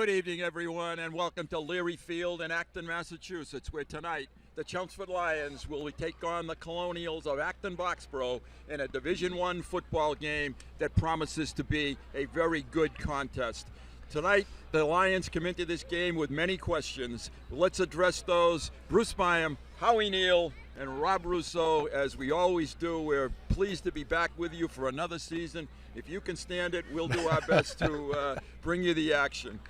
Good evening, everyone, and welcome to Leary Field in Acton, Massachusetts, where tonight the Chelmsford Lions will take on the Colonials of Acton-Boxboro in a Division I football game that promises to be a very good contest. Tonight, the Lions come into this game with many questions. Let's address those. Bruce Byam, Howie Neal, and Rob Russo, as we always do. We're pleased to be back with you for another season. If you can stand it, we'll do our best to bring you the action.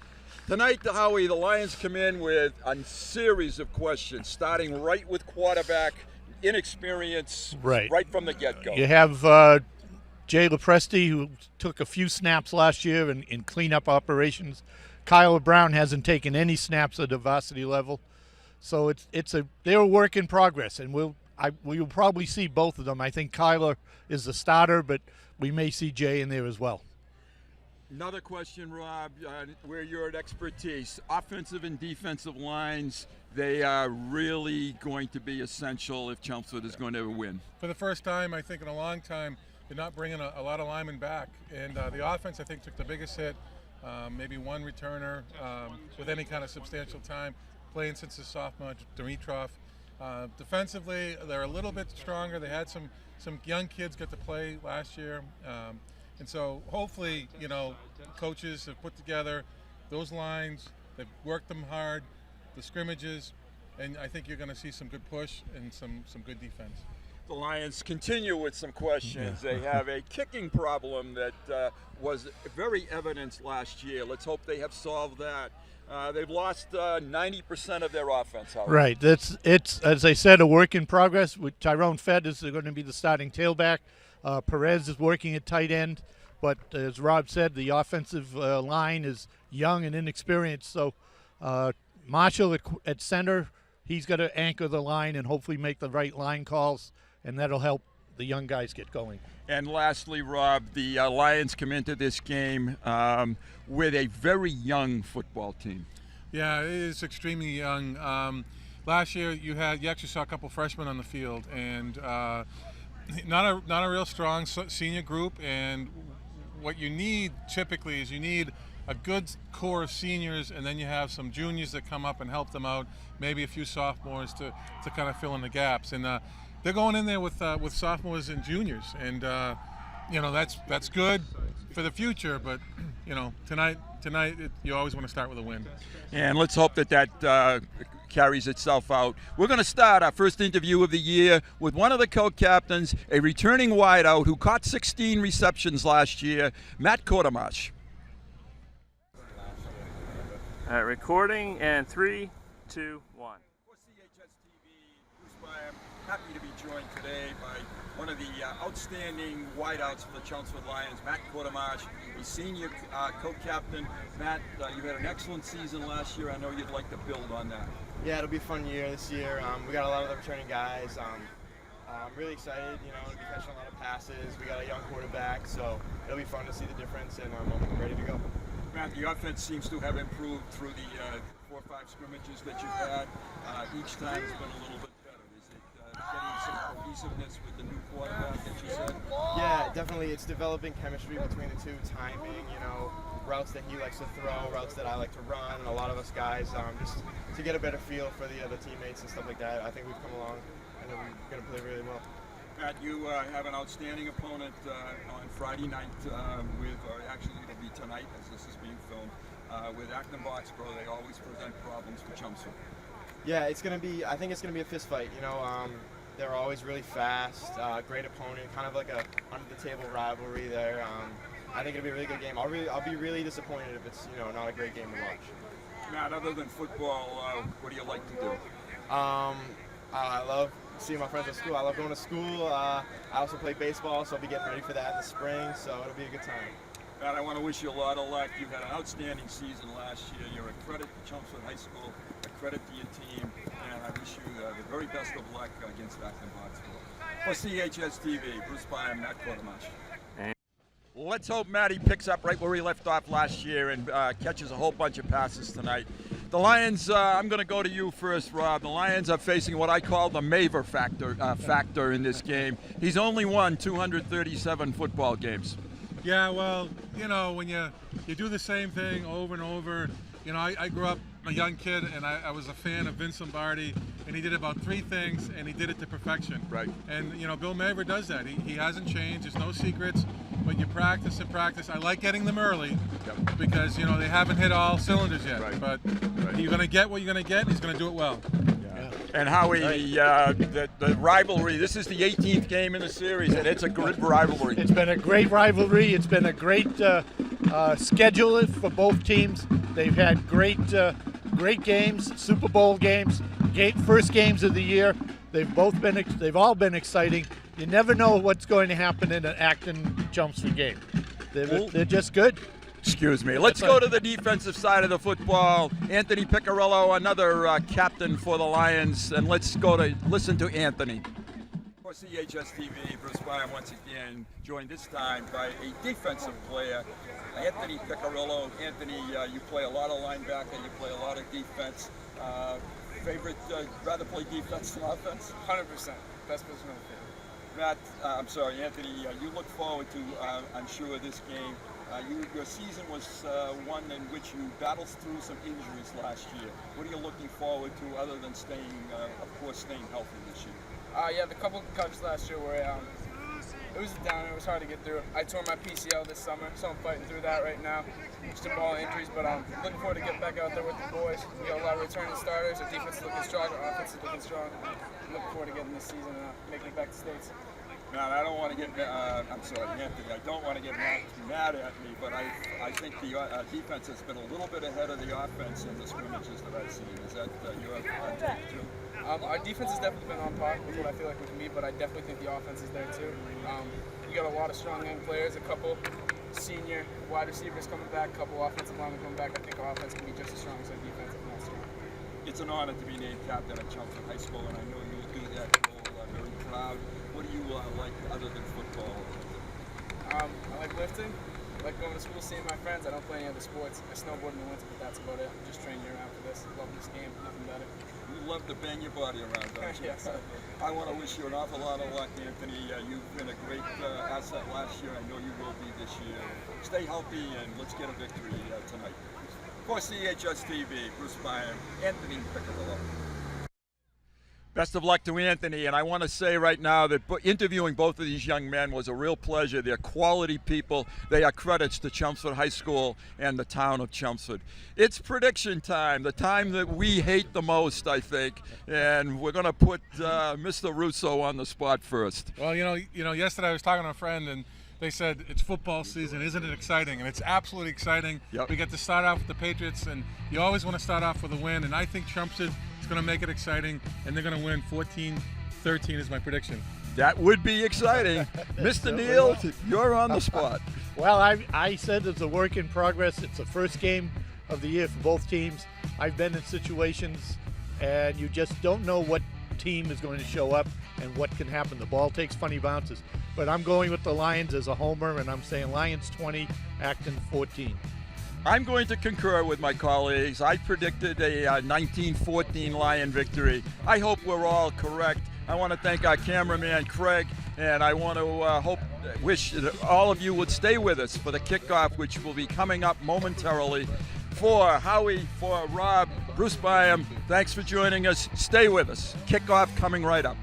Tonight, Howie, the Lions come in with a series of questions, starting right with quarterback, inexperience, right from the get-go. You have Jay Lepresti, who took a few snaps last year in cleanup operations. Kyler Brown hasn't taken any snaps at the varsity level. So they're a work in progress, and we'll probably see both of them. I think Kyler is the starter, but we may see Jay in there as well. Another question, Rob, where you're at expertise. Offensive and defensive lines, they are really going to be essential if Chelmsford is going to win. For the first time, I think, in a long time, they're not bringing a lot of linemen back. And the offense, I think, took the biggest hit. Maybe one returner with any kind of substantial time, playing since his sophomore, Dimitrov. Defensively, they're a little bit stronger. They had some young kids get to play last year. And so hopefully, coaches have put together those lines, they've worked them hard, the scrimmages, and I think you're going to see some good push and some good defense. The Lions continue with some questions. They have a kicking problem that was very evident last year. Let's hope they have solved that. They've lost 90% of their offense. However. Right. It's as I said, a work in progress. With Tyrone Fed is going to be the starting tailback. Perez is working at tight end, but as Rob said, the offensive line is young and inexperienced. So Marshall at center, he's got to anchor the line and hopefully make the right line calls, and that'll help the young guys get going. And lastly, Rob, the Lions come into this game with a very young football team. Yeah, it is extremely young. Last year, you actually saw a couple freshmen on the field, and not a real strong senior group. And what you need typically is you need a good core of seniors, and then you have some juniors that come up and help them out, maybe a few sophomores to kind of fill in the gaps. And they're going in there with sophomores and juniors, and that's good for the future. But tonight you always want to start with a win. And let's hope that carries itself out. We're going to start our first interview of the year with one of the co-captains, a returning wideout who caught 16 receptions last year, Matt Kortemash. All right, recording, and 3, 2, 1. For CHS TV, Bruce Byam, happy to be joined today by one of the outstanding wideouts for the Chelmsford Lions, Matt Kortemash, a senior co-captain. Matt, you had an excellent season last year. I know you'd like to build on that. Yeah, it'll be a fun year this year. We got a lot of the returning guys. I'm really excited, to be catching a lot of passes. We got a young quarterback, so it'll be fun to see the difference, and I'm ready to go. Matt, the offense seems to have improved through the 4 or 5 scrimmages that you've had. Each time has been a little bit better. Is it getting some cohesiveness with the new quarterback that you said? Yeah, definitely. It's developing chemistry between the two, timing, routes that he likes to throw, routes that I like to run, and a lot of us guys, just to get a better feel for the other teammates and stuff like that. I think we've come along, and we're going to play really well. Matt, you have an outstanding opponent on Friday night actually it'll be tonight as this is being filmed, with Acton-Boxboro. They always present problems for Chelmsford. Yeah, I think it's going to be a fist fight. They're always really fast, great opponent, kind of like a under-the-table rivalry there. I think it'll be a really good game. I'll be really disappointed if it's not a great game to watch. Matt, other than football, what do you like to do? I love seeing my friends at school. I love going to school. I also play baseball, so I'll be getting ready for that in the spring. So it'll be a good time. Matt, I want to wish you a lot of luck. You had an outstanding season last year. You're a credit to Chelmsford High School, a credit to your team, and I wish you the very best of luck against Acton-Boxboro. For CHS TV, Bruce Byam, Matt Kortemash. Let's hope Matty picks up right where he left off last year and catches a whole bunch of passes tonight. The Lions, I'm going to go to you first, Rob. The Lions are facing what I call the Maver factor in this game. He's only won 237 football games. Yeah, well, when you do the same thing over and over, You know, I grew up a young kid, and I was a fan of Vince Lombardi, and he did about 3 things, and he did it to perfection. Right. And, you know, Bill Maver does that. He hasn't changed. There's no secrets, but you practice and practice. I like getting them early because, you know, they haven't hit all cylinders yet. Right. But you're going to get what you're going to get, and he's going to do it well. And Howie, the rivalry, this is the 18th game in the series, and it's a good rivalry. It's been a great rivalry. It's been a great schedule for both teams. They've had great games, Super Bowl games, first games of the year. They've all been exciting. You never know what's going to happen in an Acton-Chelmsford game. They're just good. Excuse me. Let's go to the defensive side of the football. Anthony Piccirillo, another captain for the Lions, and let's go to listen to Anthony. For CHS TV, Bruce Byam once again joined this time by a defensive player, Anthony Piccirillo. Anthony, you play a lot of linebacker, you play a lot of defense. Favorite, rather play defense than offense? 100%. Best position on the field. Matt, I'm sorry, Anthony, you look forward to, I'm sure, this game. Your season was one in which you battled through some injuries last year. What are you looking forward to other than staying healthy this year? Yeah, the couple of concussions last year were, it was down, it was hard to get through. I tore my PCL this summer, so I'm fighting through that right now. Just some ball injuries, but I'm looking forward to getting back out there with the boys. We got a lot of returning starters, our defense is looking strong, our offense is looking strong. I'm looking forward to getting this season and making it back to States. Now, I don't want to get, I'm sorry, Anthony, I don't want to get mad at me, but I think the defense has been a little bit ahead of the offense in the scrimmages that I've seen. Is that your take too? Our defense has definitely been on par with what I feel like we can be, but I definitely think the offense is there too. We got a lot of strong young players, a couple senior wide receivers coming back, a couple offensive linemen coming back. I think our offense can be just as strong as our defense, if not strong. It's an honor to be named captain at Chelmsford High School, and I know you will do that role very proud. What do you like other than football? I like lifting. I like going to school, seeing my friends. I don't play any other sports. I snowboard in the winter, but that's about it. I'm just training year-round for this. Love this game. Nothing better. You love to bang your body around, don't you? Yes. I want to wish you an awful lot of luck, Anthony. You've been a great asset last year. I know you will be this year. Stay healthy, and let's get a victory tonight. For CHS TV, Bruce Byam, Anthony Piccirillo. Best of luck to Anthony, and I want to say right now that interviewing both of these young men was a real pleasure. They're quality people. They are credits to Chelmsford High School and the town of Chelmsford. It's prediction time, the time that we hate the most, I think, and we're going to put Mr. Russo on the spot first. Well, you know, yesterday I was talking to a friend, and they said it's football season, isn't it exciting? And it's absolutely exciting. Yep. We get to start off with the Patriots, and you always want to start off with a win, and I think Chelmsford is going to make it exciting, and they're going to win 14-13 is my prediction. That would be exciting. Mr. Neal, you're on the spot. Well, I said it's a work in progress. It's the first game of the year for both teams. I've been in situations, and you just don't know what team is going to show up and what can happen. The ball takes funny bounces. But I'm going with the Lions as a homer, and I'm saying Lions 20, Acton 14. I'm going to concur with my colleagues. I predicted a 19-14 Lion victory. I hope we're all correct. I want to thank our cameraman, Craig, and I want to wish that all of you would stay with us for the kickoff, which will be coming up momentarily. For Howie, for Rob, Bruce Byam, thanks for joining us. Stay with us. Kickoff coming right up.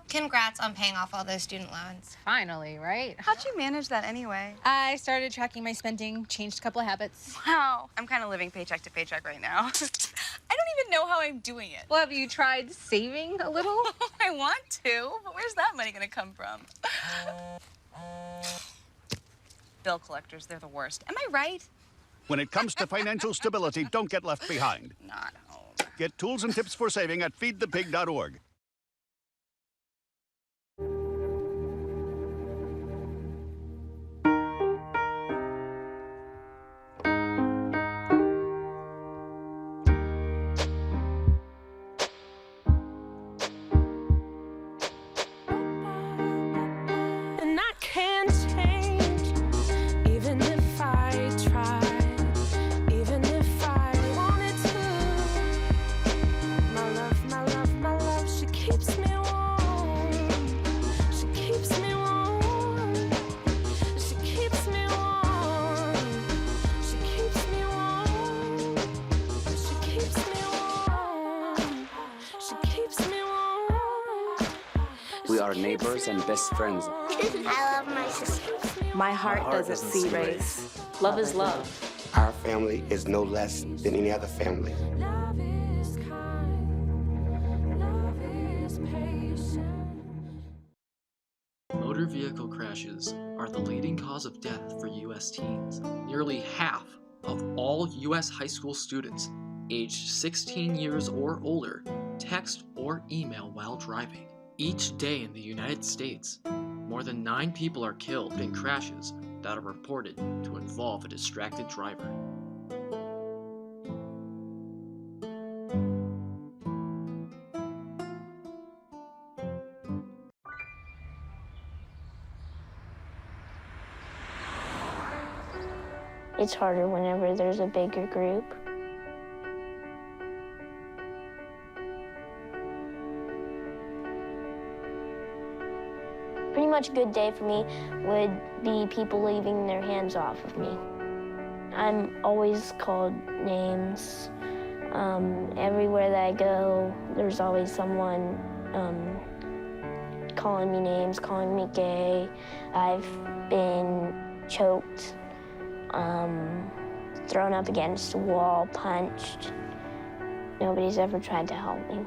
Congrats on paying off all those student loans. Finally, right? How'd you manage that anyway? I started tracking my spending, changed a couple of habits. Wow, I'm kind of living paycheck to paycheck right now. I don't even know how I'm doing it. Well, have you tried saving a little? I want to, but where's that money gonna come from? Bill collectors, they're the worst. Am I right? When it comes to financial stability, don't get left behind. Not home. Get tools and tips for saving at feedthepig.org. are neighbors and best friends. I love my sister. My heart doesn't see race. Love is love. Our family is no less than any other family. Love is kind. Love is patient. Motor vehicle crashes are the leading cause of death for U.S. teens. Nearly half of all U.S. high school students aged 16 years or older text or email while driving. Each day in the United States, more than 9 people are killed in crashes that are reported to involve a distracted driver. It's harder whenever there's a bigger group. Pretty much a good day for me would be people leaving their hands off of me. I'm always called names. Everywhere that I go, there's always someone calling me names, calling me gay. I've been choked, thrown up against a wall, punched. Nobody's ever tried to help me.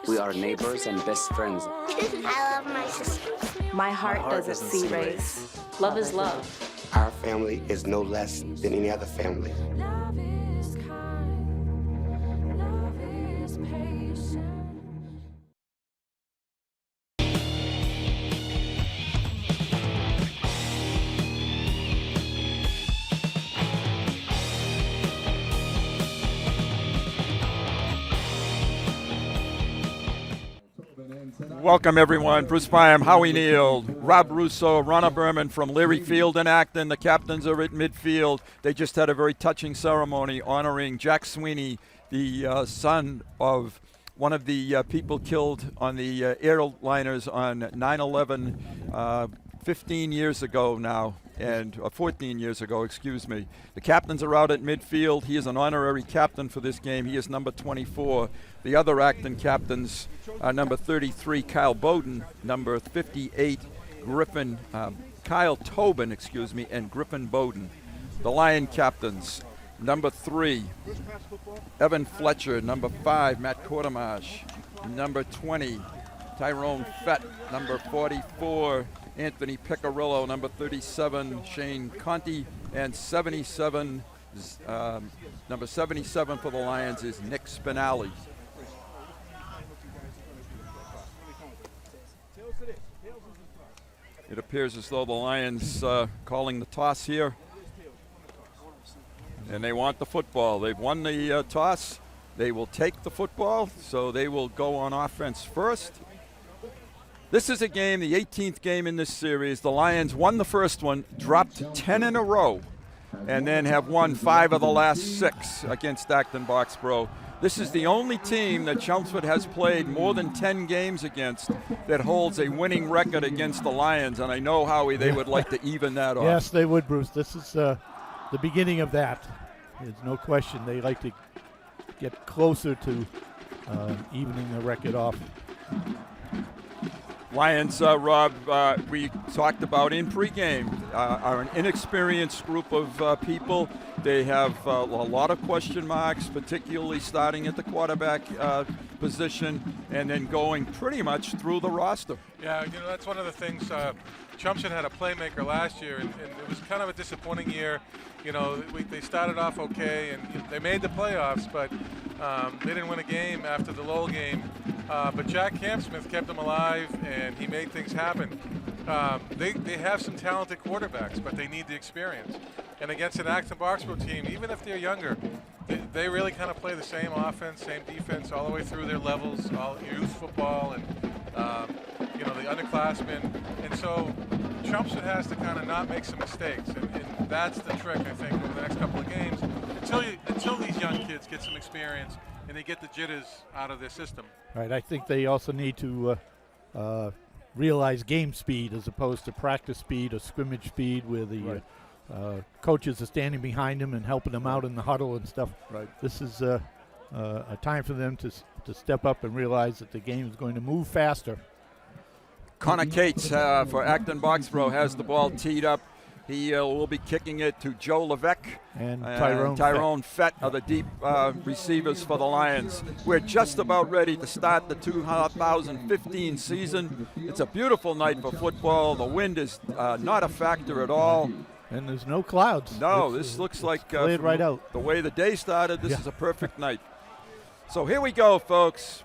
We are neighbors and best friends. I love my sister. My heart doesn't see race. Love is love. Our family is no less than any other family. Love is kind. Love is patient. Welcome, everyone. Bruce Byam, Howie Neal, Rob Russo, Ronna Berman from Leary Field in Acton. The captains are at midfield. They just had a very touching ceremony honoring Jack Sweeney, the son of one of the people killed on the airliners on 9/11 15 years ago now, and 14 years ago, excuse me. The captains are out at midfield. He is an honorary captain for this game. He is number 24. The other Acton captains are number 33, Kyle Bowden, number 58, Kyle Tobin, and Griffin Bowden. The Lion captains, number 3, Evan Fletcher, number 5, Matt Quartermash, number 20, Tyrone Fett, number 44, Anthony Piccarillo, number 37, Shane Conti, and 77, number 77 for the Lions is Nick Spinelli. It appears as though the Lions calling the toss here, and they want the football. They've won the toss. They will take the football, so they will go on offense first. This is a game, the 18th game in this series. The Lions won the first one, dropped 10 in a row, and then have won 5 of the last 6 against Acton-Boxboro. This is the only team that Chelmsford has played more than 10 games against that holds a winning record against the Lions, and I know, Howie, they would like to even that off. Yes, they would, Bruce. This is the beginning of that. There's no question. They like to get closer to evening the record off. Lions, Rob, we talked about in pregame, are an inexperienced group of people. They have a lot of question marks, particularly starting at the quarterback position and then going pretty much through the roster. Yeah, that's one of the things. Chelmsford had a playmaker last year, and it was kind of a disappointing year. They started off okay, and they made the playoffs, but they didn't win a game after the Lowell game. But Jack Campsmith kept them alive, and he made things happen. They have some talented quarterbacks, but they need the experience. And against an Acton-Boxboro team, even if they're younger, they really kind of play the same offense, same defense all the way through their levels, all youth football and the underclassmen. And so Chelmsford has to kind of not make some mistakes, and that's the trick, I think, over the next couple of games until these young kids get some experience and they get the jitters out of their system. Right. I think they also need to realize game speed as opposed to practice speed or scrimmage speed, where the coaches are standing behind them and helping them out in the huddle and stuff. Right. This is a time for them to step up and realize that the game is going to move faster. Connor Cates for Acton-Boxboro has the ball teed up. He will be kicking it to Joe Levesque and Tyrone Fett are the deep receivers for the Lions. We're just about ready to start the 2015 season. It's a beautiful night for football. The wind is not a factor at all. And there's no clouds. No, this looks like cleared right out. The way the day started, this is a perfect night. So here we go, folks.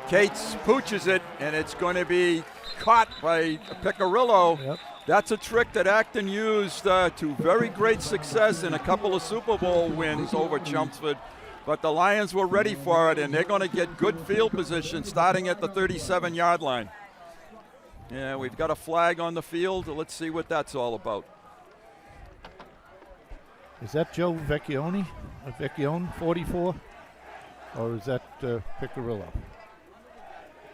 Cates pooches it, and it's going to be caught by Piccirillo. Yep. That's a trick that Acton used to very great success in a couple of Super Bowl wins over Chelmsford. But the Lions were ready for it, and they're going to get good field position starting at the 37-yard line. Yeah, we've got a flag on the field. Let's see what that's all about. Is that Joe Vecchione? Vecchione, 44? Or is that Piccirillo?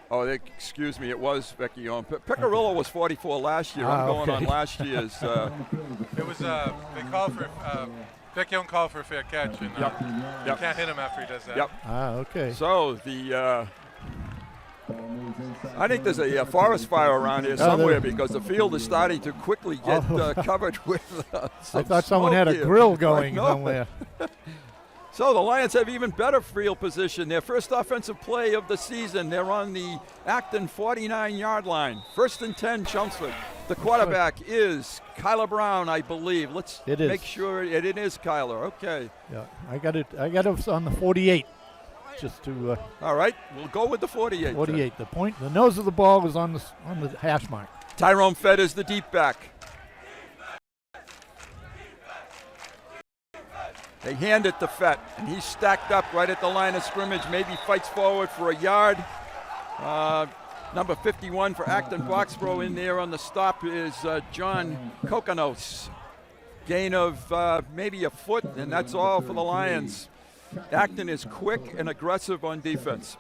Oh, excuse me, it was Vecchione. Piccirillo was 44 last year. I'm going on last year's. It was, they called for, Vecchione called for a fair catch, and you can't hit him after he does that. Yep. Okay. So the, I think there's a forest fire around here somewhere because the field is starting to quickly get covered with some I thought someone smoke had a here. grill going somewhere. So the Lions have even better field position. Their first offensive play of the season. They're on the Acton 49-yard line. 1st and 10, Chelmsford. The quarterback is Kyler Brown, I believe. Let's make sure it is Kyler. Okay. Yeah, I got it on the 48. Just to. All right, we'll go with the 48. 48. Then. The nose of the ball is on the hash mark. Tyrone Fett is the deep back. They hand it to Fett, and he's stacked up right at the line of scrimmage, maybe fights forward for a yard. Number 51 for Acton-Boxboro in there on the stop is John Kokonos. Gain of maybe a foot, and that's all for the Lions. Acton is quick and aggressive on defense.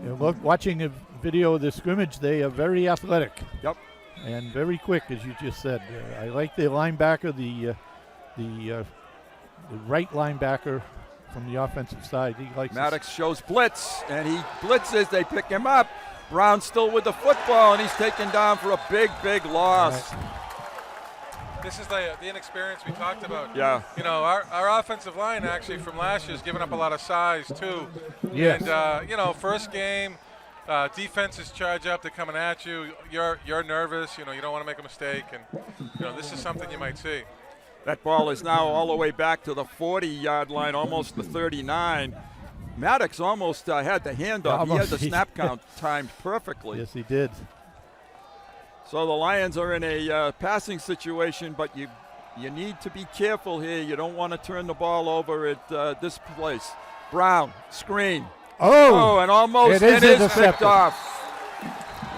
Yeah, watching a video of the scrimmage, they are very athletic. Yep. And very quick, as you just said. I like the linebacker, the right linebacker from the offensive side. He likes Maddox shows blitz, and he blitzes. They pick him up. Brown still with the football, and he's taken down for a big, big loss. Right. This is the inexperience we talked about. Yeah. Our offensive line actually from last year has given up a lot of size too. Yes. And first game, defenses charge up. They're coming at you. You're nervous. You don't want to make a mistake, and this is something you might see. That ball is now all the way back to the 40-yard line, almost the 39. Maddox almost had the handoff. He had the snap count timed perfectly. Yes, he did. So the Lions are in a passing situation, but you need to be careful here. You don't want to turn the ball over at this place. Brown, screen. And almost it is picked off.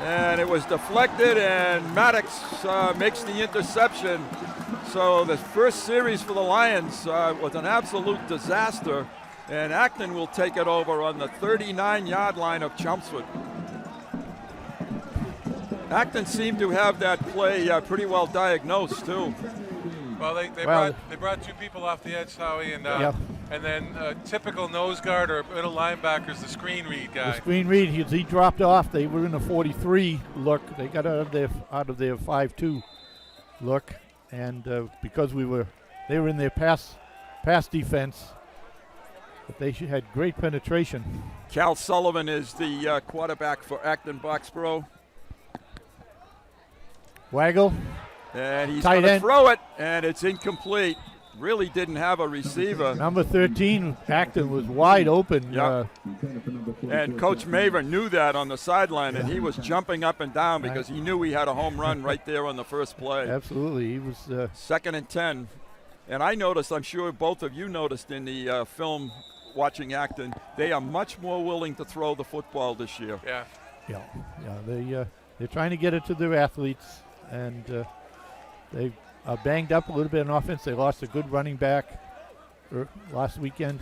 And it was deflected, and Maddox makes the interception. So the first series for the Lions was an absolute disaster, and Acton will take it over on the 39-yard line of Chelmsford. Acton seemed to have that play pretty well diagnosed too. Well, they brought two people off the edge, Howie, and then typical nose guard or middle linebackers, the screen read guy. The screen read, he dropped off. They were in a 43 look. They got out of their 5-2. look, and because they were in their pass defense, but they had great penetration. Cal Sullivan is the quarterback for Acton-Boxboro. Waggle. And he's Tight going to end. throw it, and it's incomplete. Really didn't have a receiver. Number 13, Acton, was wide open. Yeah. And Coach Maver knew that on the sideline, and he was jumping up and down because he knew he had a home run right there on the first play. Absolutely. He was 2nd and 10. And I noticed, I'm sure both of you noticed in the film watching Acton, they are much more willing to throw the football this year. Yeah. They're trying to get it to their athletes, and they are banged up a little bit in offense. They lost a good running back last weekend.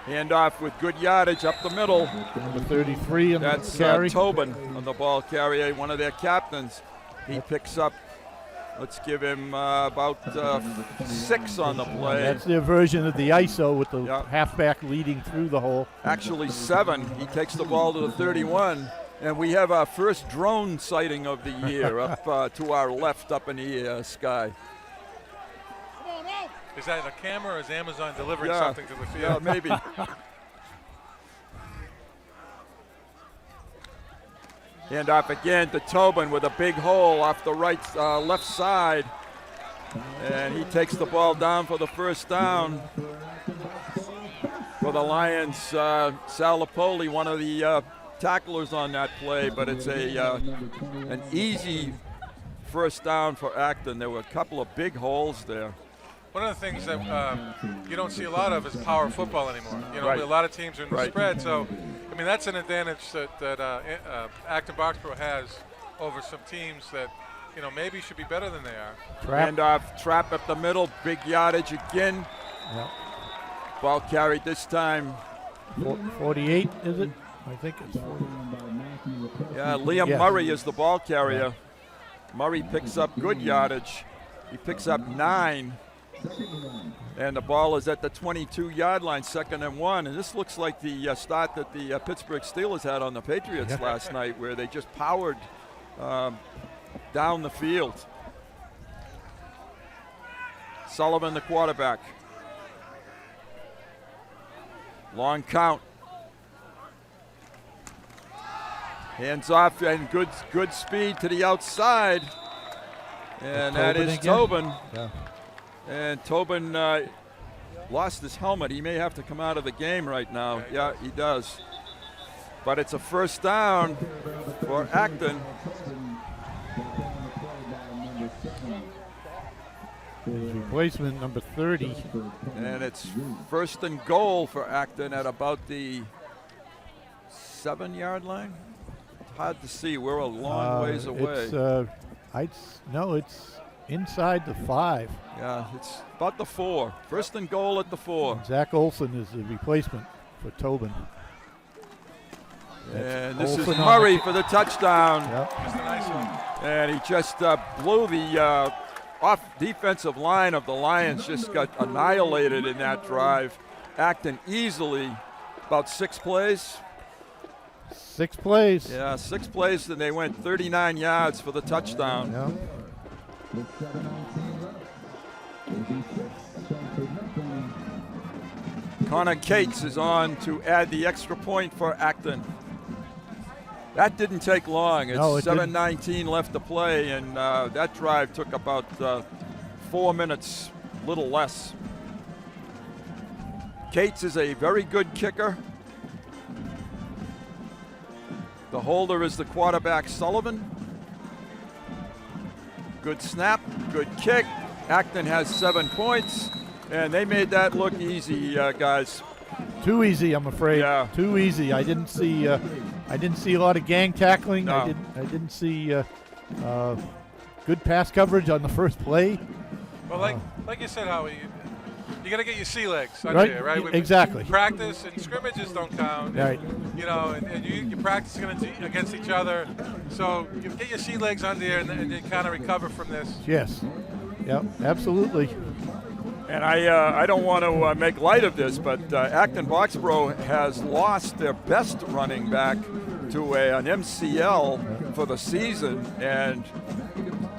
Handoff with good yardage up the middle. Number 33 on That's the carry. Tobin on the ball carrier, one of their captains. He picks up, let's give him about 6 on the play. That's their version of the ISO with the halfback leading through the hole. Actually 7. He takes the ball to the 31. And we have our first drone sighting of the year up to our left up in the sky. Is that a camera or is Amazon delivering something to the field? Yeah, maybe. Hand off again to Tobin with a big hole off the left side. And he takes the ball down for the first down. For the Lions, Sal Lapoli, one of the tacklers on that play, but it's an easy first down for Acton. There were a couple of big holes there. One of the things that you don't see a lot of is power football anymore. You know, a lot of teams are in the spread, so I mean that's an advantage that Acton-Boxboro has over some teams that maybe should be better than they are. Handoff, trap up the middle, big yardage again. Yep. Ball carried this time. 48, is it? I think it's 40. Yeah, Liam Murray is the ball carrier. Murray picks up good yardage. He picks up 9. And the ball is at the 22-yard line, 2nd and 1. And this looks like the start that the Pittsburgh Steelers had on the Patriots last night, where they just powered down the field. Sullivan, the quarterback. Long count. Hands off and good speed to the outside. And that is Tobin. Yeah. And Tobin lost his helmet. He may have to come out of the game right now. Yeah, he does. But it's a first down for Acton. His replacement, number 30. And it's 1st and goal for Acton at about the 7-yard line. Hard to see. We're a long ways away. It's inside the 5. Yeah, it's about the 4. 1st and goal at the 4. Zach Olson is the replacement for Tobin. And this is Murray for the touchdown. Yep. Just a nice one. And he just blew the off defensive line of the Lions, just got annihilated in that drive. Acton easily about 6 plays. 6 plays. Yeah, 6 plays, and they went 39 yards for the touchdown. Yeah. Connor Cates is on to add the extra point for Acton. That didn't take long. It's 7:19 left to play, and that drive took about 4 minutes, little less. Cates is a very good kicker. The holder is the quarterback, Sullivan. Good snap, good kick. Acton has 7 points, and they made that look easy, guys. Too easy, I'm afraid. Yeah. Too easy. I didn't see a lot of gang tackling. No. I didn't see good pass coverage on the first play. Well, like you said, Howie, you got to get your sea legs under Right. there, right? Exactly. Practice and scrimmages don't count. Right. And you practice against each other. So you get your sea legs under there and then kind of recover from this. Yes. Yep. Absolutely. And I don't want to make light of this, but Acton-Boxboro has lost their best running back to an MCL for the season, and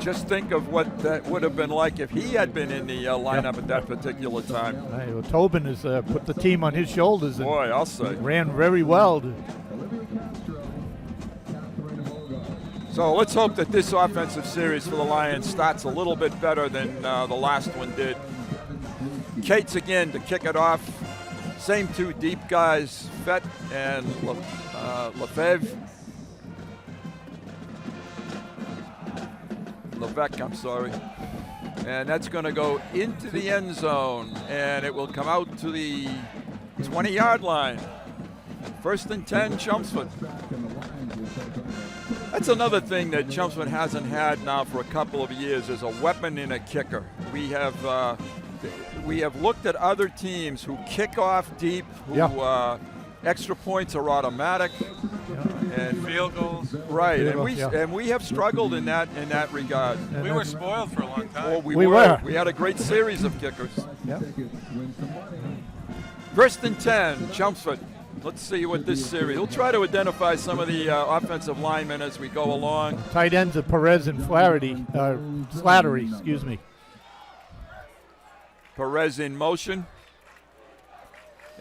Just think of what that would have been like if he had been in the lineup at that particular time. Well, Tobin has put the team on his shoulders and Boy, I'll say. ran very well. So let's hope that this offensive series for the Lions starts a little bit better than the last one did. Cates again to kick it off. Same two deep guys, Fett and Lefebvre. Levesque, I'm sorry. And that's going to go into the end zone, and it will come out to the 20-yard line. 1st and 10, Chelmsford. That's another thing that Chelmsford hasn't had now for a couple of years, is a weapon in a kicker. We have looked at other teams who kick off deep, who extra points are automatic, and field goals. Right, and we have struggled in that regard. We were spoiled for a long time. Oh, we were. We had a great series of kickers. Yep. 1st and 10, Chelmsford. Let's see what this series. We'll try to identify some of the offensive linemen as we go along. Tight ends are Perez and Slattery, excuse me. Perez in motion.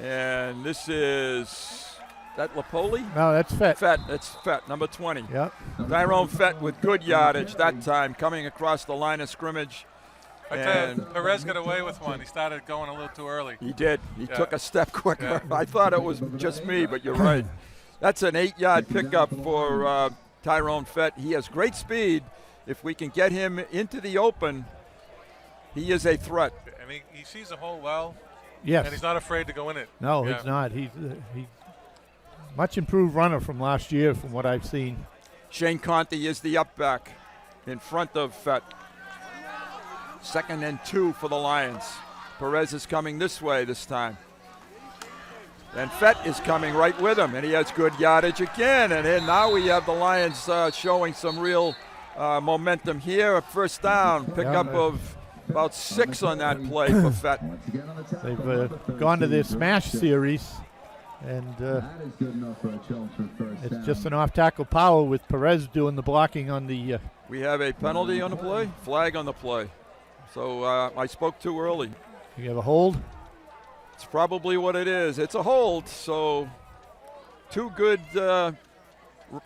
And this is that Lapoli? No, that's Fett. That's Fett, number 20. Yep. Tyrone Fett with good yardage that time, coming across the line of scrimmage. I tell you, Perez got away with one. He started going a little too early. He did. He took a step quicker. I thought it was just me, but you're right. That's an 8-yard pickup for Tyrone Fett. He has great speed. If we can get him into the open, he is a threat. And he sees the hole well. Yes. And he's not afraid to go in it. No, he's not. He's much improved runner from last year from what I've seen. Shane Conte is the up back in front of Fett. 2nd and 2 for the Lions. Perez is coming this way this time. And Fett is coming right with him, and he has good yardage again. And then now we have the Lions showing some real momentum here. A 1st down, pickup of about 6 on that play for Fett. They've gone to their smash series, and it's just an off-tackle power with Perez doing the blocking on the... We have a penalty on the play, flag on the play. So I spoke too early. You have a hold? It's probably what it is. It's a hold, so 2 good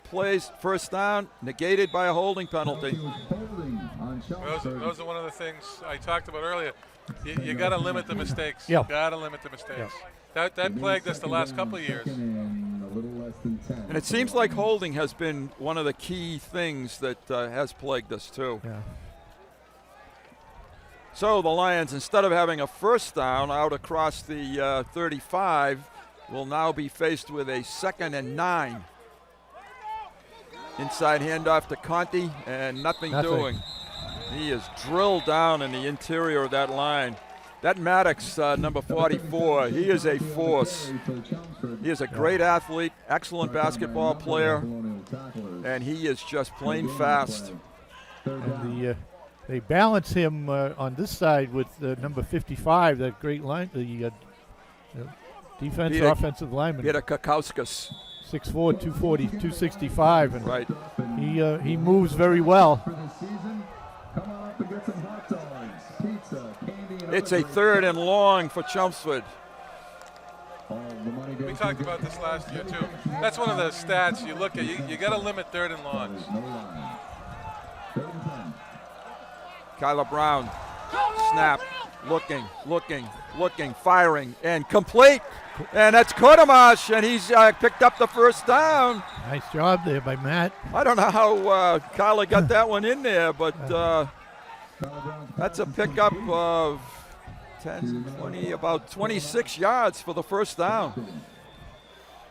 plays, 1st down, negated by a holding penalty. Those are one of the things I talked about earlier. You got to limit the mistakes. Yeah. Got to limit the mistakes. That plagued us the last couple of years. And it seems like holding has been one of the key things that has plagued us too. Yeah. So the Lions, instead of having a 1st down out across the 35, will now be faced with a 2nd and 9. Inside handoff to Conte, and nothing doing. He is drilled down in the interior of that line. That Maddox, number 44, he is a force. He is a great athlete, excellent basketball player, and he is just plain fast. And they balance him on this side with number 55, that great line, the offensive lineman. Peter Kakauskas. 6'4", 240, 265, and right. He moves very well. It's a 3rd and long for Chelmsford. We talked about this last year too. That's one of the stats you look at. You got to limit 3rd and longs. Kyler Brown, snap, looking, firing, and complete. And that's Kodamash, and he's picked up the 1st down. Nice job there by Matt. I don't know how Kyler got that one in there, but that's a pickup of 10, 20, about 26 yards for the 1st down.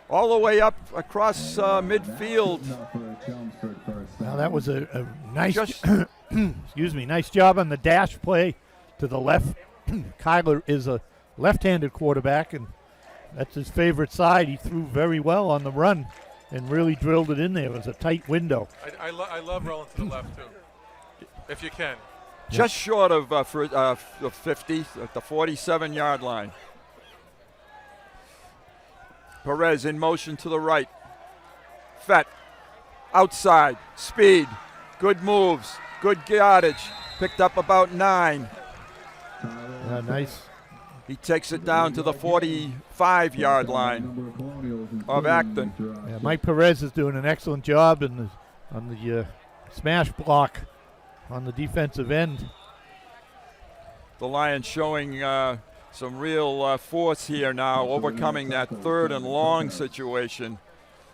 All the way up across midfield. Now that was a nice, excuse me, nice job on the dash play to the left. Kyler is a left-handed quarterback, and that's his favorite side. He threw very well on the run and really drilled it in there. It was a tight window. I love rolling to the left too, if you can. Just short of 50 at the 47-yard line. Perez in motion to the right. Fett outside, speed, good moves, Good yardage. Picked up about 9. Yeah, nice. He takes it down to the 45-yard line of Acton. Yeah, Mike Perez is doing an excellent job on the smash block on the defensive end. The Lions showing some real force here now, overcoming that 3rd and long situation.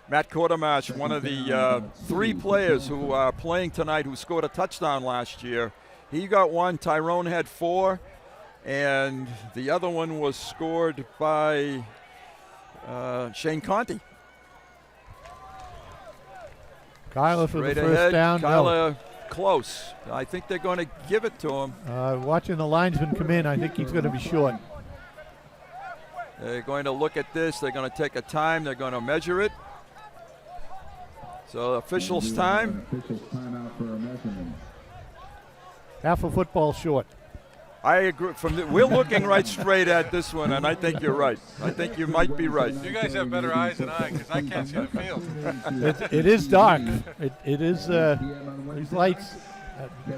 Matt Quartermash, one of the 3 players who are playing tonight who scored a touchdown last year. He got 1, Tyrone had 4, and the other one was scored by Shane Conti. Kyler for Straight the first ahead, down. Kyler close. I think they're going to give it to him. Watching the linesman come in, I think he's going to be short. They're going to look at this. They're going to take a time. They're going to measure it. So officials' time. Half a football short. I agree. We're looking right straight at this one, and I think you're right. I think you might be right. You guys have better eyes than I, because I can't see the field. It is dark. It is these lights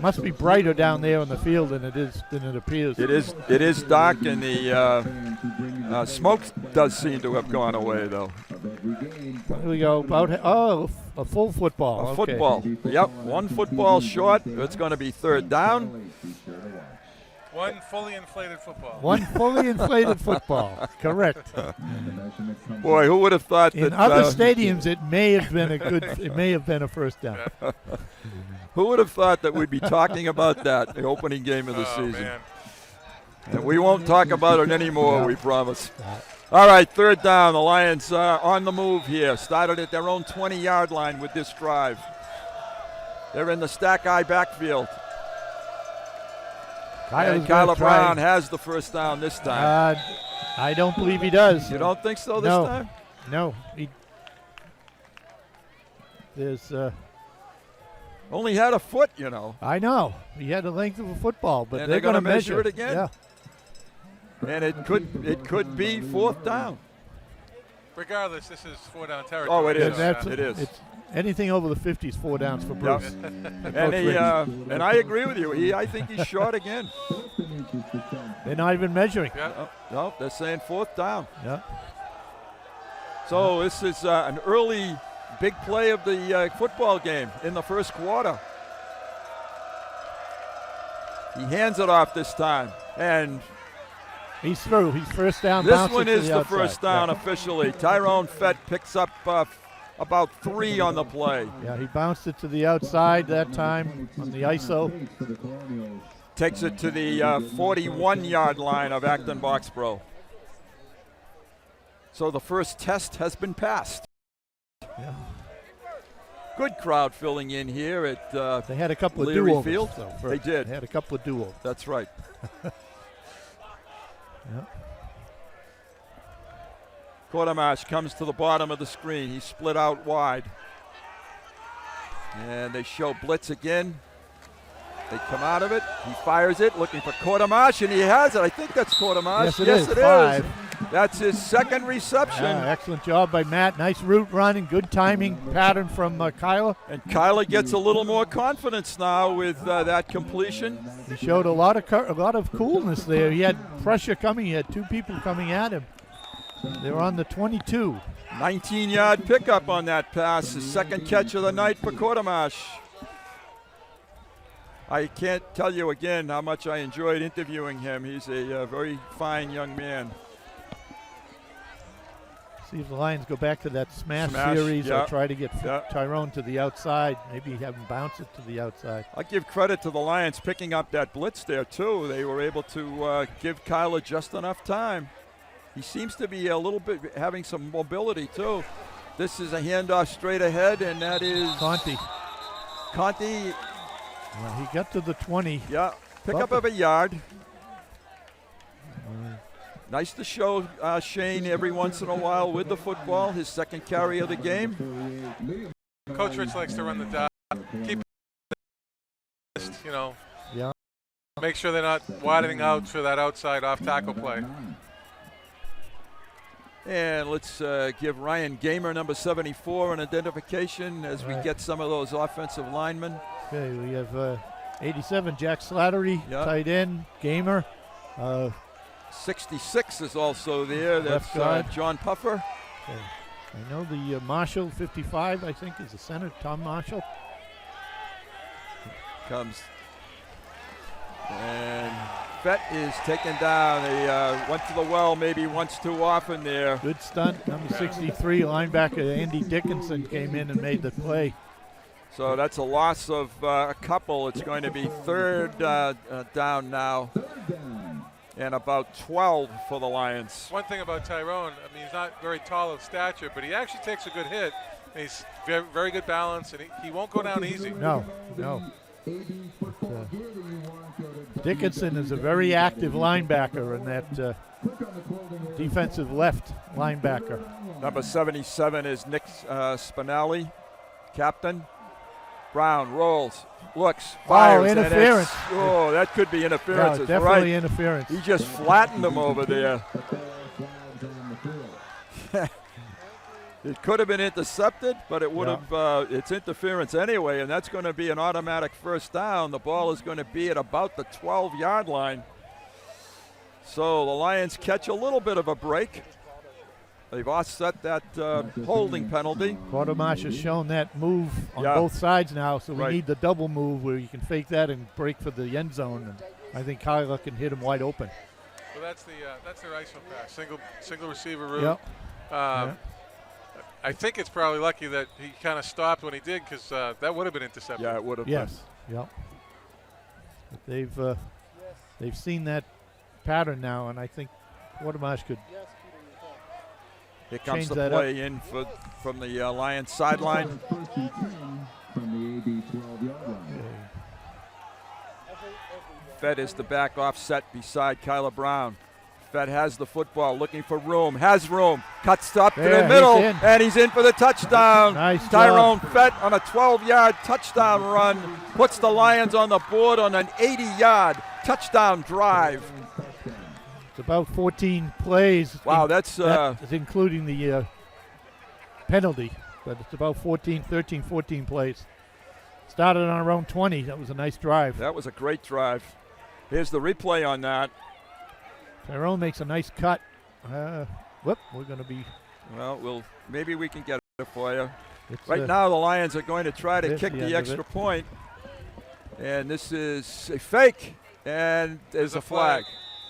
must be brighter down there on the field than it appears. It is dark, and the smoke does seem to have gone away, though. Here we go. A full football. A football. Yep, 1 football short. It's going to be 3rd down. 1 fully inflated football. 1 fully inflated football. Correct. Boy, who would have thought in that other stadiums it may have been a first down. Who would have thought that we'd be talking about that, the opening game of the season? Man. And we won't talk about it anymore, we promise. All right, 3rd down. The Lions on the move here. Started at their own 20-yard line with this drive. They're in the stack eye backfield. And Kyler Brown has the first down this time. I don't believe he does. You don't think so this time? No. There's only had a foot, you know. I know. He had the length of a football, but and they're going to measure it again. Yeah. And it could be 4th down. Regardless, this is 4-down territory. Oh, it is. So it is. Anything over the 50 is 4 downs for Bruce. Yep. And I agree with you. I think he's short again. They're not even measuring. Yeah. No, they're saying 4th down. Yeah. So this is an early big play of the football game in the first quarter. He hands it off this time, and he's through. He's first down. This one is the first down officially. Tyrone Fett picks up about 3 on the play. Yeah, he bounced it to the outside that time on the ISO. Takes it to the 41-yard line of Acton-Boxboro. So the first test has been passed. Yeah. Good crowd filling in here at they had a couple of Leary do-overs. Field. They did. They had a couple of do-overs. That's right. Yeah. Quartermash comes to the bottom of the screen. He's split out wide. And they show blitz again. They come out of it. He fires it, looking for Quartermash, and he has it. I think that's Quartermash. Yes, it is. That's his 2nd reception. Yeah, excellent job by Matt. Nice route run and good timing pattern from Kyler. And Kyler gets a little more confidence now with that completion. He showed a lot of coolness there. He had pressure coming. He had 2 people coming at him. They were on the 22. 19-yard pickup on that pass. His 2nd catch of the night for Quartermash. I can't tell you again how much I enjoyed interviewing him. He's a very fine young man. See if the Lions go back to that smash series or try to get Tyrone to the outside. Maybe have him bounce it to the outside. I give credit to the Lions picking up that blitz there, too. They were able to give Kyler just enough time. He seems to be a little bit having some mobility, too. This is a handoff straight ahead, and that is Conti. Well, he got to the 20. Yeah, pick up of a yard. Nice to show Shane every once in a while with the football, his 2nd carry of the game. Coach Rich likes to run the dot. Keep it, Yeah. Make sure they're not widening out for that outside off tackle play. And let's give Ryan Gamer, number 74, an identification as we get some of those offensive linemen. Okay, we have 87, Jack Slattery, Yep. tight end, gamer. 66 is also there. That's Left guard. John Puffer. I know the Marshall, 55, I think, is the center, Tom Marshall. Comes. And Fett is taken down. He went to the well maybe once too often there. Good stunt. Number 63, linebacker Andy Dickinson came in and made the play. So that's a loss of a couple. It's going to be third down now. And about 12 for the Lions. One thing about Tyrone, I mean, he's not very tall of stature, but he actually takes a good hit. And he's very, very good balance, and he won't go down easy. No. Dickinson is a very active linebacker in that defensive left linebacker. Number 77 is Nick Spinelli, captain. Brown rolls, looks, fires. And interference. That could be interference. No, It's definitely right. interference. He just flattened him over there. It could have been intercepted, but it would have. It's interference anyway, and that's going to be an automatic first down. The ball is going to be at about the 12-yard line. So the Lions catch a little bit of a break. They've offset that holding penalty. Quartermarsh has shown that move on both sides now, so we need the double move where you can fake that and break for the end zone. And I think Kyler can hit him wide open. Well, that's their ISO pass, single receiver route. I think it's probably lucky that he kind of stopped when he did, because that would have been intercepted. Yeah, it would have been. Yes. Yep. But they've seen that pattern now, and I think Quartermarsh could. Here comes the play in from the Lions sideline. Fett is the back offset beside Kyler Brown. Fett has the football, looking for room, has room, cuts up to the middle, and he's in for the touchdown. Nice Tyrone Fett on a 12-yard touchdown run puts the Lions on the board on an 80-yard touchdown drive. It's about 14 plays. Wow, that's including the penalty, but it's about 13, 14 plays. Started on our own 20. That was a nice drive. That was a great drive. Here's the replay on that. Tyrone makes a nice cut. We're going to be. Well, maybe we can get it for you. Right now, the Lions are going to try to kick the extra point. And this is a fake, and there's a flag.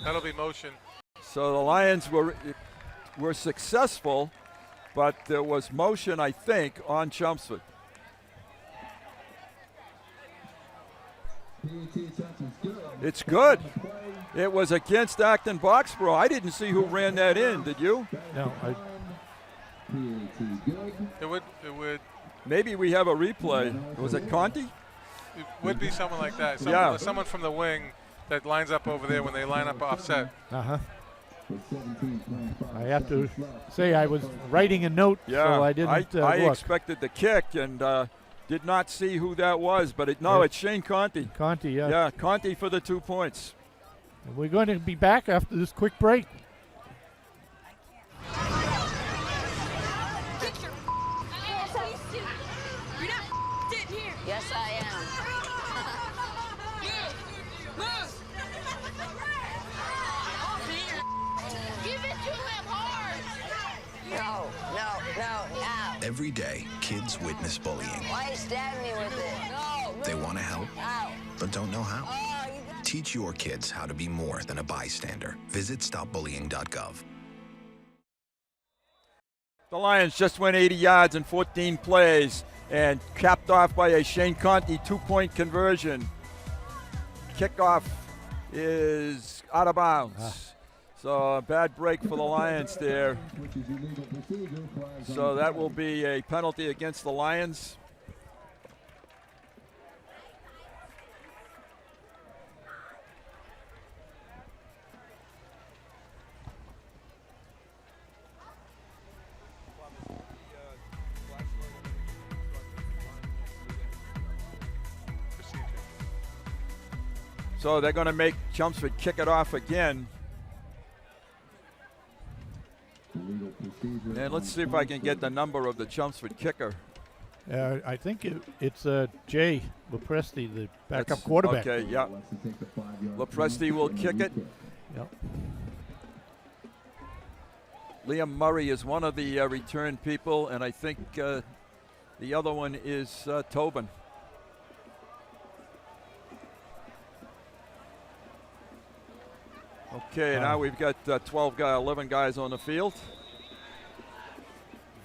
That'll be motion. So the Lions were successful, but there was motion, I think, on Chelmsford. It's good. It was against Acton-Boxboro. I didn't see who ran that in. Did you? No. It would. Maybe we have a replay. Was it Conti? It would be someone like that. Someone from the wing that lines up over there when they line up offset. I have to say I was writing a note, so I didn't I look. expected the kick and did not see who that was, but it's Shane Conti. Conti, yeah. Yeah, Conti for the 2 points. And we're going to be back after this quick break. Yes, I am. Give it to him hard. No. Every day, kids witness bullying. Why you stabbing me with it? No. They want to help, Ow. but don't know how. Teach your kids how to be more than a bystander. Visit stopbullying.gov. The Lions just went 80 yards in 14 plays and capped off by a Shane Conti 2-point conversion. Kickoff is out of bounds. So a bad break for the Lions there. So that will be a penalty against the Lions. So they're going to make Chelmsford kick it off again. And let's see if I can get the number of the Chelmsford kicker. I think it's Jay Lepresti, the backup quarterback. Okay, yeah. Lepresti will kick it. Yep. Liam Murray is one of the return people, and I think the other one is Tobin. Okay, now we've got 11 guys on the field.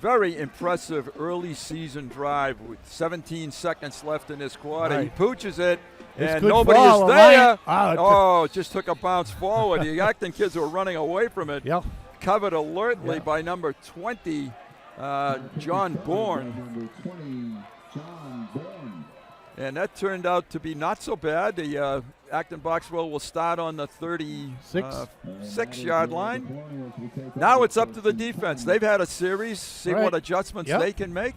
Very impressive early season drive with 17 seconds left in this quarter. He pooches it, and nobody is there. Oh, just took a bounce forward. The Acton kids were running away from it. Yep. Covered alertly by number 20, John Bourne. And that turned out to be not so bad. The Acton-Boxboro will start on the 36-yard line. Now it's up to the defense. They've had a series. See what adjustments they can make.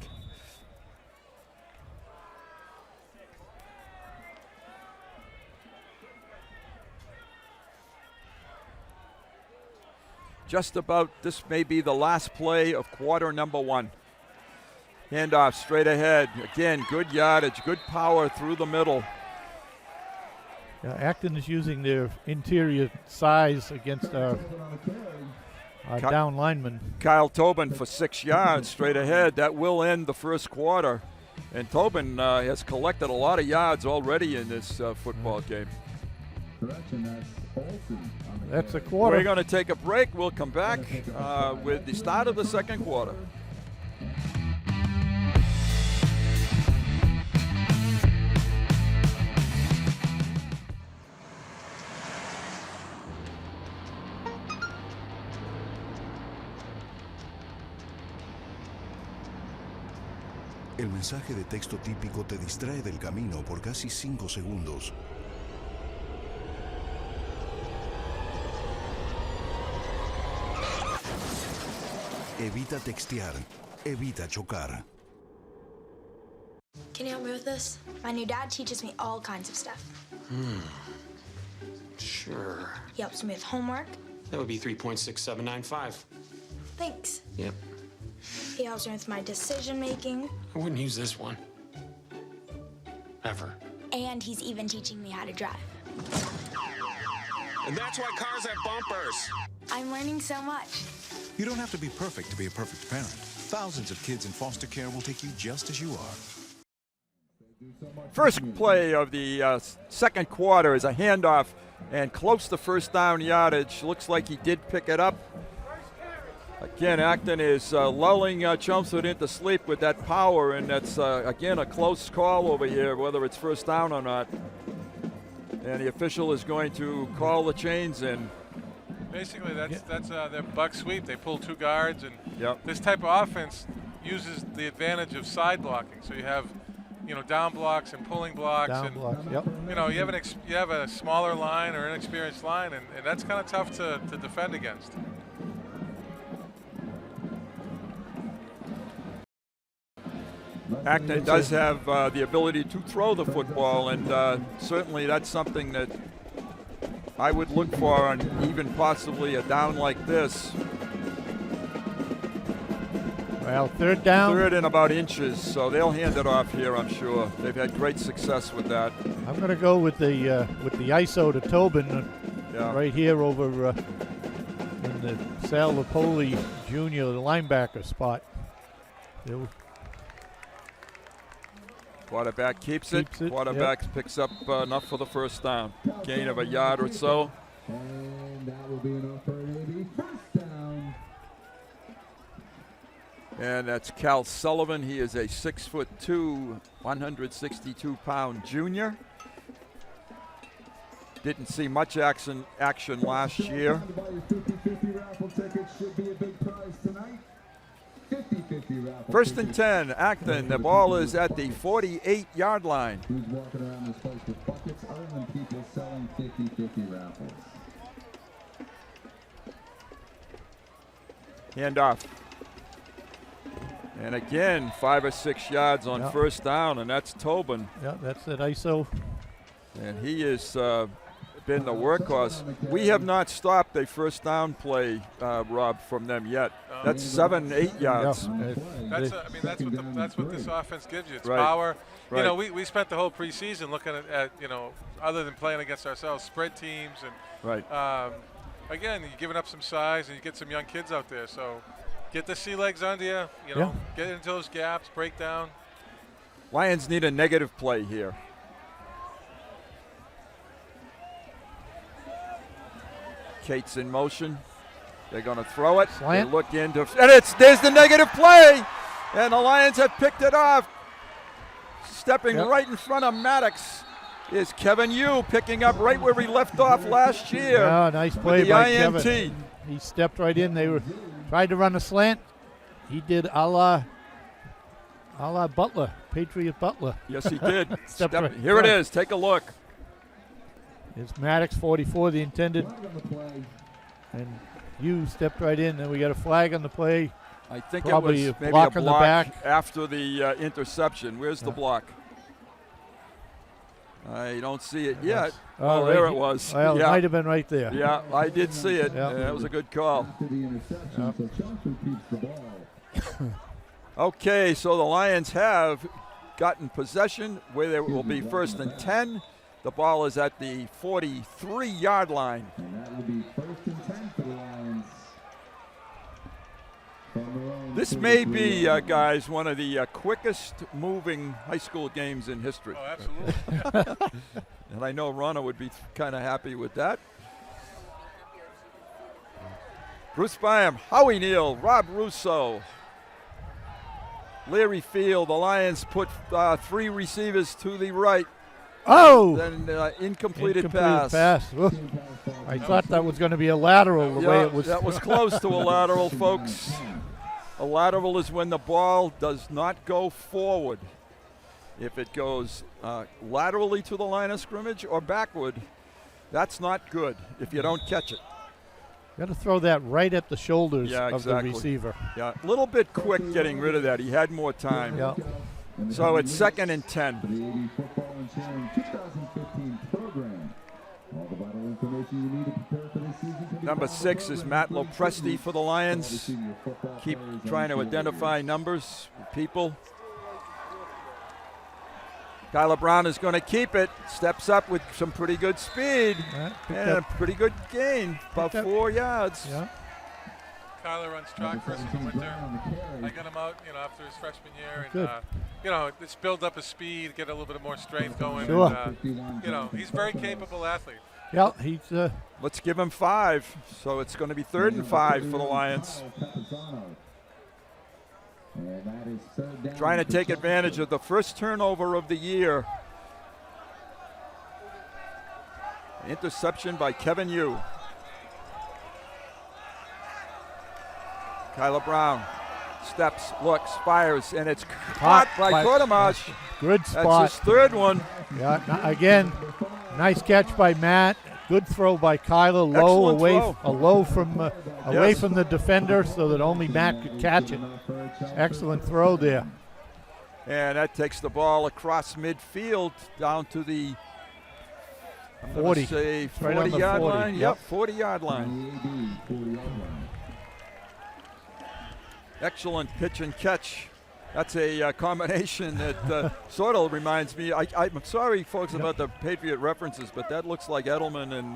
Just about, this may be the last play of quarter number 1. Handoff straight ahead. Again, good yardage, good power through the middle. Yeah, Acton is using their interior size against our down lineman. Kyle Tobin for 6 yards straight ahead. That will end the first quarter. And Tobin has collected a lot of yards already in this football game. That's a quarter. We're going to take a break. We'll come back with the start of the second quarter. El mensaje de texto típico te distrae del camino por casi 5 segundos. Evita textear. Evita chocar. Can you help me with this? My new dad teaches me all kinds of stuff. Sure. He helps me with homework. That would be 3.6795. Thanks. Yep. He helps me with my decision making. I wouldn't use this one. Ever. And he's even teaching me how to drive. And that's why cars have bumpers. I'm learning so much. You don't have to be perfect to be a perfect parent. Thousands of kids in foster care will take you just as you are. First play of the second quarter is a handoff and close to first down yardage. Looks like he did pick it up. Again, Acton is lulling Chelmsford into sleep with that power, and that's, again, a close call over here, whether it's first down or not. And the official is going to call the chains in. Basically, that's their buck sweep. They pull 2 guards, and Yep. this type of offense uses the advantage of side blocking. So you have, down blocks and pulling blocks, Down and blocks, yep. You have a smaller line or inexperienced line, and that's kind of tough to defend against. Acton does have the ability to throw the football, and certainly that's something that I would look for on even possibly a down like this. Well, third down. Third and about inches, so they'll hand it off here, I'm sure. They've had great success with that. I'm going to go with the ISO to Tobin right here over in the Sal Lipoli Jr. linebacker spot. Quarterback keeps it. Quarterback picks up enough for the first down. Gain of a yard or so. And that will be enough for a first down. And that's Cal Sullivan. He is a 6'2", 162-pound junior. Didn't see much action last year. First and 10, Acton. The ball is at the 48-yard line. Who's walking around this place with buckets other than people selling 50-50 raffles? Handoff. And again, 5 or 6 yards on first down, and that's Tobin. Yeah, that's that ISO. And he is been the workhorse. We have not stopped a first down play, Rob, from them yet. That's 7, 8 yards. That's what this offense gives you. It's Right. power. Right. You know, we spent the whole preseason looking at other than playing against ourselves, spread teams, and right. Again, you're giving up some size, and you get some young kids out there. So get the sea legs under you. Get into those gaps, break down. Lions need a negative play here. Kate's in motion. They're going to throw it. Slant. They look into, and there's the negative play, and the Lions have picked it off. Stepping right in front of Maddox is Kevin Yu, picking up right where he left off last year. Yeah, nice play with the by INT. Kevin. He stepped right in. They tried to run a slant. He did a la Butler, Patriot Butler. Yes, he did. Right Here it is. Take a look. It's Maddox, 44, the intended. And Yu stepped right in, and we got a flag on the play. I think Probably it was maybe block a on the block back. after the interception. Where's the block? I don't see it yet. Oh, there it was. Well, yeah. It might have been right there. Yeah, I did see it. Yeah. That was a good call. Okay, so the Lions have gotten possession where there will be 1st and 10. The ball is at the 43-yard line. And that will be 1st and 10 for the Lions. This may be, guys, one of the quickest moving high school games in history. Oh, absolutely. And I know Ronna would be kind of happy with that. Bruce Byam, Howie Neal, Rob Russo, Larry Field. The Lions put 3 receivers to the right. Oh! Then incompleted pass. Oof. I thought that was going to be a lateral the way it was. That was close to a lateral, folks. A lateral is when the ball does not go forward. If it goes laterally to the line of scrimmage or backward, that's not good if you don't catch it. Got to throw that right at the shoulders of the receiver. Yeah, a little bit quick getting rid of that. He had more time. Yeah. So it's 2nd and 10. The AV Football and Sharing 2015 program. All the vital information you need to prepare for this season. Number 6 is Matt Lopresti for the Lions. Keep trying to identify numbers, people. Kyler Brown is going to keep it. Steps up with some pretty good speed. And a pretty good gain, about 4 yards. Yeah. Kyler runs track for us in the winter. I got him out, after his freshman year, Good. and it's build up his speed, get a little bit more strength going. Sure. And, he's a very capable athlete. Yeah, he's. Let's give him 5. So it's going to be 3rd and 5 for the Lions. Trying to take advantage of the first turnover of the year. Interception by Kevin Yu. Kyler Brown steps, looks, fires, and it's caught by Kodamash. Good spot. That's his 3rd one. Yeah, again, nice catch by Matt. Good throw by Kyler, low away from the defender, so that only Matt could catch it. Excellent throw there. And that takes the ball across midfield down to the 40. 40-yard line. Yep, 40-yard line. Excellent pitch and catch. That's a combination that sort of reminds me. I'm sorry, folks, about the Patriot references, but that looks like Edelman and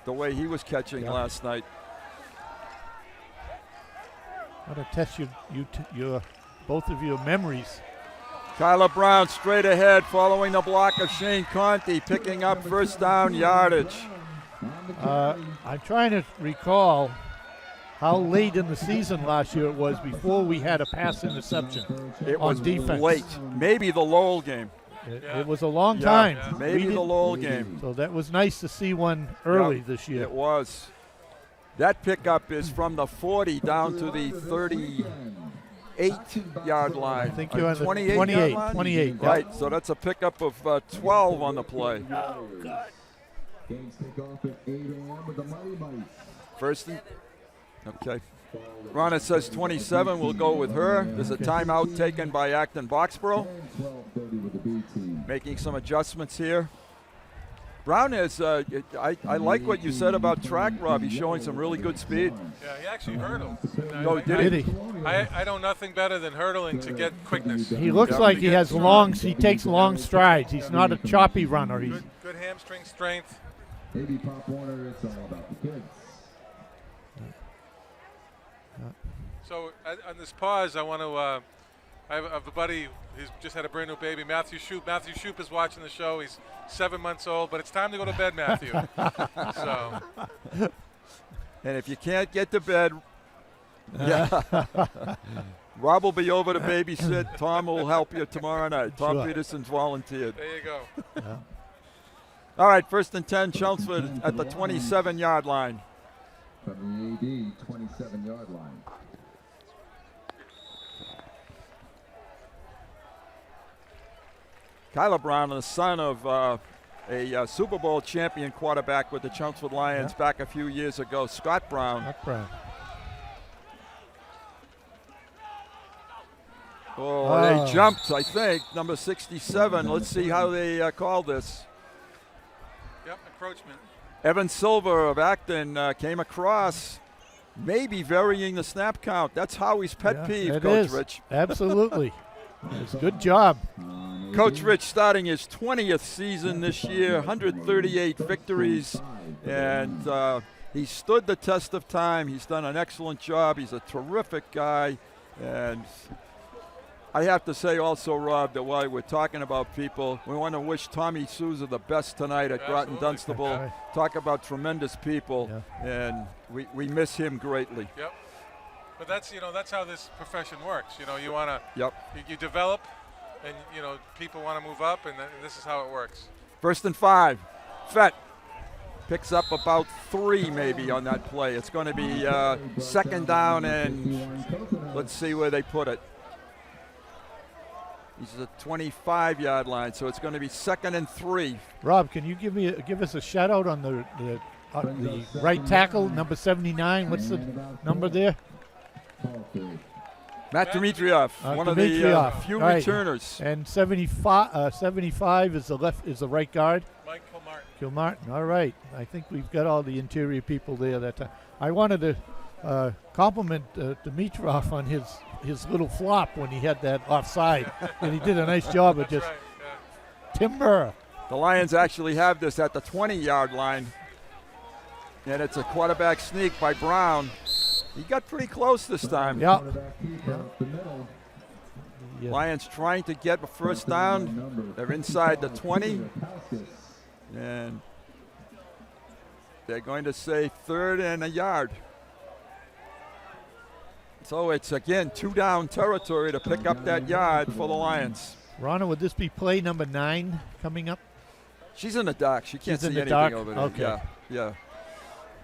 the way he was catching last night. How to test your both of your memories. Kyler Brown straight ahead, following the block of Shane Conti, picking up 1st down yardage. I'm trying to recall how late in the season last year it was before we had a pass interception. It was on defense. late. Maybe the Lowell game. It was a long time. Yeah, maybe the Lowell game. So that was nice to see one early this year. It was. That pickup is from the 40 down to the 38-yard line. I think you're on the 28 line? 28. Right, so that's a pickup of 12 on the play. Oh, God. Games kick off at 8 a.m. with the Mighty Mice. First and okay. Ronna says 27. We'll go with her. There's a timeout taken by Acton-Boxboro. Making some adjustments here. Brown is, I like what you said about track, Rob. He's showing some really good speed. Yeah, he actually hurdled. Oh, did he? I know nothing better than hurdling to get quickness. He looks like he has he takes long strides. He's not a choppy runner. He's Good hamstring strength. Baby Pop Warner, it's all about the kids. So on this pause, I want to. I have a buddy who's just had a brand new baby, Matthew Shoup. Matthew Shoup is watching the show. He's 7 months old, but it's time to go to bed, Matthew. So. And if you can't get to bed, yeah. Rob will be over to babysit. Tom will help you tomorrow night. Tom Peterson's volunteered. There you go. Yeah. All right, 1st and 10, Chelmsford at the 27-yard line. From the AD, 27-yard line. Kyler Brown, the son of a Super Bowl champion quarterback with the Chelmsford Lions back a few years ago, Scott Brown. Oh, they jumped, I think, number 67. Let's see how they call this. Yep, encroachment. Evan Silver of Acton came across, maybe varying the snap count. That's Howie's pet peeve, Coach Rich. Absolutely. It's a good job. Coach Rich starting his 20th season this year, 138 victories, and he stood the test of time. He's done an excellent job. He's a terrific guy, and I have to say also, Rob, that while we're talking about people, we want to wish Tommy Souza the best tonight at Groton Dunstable. Talk about tremendous people, and we miss him greatly. Yep. But that's how this profession works. You want to you develop, and people want to move up, and this is how it works. 1st and 5. Fett picks up about 3 maybe on that play. It's going to be 2nd down, and let's see where they put it. He's at the 25-yard line, so it's going to be 2nd and 3. Rob, can you give us a shout out on the right tackle, number 79? What's the number there? Matt Dimitrioff, one of the few returners. And 75 is the right guard. Mike Kilmartin. All right. I think we've got all the interior people there that time. I wanted to compliment Dimitrov on his little flop when he had that offside, and he did a nice job of just timber. The Lions actually have this at the 20-yard line, and it's a quarterback sneak by Brown. He got pretty close this time. Yeah. Lions trying to get a 1st down. They're inside the 20, and they're going to say 3rd and a yard. So it's, again, 2-down territory to pick up that yard for the Lions. Ronna, would this be play number 9 coming up? She's in the dark. She can't see anything over there. Okay. Yeah.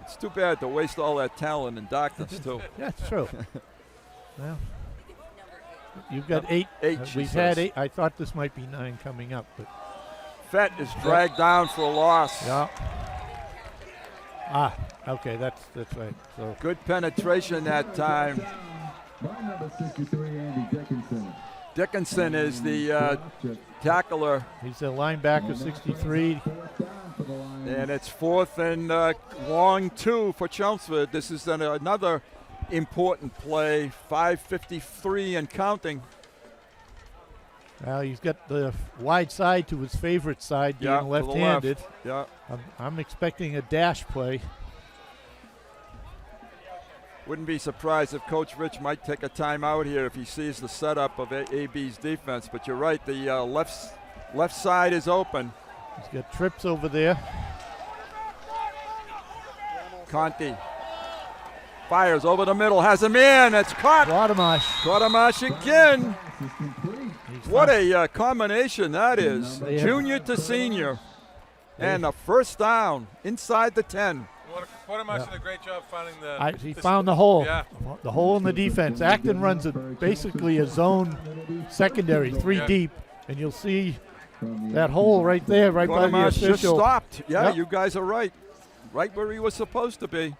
It's too bad to waste all that talent in darkness, too. That's true. Well, you've got 8. We've had 8. I thought this might be 9 coming up, but Fett is dragged down for a loss. Yeah. Okay, that's right. So good penetration that time. Number 63, Andy Dickinson. Dickinson is the tackler. He's a linebacker, 63. And it's 4th and long 2 for Chelmsford. This is another important play, 5:53 and counting. Well, he's got the wide side to his favorite side, being left-handed. Yeah. I'm expecting a dash play. Wouldn't be surprised if Coach Rich might take a timeout here if he sees the setup of AB's defense. But you're right, the left side is open. He's got trips over there. Conti fires over the middle, has him in. It's caught. Quatamash again. What a combination that is. Junior to senior. And a 1st down inside the 10. Quatamash did a great job finding he found the hole. Yeah. The hole in the defense. Acton runs basically a zone secondary, 3 deep, and you'll see that hole right there, right by the official. Just stopped. Yeah, you guys are right. Right where he was supposed to be.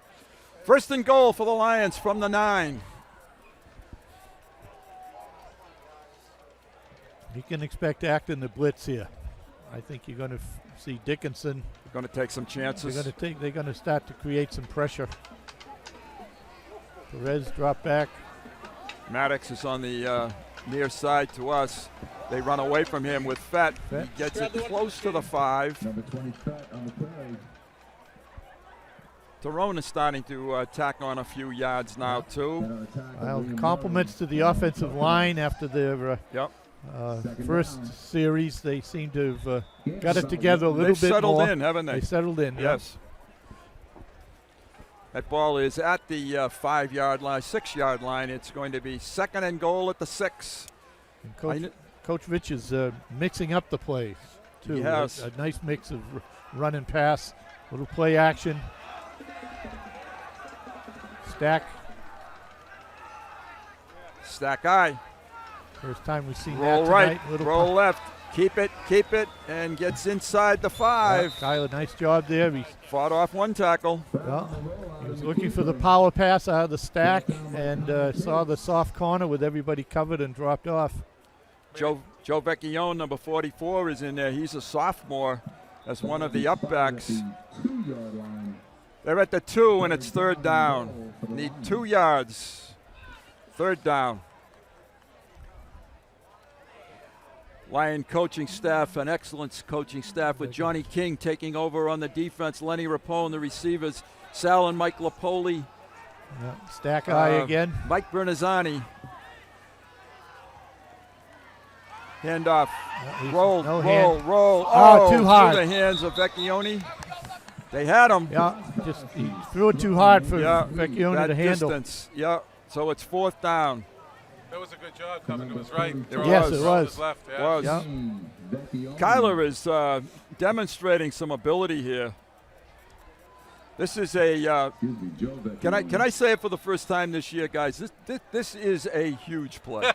1st and goal for the Lions from the 9. You can expect Acton to blitz here. I think you're going to see Dickinson. Going to take some chances. They're going to start to create some pressure. Perez drop back. Maddox is on the near side to us. They run away from him with Fett. He gets it close to the 5. Number 20, Fett on the play. Tyrone is starting to tack on a few yards now, too. Well, compliments to the offensive line after their first series. They seem to have got it together a little They've bit settled more. in, haven't they? They settled in, yes. That ball is at the 5-yard line, 6-yard line. It's going to be 2nd and goal at the 6. And Coach Rich is mixing up the plays, too. Yes. A nice mix of run and pass, little play action. Stack eye. First time we've seen roll that right, tonight. roll left. Keep it, and gets inside the 5. Kyler, nice job there. He fought off one tackle. Well, he was looking for the power pass out of the stack and saw the soft corner with everybody covered and dropped off. Joe Vecchione, number 44, is in there. He's a sophomore as one of the upbacks. They're at the 2, and it's 3rd down. Need 2 yards. 3rd down. Lion coaching staff, an excellent coaching staff with Johnny King taking over on the defense, Lenny Rapone, the receivers, Sal and Mike Lapoli. Yeah, stack eye again. Mike Bernazzani. Handoff. Roll. Oh, too hard. Through the hands of Vecchione. They had him. Yeah, just he threw it too hard for Vecchione to handle. Distance. Yeah, so it's 4th down. That was a good job coming to his right. Yes, it was. His left, It was. Yeah. Kyler is demonstrating some ability here. This is a. Can I say it for the first time this year, guys? This is a huge play.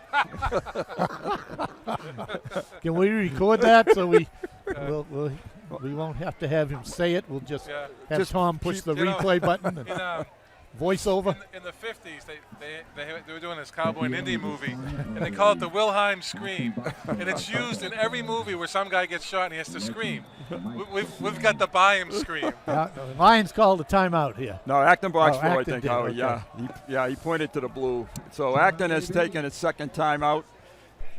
Can we record that so we won't have to have him say it? We'll just have Tom push the replay button and voiceover. In the 50s, they were doing this cowboy and Indian movie, and they call it the Wilhelm scream, and it's used in every movie where some guy gets shot and he has to scream. We've got the Byam scream. Yeah, Lions called a timeout here. No, Acton-Boxboro, I Acton think, did, Howard. okay. He pointed to the blue. So Acton has taken his 2nd timeout.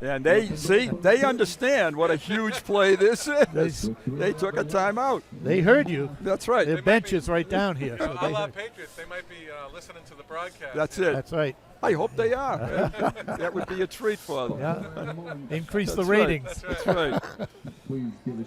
And they understand what a huge play this is. They took a timeout. They heard you. That's right. Their bench is right down here. So a la Patriots, they might be listening to the broadcast. That's it. That's right. I hope they are. That would be a treat for them. Yeah. Increase the ratings. That's right.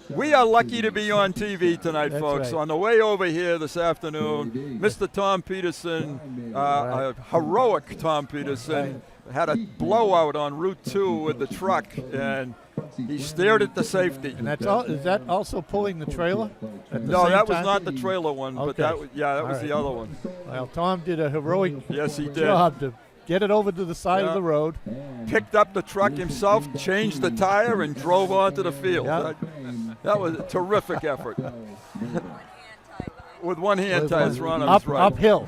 We are lucky to be on TV tonight, folks. Right. On the way over here this afternoon, Mr. Tom Peterson, a heroic Tom Peterson, had a blowout on Route 2 with the truck, and he stared at the safety. And that's all. Is that also pulling the trailer? No, that was not the trailer one, but Okay. that was the other one. Well, Tom did a heroic job to get it over to the side of the road. Picked up the truck himself, changed the tire, and drove onto the field. That was a terrific effort. With one hand tied around his right. Uphill.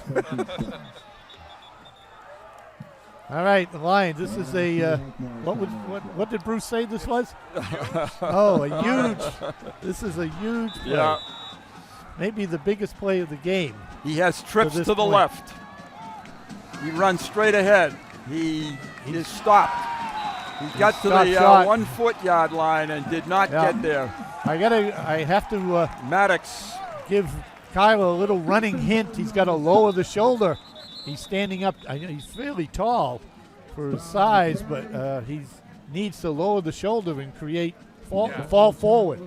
All right, the Lions. This is a what did Bruce say this was? Oh, a huge. This is a huge play. Yeah. Maybe the biggest play of the game. He has trips to the point. left. He runs straight ahead. He is stopped. He got to the 1 foot yard line and did not get there. I have to Maddox give Kyler a little running hint. He's got to lower the shoulder. He's standing up. I know he's fairly tall for his size, but he needs to lower the shoulder and create fall forward.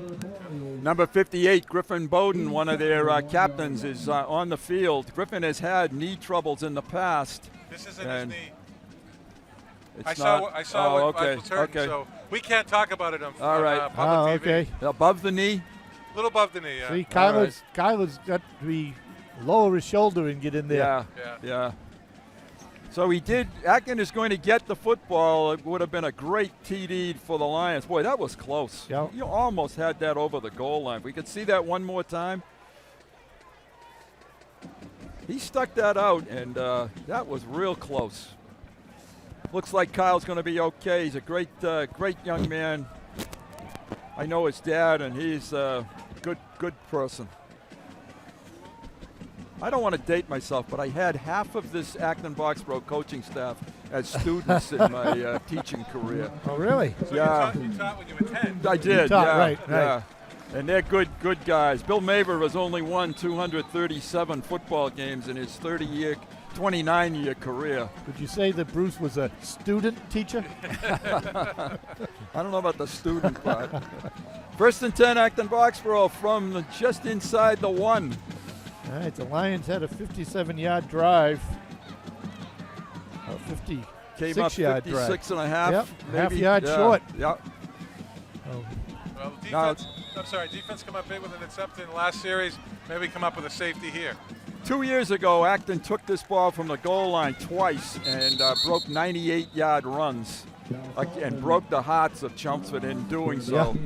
Number 58, Griffin Bowden, one of their captains, is on the field. Griffin has had knee troubles in the past. This isn't his knee. I saw what okay. was hurting, so we can't talk about it on public TV. Okay. Above the knee? A little above the knee, yeah. See, Kyler's got to be lower his shoulder and get in there. Yeah. So Acton is going to get the football. It would have been a great TD for the Lions. Boy, that was close. Yep. You almost had that over the goal line. We could see that one more time. He stuck that out, and that was real close. Looks like Kyle's going to be okay. He's a great young man. I know his dad, and he's a good person. I don't want to date myself, but I had half of this Acton-Boxboro coaching staff as students in my teaching career. Oh, really? So Yeah. you taught when you were 10? I did, You taught, yeah. right. Yeah. And they're good guys. Bill Maver has only won 237 football games in his 29-year career. Would you say that Bruce was a student teacher? I don't know about the student part. 1st and 10, Acton-Boxboro from just inside the 1. All right, the Lions had a 57-yard drive. Came up 56-yard drive. 56 and a half. Yep, maybe. half yard Yeah. short. Yep. Oh. Well, Now defense. I'm sorry. Defense come up big with an interception in the last series. Maybe come up with a safety here. 2 years ago, Acton took this ball from the goal line twice and broke 98-yard runs and broke the hearts of Chelmsford in doing so.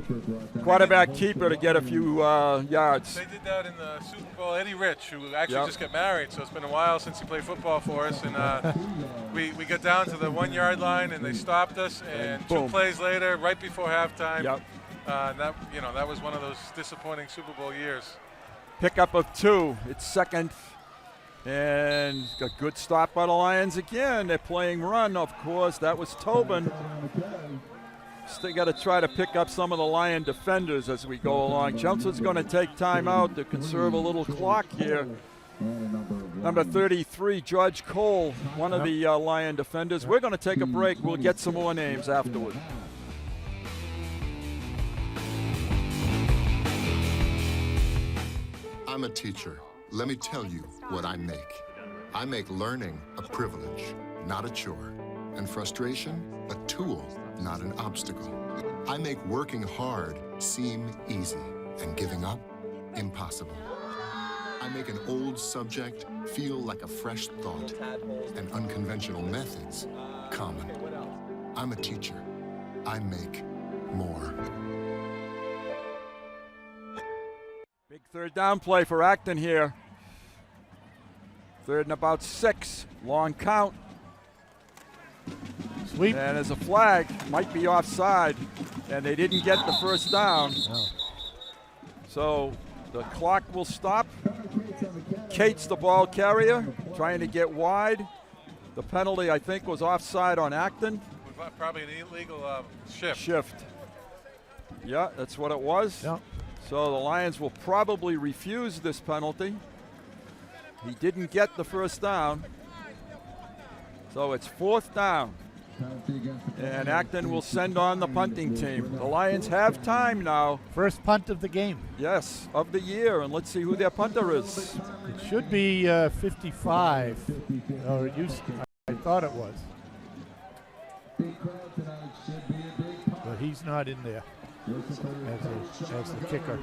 Quarterback keeper to get a few yards. They did that in the Super Bowl. Eddie Rich, who actually just got married, so it's been a while since he played football for us. And we got down to the 1 yard line, and they stopped us. And boom. 2 plays later, right before halftime, that was one of those disappointing Super Bowl years. Pickup of 2. It's second. And a good stop by the Lions again. They're playing run, of course. That was Tobin. Still got to try to pick up some of the Lion defenders as we go along. Chelmsford's going to take time out to conserve a little clock here. Number 33, George Cole, one of the Lion defenders. We're going to take a break. We'll get some more names afterward. I'm a teacher. Let me tell you what I make. I make learning a privilege, not a chore, and frustration a tool, not an obstacle. I make working hard seem easy and giving up impossible. I make an old subject feel like a fresh thought and unconventional methods common. I'm a teacher. I make more. Big third down play for Acton here. 3rd and about 6. Long count. Sweep. And there's a flag. Might be offside. And they didn't get the first down. No. So the clock will stop. Cates the ball carrier, trying to get wide. The penalty, I think, was offside on Acton. Probably an illegal shift. Yeah, that's what it was. Yep. So the Lions will probably refuse this penalty. He didn't get the first down. So it's 4th down. And Acton will send on the punting team. The Lions have time now. First punt of the game. Yes, of the year. And let's see who their punter is. It should be 55. Or it used to, I thought it was. But he's not in there as the kicker.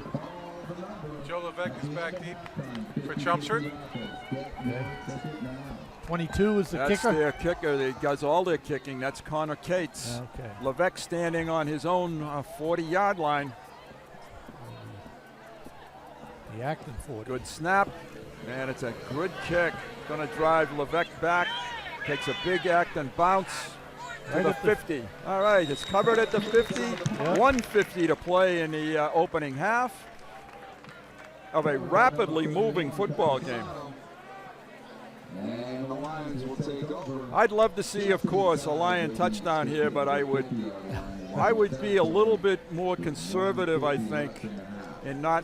Joe Levesque is back deep for Chelmsford. Okay. 22 is the That's kicker. their kicker. He does all their kicking. That's Connor Cates. Okay. Levesque standing on his own 40-yard line. The Acton 40. Good snap, and it's a good kick. Going to drive Levesque back. Takes a big Acton bounce to Right the at the 50. All right, it's covered at the 50. Yep. 150 to play in the opening half of a rapidly moving football game. I'd love to see, of course, a Lion touchdown here, but I would be a little bit more conservative, I think, in not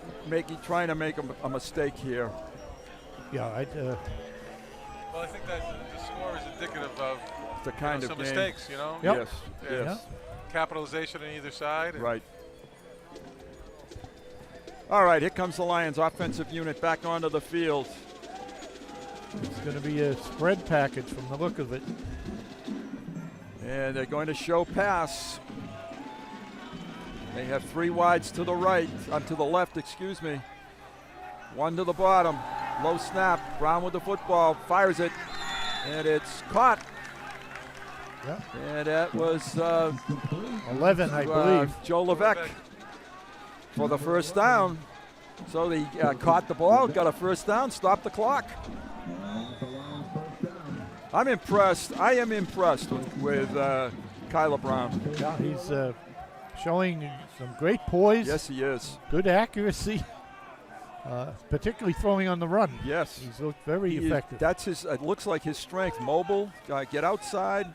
trying to make a mistake here. Yeah, Well, I think that the score is indicative of the kind of some game. mistakes, you know? Yes, Yeah. yes. Capitalization on either side. Right. All right, here comes the Lions offensive unit back onto the field. it's going to be a spread package from the look of it. And they're going to show pass. They have 3 wides to the right, to the left, excuse me. 1 to the bottom. Low snap. Brown with the football, fires it, and it's caught. Yep. And that was 11, I believe. Joe Levesque for the first down. So they caught the ball, got a first down, stopped the clock. I'm impressed. I am impressed with Kyler Brown. Yeah, showing some great poise. Yes, he is. Good accuracy, particularly throwing on the run. Yes. He's looked very effective. That's his. It looks like his strength. Mobile, get outside.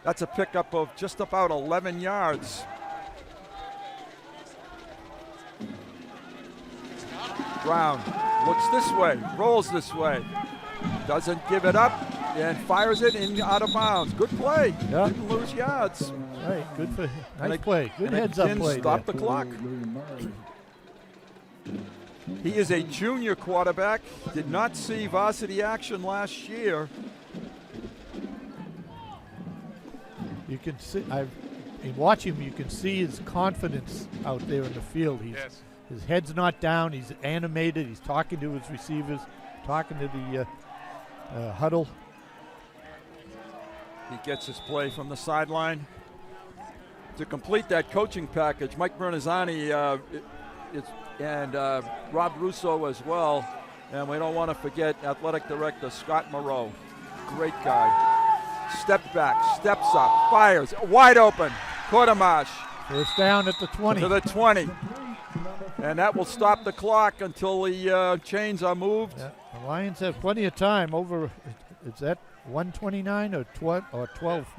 That's a pickup of just about 11 yards. Brown looks this way, rolls this way, doesn't give it up, and fires it in out of bounds. Good play. Yeah. Didn't lose yards. Right, good for nice play. Good heads-up play. Stop there. the clock. He is a junior quarterback. Did not see varsity action last year. You can see. You watch him. You can see his confidence out there in the field. His head's not down. He's animated. He's talking to his receivers, talking to the huddle. He gets his play from the sideline. To complete that coaching package, Mike Bernazzani and Rob Russo as well. And we don't want to forget Athletic Director Scott Moreau. Great guy. Step back, steps up, fires, wide open. Quartermash. First down at the 20. To the 20. And that will stop the clock until the chains are moved. Yeah, the Lions have plenty of time. Is that 129 or 12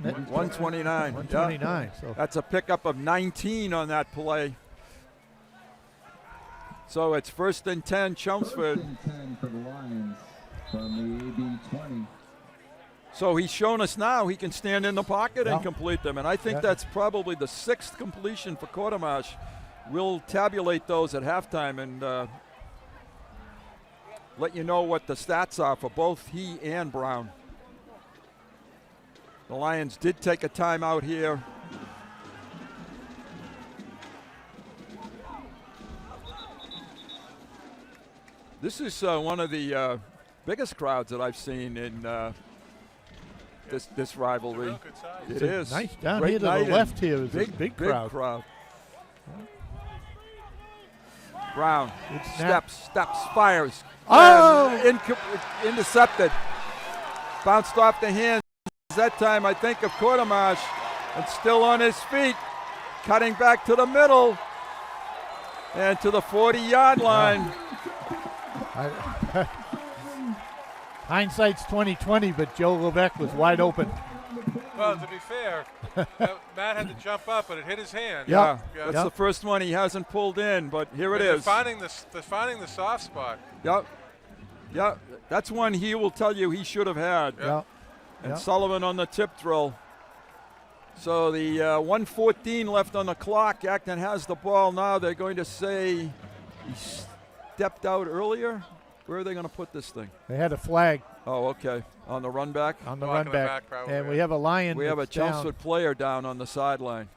minutes? 129. 129. Yeah. So that's a pickup of 19 on that play. So it's 1st and 10, Chelmsford. 1st and 10 for the Lions from the AB 20. So he's shown us now he can stand in the pocket and complete them. And I think Yeah. that's probably the 6th completion for Quartermash. We'll tabulate those at halftime and let you know what the stats are for both he and Brown. The Lions did take a timeout here. This is one of the biggest crowds that I've seen in this rivalry. It is. Nice down Great here to night the left here is big, a big crowd. Brown snap. steps, fires. Oh! Intercepted. Bounced off the hands that time, I think, of Quartermash. And still on his feet. Cutting back to the middle. And to the 40-yard line. Hindsight's 20/20, but Joe Levesque was wide open. Well, to be fair, Matt had to jump up, but it hit his hand. Yeah. That's the first one he hasn't pulled in, but here it is. They're finding the soft spot. Yeah, that's one he will tell you he should have had. And Sullivan on the tip drill. So the 1:14 left on the clock. Acton has the ball now. They're going to say he stepped out earlier. Where are they going to put this thing? They had a flag. Oh, okay. On the run back? On the run back. And we have a Lion. We have a Chelmsford player down on the sideline.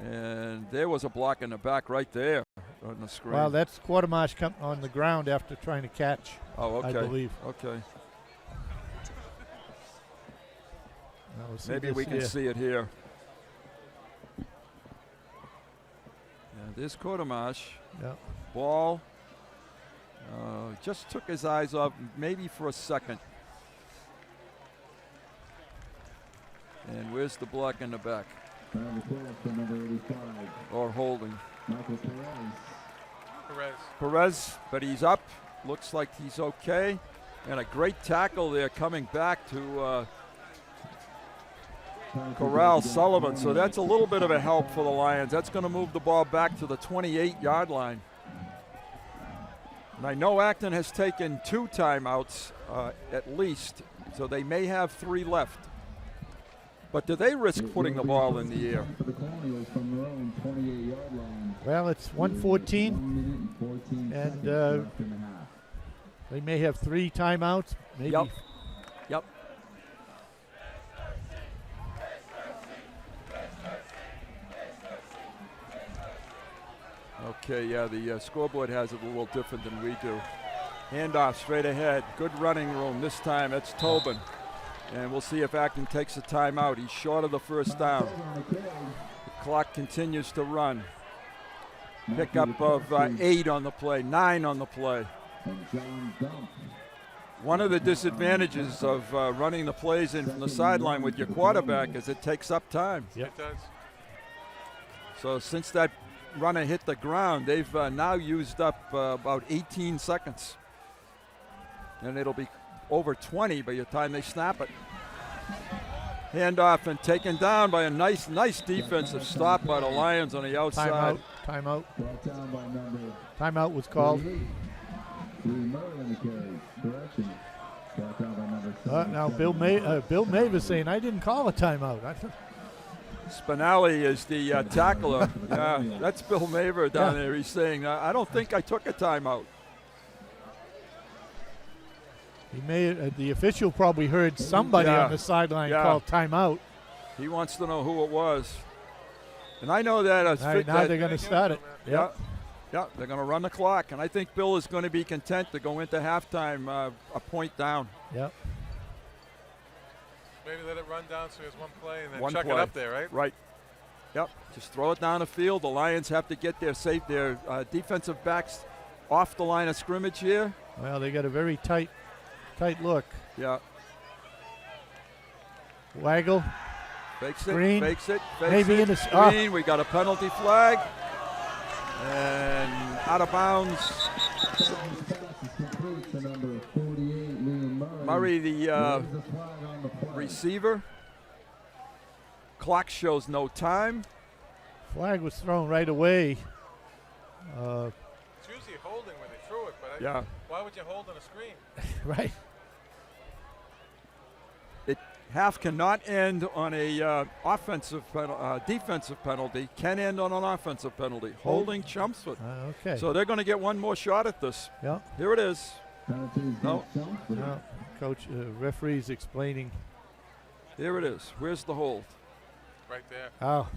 And there was a block in the back right there on the screen. Well, that's Quartermash come on the ground after trying to catch. Oh, okay. I believe. Okay. Maybe we can see it here. Yeah, there's Quartermash. Yeah. Ball. Just took his eyes off, maybe for a second. And where's the block in the back? Or holding. Perez, but he's up. Looks like he's okay. And a great tackle there coming back to Corral Sullivan. So that's a little bit of a help for the Lions. That's going to move the ball back to the 28-yard line. And I know Acton has taken 2 timeouts at least, so they may have 3 left. But do they risk putting the ball in the air? Well, it's 1:14, and they may have 3 timeouts, maybe. Yep. Okay, yeah, the scoreboard has it a little different than we do. Handoff straight ahead. Good running room. This time it's Tobin. And we'll see if Acton takes a timeout. He's short of the first down. The clock continues to run. Pickup of 8 on the play, 9 on the play. One of the disadvantages of running the plays in from the sideline with your quarterback is it takes up time. It does. So since that runner hit the ground, they've now used up about 18 seconds. And it'll be over 20 by the time they snap it. Handoff and taken down by a nice Timeout. defensive stop by the Lions on the outside. Timeout. Timeout was called. Now Bill Mavis saying, I didn't call a timeout. Spinelli is the tackler. Yeah, that's Bill Maver down there. He's saying, I don't think I took a timeout. He may. The official probably heard somebody on the sideline call timeout. He wants to know who it was. And I know that. Now they're going to start it. Yeah, they're going to run the clock. And I think Bill is going to be content to go into halftime a point down. Yep. Maybe let it run down so he has one play and then One chuck play. it up there, right? Right. Yep. Just throw it down the field. The Lions have to get their defensive backs off the line of scrimmage here. Well, they got a very tight look. Yeah. Waggle. Fakes Green. it. Maybe in the screen. We got a penalty flag. And out of bounds. Murray, the receiver. Clock shows no time. Flag was thrown right away. It's usually holding when they threw it, but why would you hold on a screen? Right. Half cannot end on a defensive penalty. Can end on an offensive penalty. Holding Chelmsford. Okay. So they're going to get one more shot at this. Yeah. Here it is. No. Coach, referee's explaining. Here it is. Where's the hold? Right there. Oh.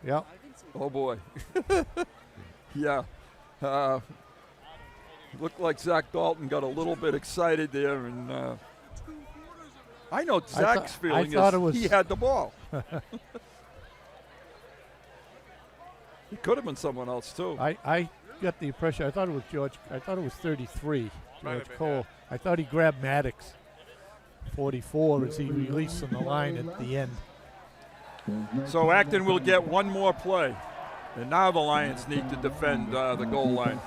Yeah. Oh boy. Yeah. Looked like Zach Dalton got a little bit excited there, and I know Zach's feeling is he had the ball. He could have been someone else too. I got the impression. I thought it was George. I thought it was 33. George been, Cole. I thought he grabbed Maddox. 44 as he released on the line at the end. So Acton will get one more play, and now the Lions need to defend the goal line.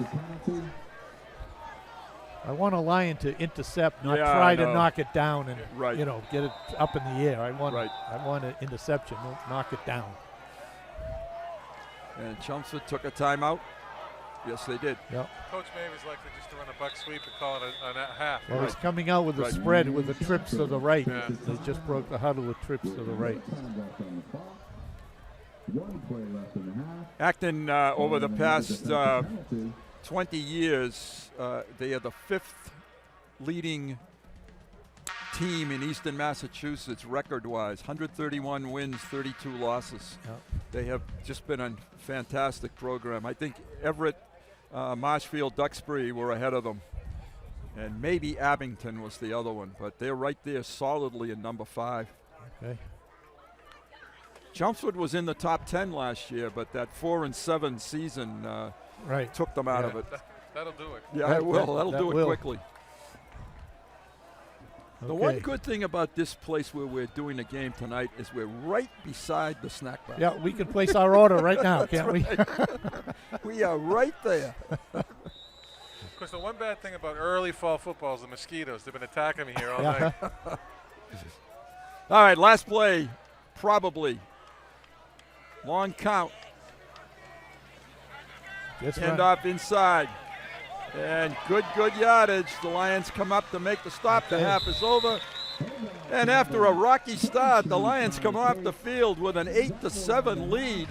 I want a Lion to intercept, not Yeah, try I to know. knock it down and Right. get it up in the air. I want Right. an interception, don't knock it down. And Chelmsford took a timeout. Yes, they did. Yep. Coach Mavis likely just to run a buck sweep and call it a half. Well, it's coming out with a spread with the trips to the right. Yeah. They just broke the huddle with trips to the right. Acton, over the past 20 years, they are the fifth leading team in Eastern Massachusetts record-wise. 131 wins, 32 losses. Yep. They have just been a fantastic program. I think Everett, Marshfield, Duxbury were ahead of them. And maybe Abington was the other one, but they're right there solidly in number 5. Okay. Chelmsford was in the top 10 last year, but that 4-7 season took them out of it. That'll do it. Yeah, it will. That'll do it will. quickly. The one good thing about this place where we're doing the game tonight is we're right beside the snack bar. Yeah, we can place our order right now, can't we? We are right there. Because the one bad thing about early fall football is the mosquitoes. They've been attacking me here all night. All right, last play, probably. Long count. Hand off inside. And good yardage. The Lions come up to make the stop. The half is over. And after a rocky start, the Lions come off the field with an 8-7 lead.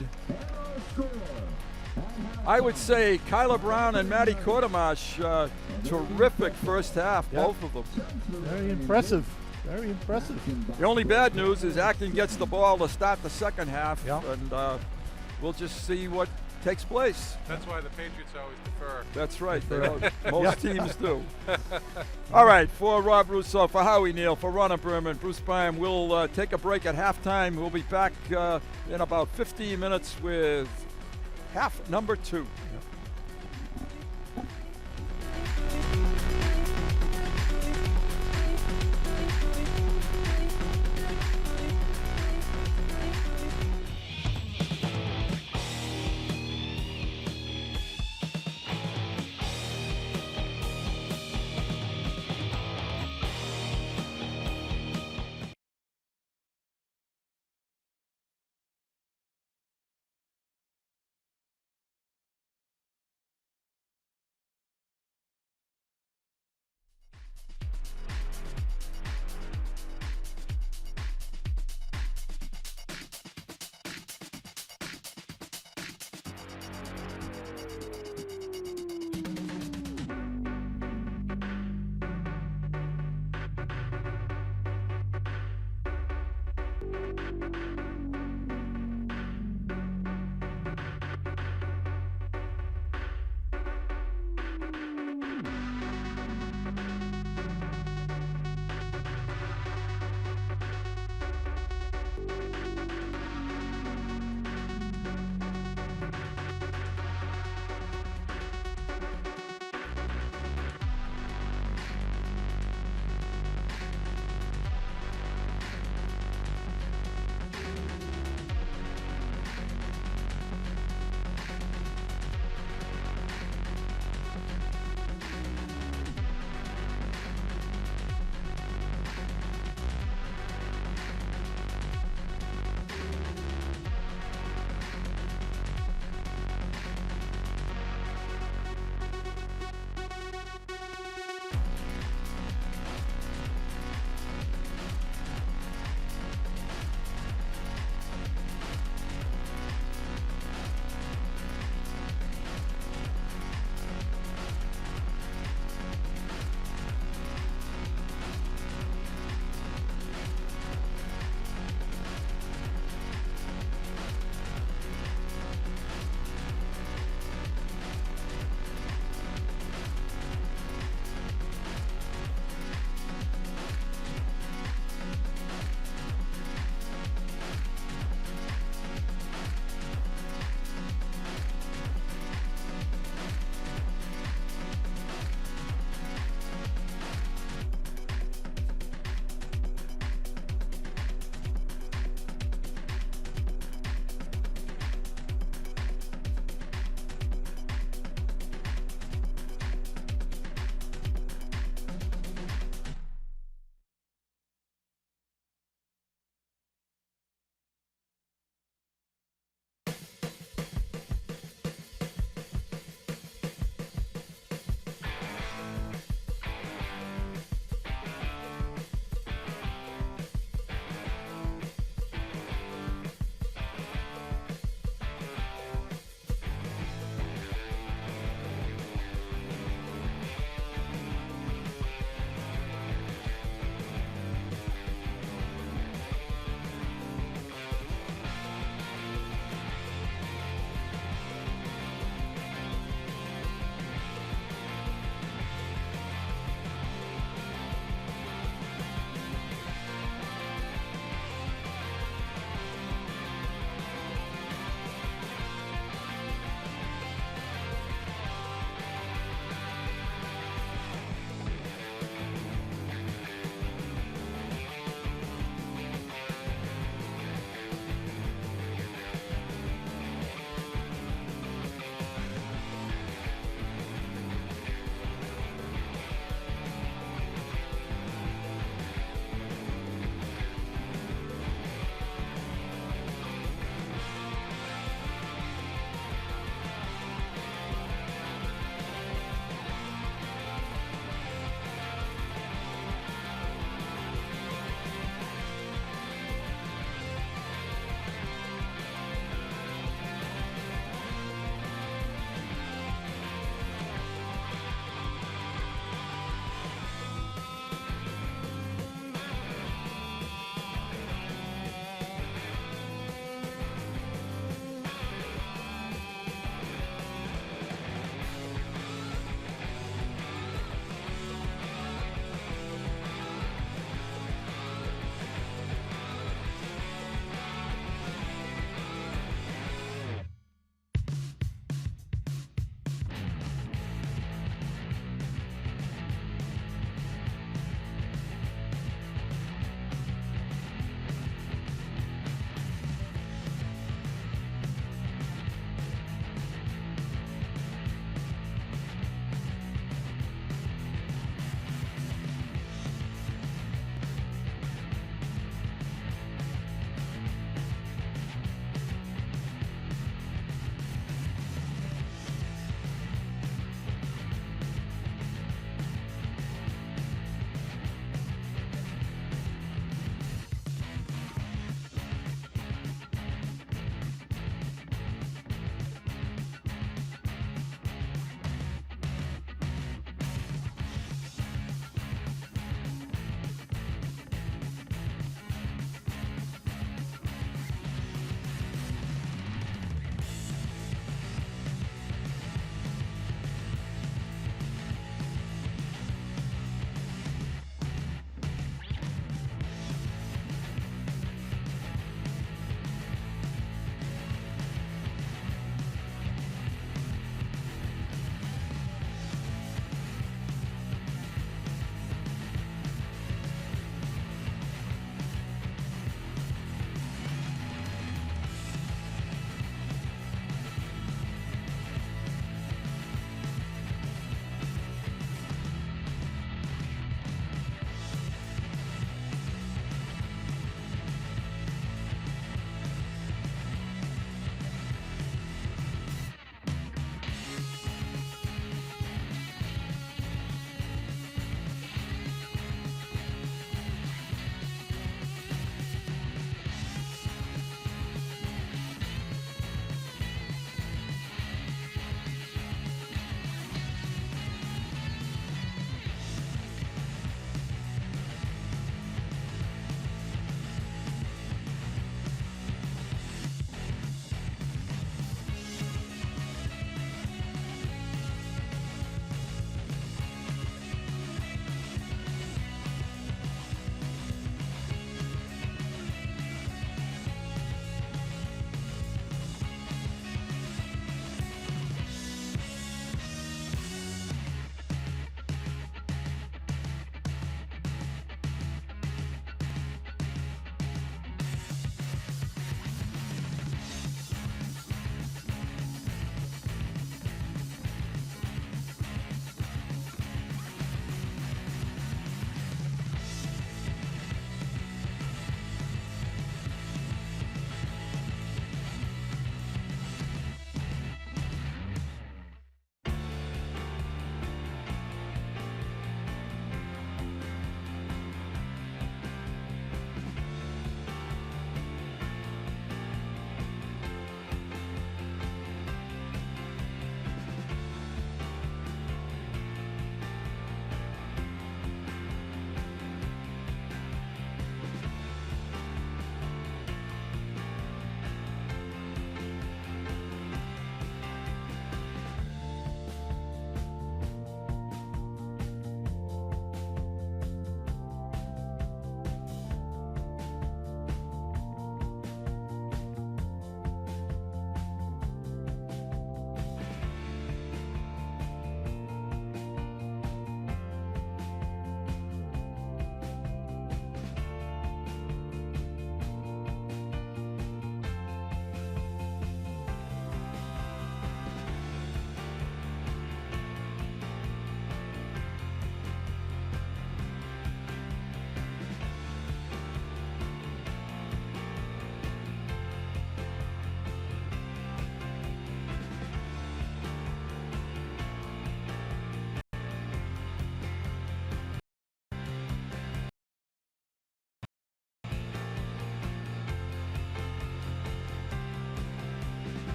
I would say Kyler Brown and Matty Kortemash, terrific first half, both of them. Very impressive. Very impressive. The only bad news is Acton gets the ball to start the second half, and we'll just see what takes place. That's why the Patriots always defer. That's right. Most teams do. All right, for Rob Russo, for Howie Neal, for Ron Berman, Bruce Byam, we'll take a break at halftime. We'll be back in about 15 minutes with half number 2.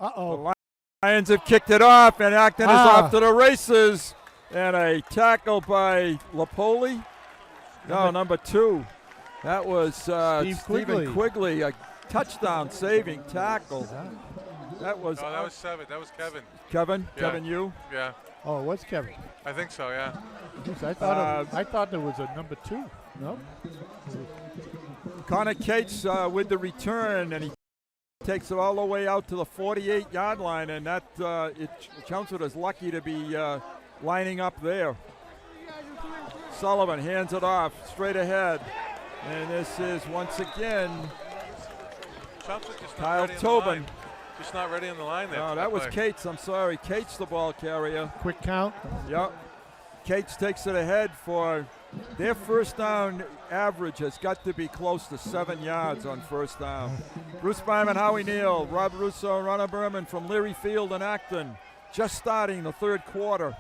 Uh-oh. The Lions have kicked it off, and Acton is off to the races. And a tackle by Lapoli. No, number 2. That was Stephen Quigley, a touchdown saving tackle. That was. No, that was 7. That was Kevin. Kevin? Yeah. Kevin, you? Yeah. Oh, it was Kevin. I think so, yeah. I thought there was a number 2. No? Connor Cates with the return, and he takes it all the way out to the 48-yard line, and that Chelmsford is lucky to be lining up there. Sullivan hands it off straight ahead, and this is once again Kyle Tobin. Just not ready on the line there. No, that was Cates. I'm sorry. Cates, the ball carrier. Quick count. Yep. Cates takes it ahead for their first down average has got to be close to 7 yards on first down. Bruce Byman, Howie Neal, Rob Russo, Ronald Berman from Leary Field in Acton. Just starting the third quarter.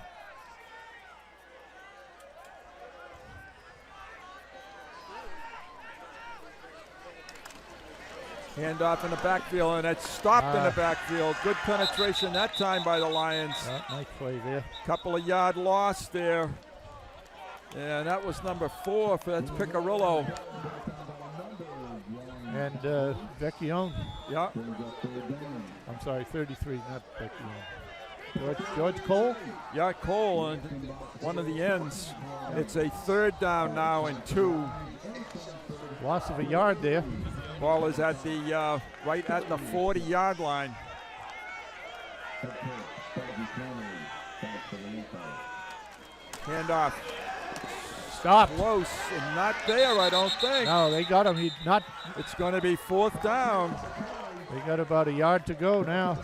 Hand off in the backfield, and it's stopped in the backfield. Good penetration that time by the Lions. Nice play there. Couple of yard loss there. And that was number 4 for that's Picarillo. And Vecchione. Yeah. I'm sorry, 33, not Vecchione. George Cole? Yeah, Cole, and one of the ends. It's a third down now and 2. Loss of a yard there. Ball is at the right at the 40-yard line. Handoff. Stop. Close and not there, I don't think. No, they got him. He's not. It's going to be 4th down. They got about a yard to go now.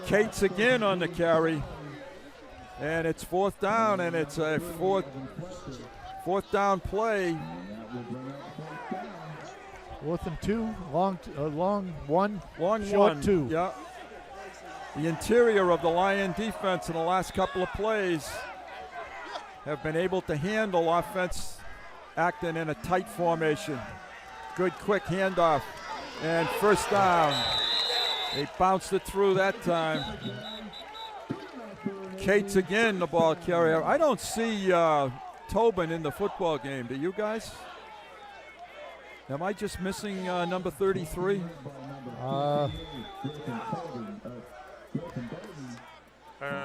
Cates again on the carry. And it's 4th down, and it's a fourth down play. 4th and 2, long one, short one. 2. Yeah. The interior of the Lion defense in the last couple of plays have been able to handle offense Acton in a tight formation. Good quick handoff and first down. They bounced it through that time. Cates again, the ball carrier. I don't see Tobin in the football game. Do you guys? Am I just missing number 33?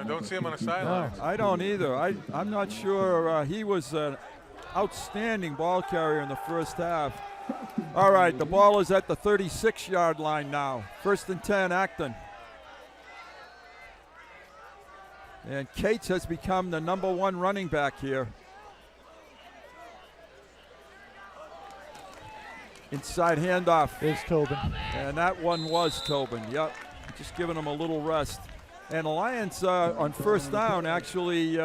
Don't see him on the sideline. No, I don't either. I'm not sure. He was an outstanding ball carrier in the first half. All right, the ball is at the 36-yard line now. 1st and 10, Acton. And Cates has become the number 1 running back here. Inside handoff. Is Tobin. And that one was Tobin. Yep. Just giving him a little rest. And the Lions on first down actually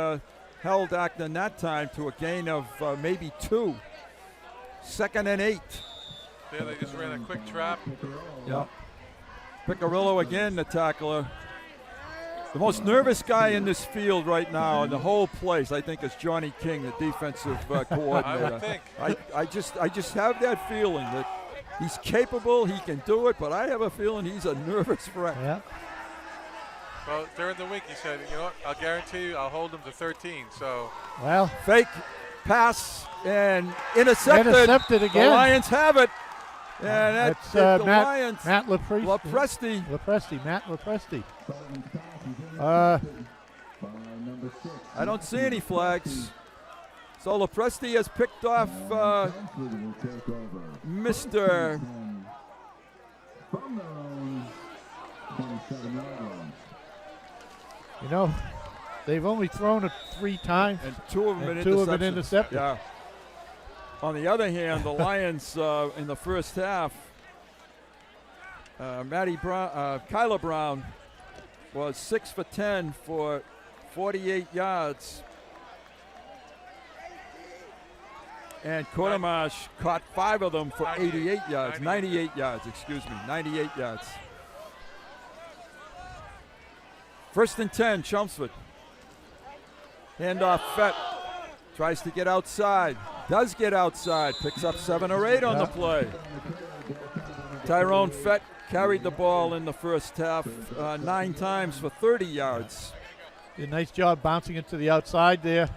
held Acton that time to a gain of maybe 2. 2nd and 8. Yeah, they just ran a quick trap. Yep. Picarillo again, the tackler. The most nervous guy in this field right now in the whole place, I think, is Johnny King, the defensive coordinator. I would think. I just have that feeling that he's capable, he can do it, but I have a feeling he's a nervous wreck. Yeah. Well, during the week he said, you know what, I'll guarantee you I'll hold them to 13. So. Well. Fake pass and intercepted. Intercepted again. The Lions have it. And that's the Matt Lions. Matt Lepresti. Matt Lepresti. I don't see any flags. So Lepresti has picked off Mr. You know, they've only thrown it 3 times. And 2 of them been intercepted. Yeah. On the other hand, the Lions in the first half, Kyler Brown was 6 for 10 for 48 yards. And Kortemash caught 5 of them for 88 yards. 98 yards, excuse me. 98 yards. 1st and 10, Chelmsford. Handoff, Fett. Tries to get outside. Does get outside. Picks up 7 or 8 on the play. Tyrone Fett carried the ball in the first half 9 times for 30 yards. Did a nice job bouncing it to the outside there.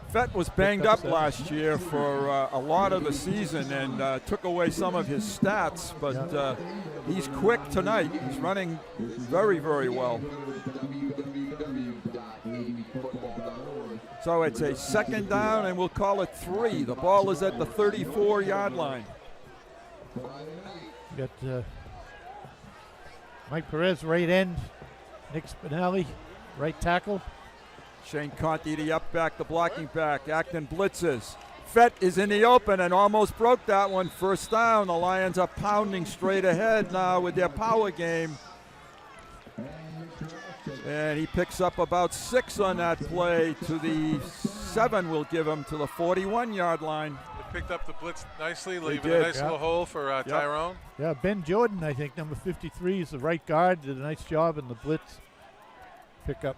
Fett was banged up last year for a lot of the season and took away some of his stats, but he's quick tonight. He's running very, very well. So it's a second down, and we'll call it 3. The ball is at the 34-yard line. You got Mike Perez right end, Nick Spinelli right tackle. Shane Conti, the up back, the blocking back. Acton blitzes. Fett is in the open and almost broke that one. First down. The Lions are pounding straight ahead now with their power game. And he picks up about 6 on that play to the 7 we'll give him to the 41-yard line. They picked up the blitz nicely, leaving a nice little hole for Tyrone. Yeah, Ben Jordan, I think, number 53, is the right guard. Did a nice job in the blitz pickup.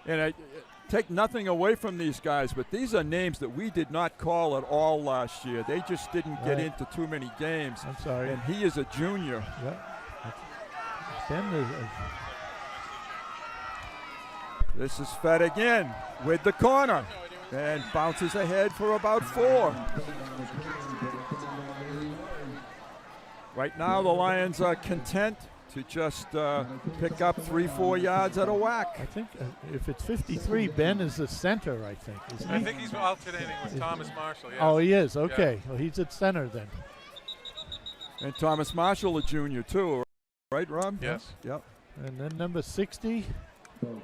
And I take nothing away from these guys, but these are names that we did not call at all last year. They just didn't get into too many games. I'm sorry. And he is a junior. Yeah. Ben This is Fett again with the corner and bounces ahead for about 4. Right now the Lions are content to just pick up 3-4 yards at a whack. I think if it's 53, Ben is the center, I think. I think he's alternating with Thomas Marshall. Yes. Oh, he is? Okay. Yeah. Well, he's at center then. And Thomas Marshall, a junior, too. Right, Rob? Yes. Yep. And then number 60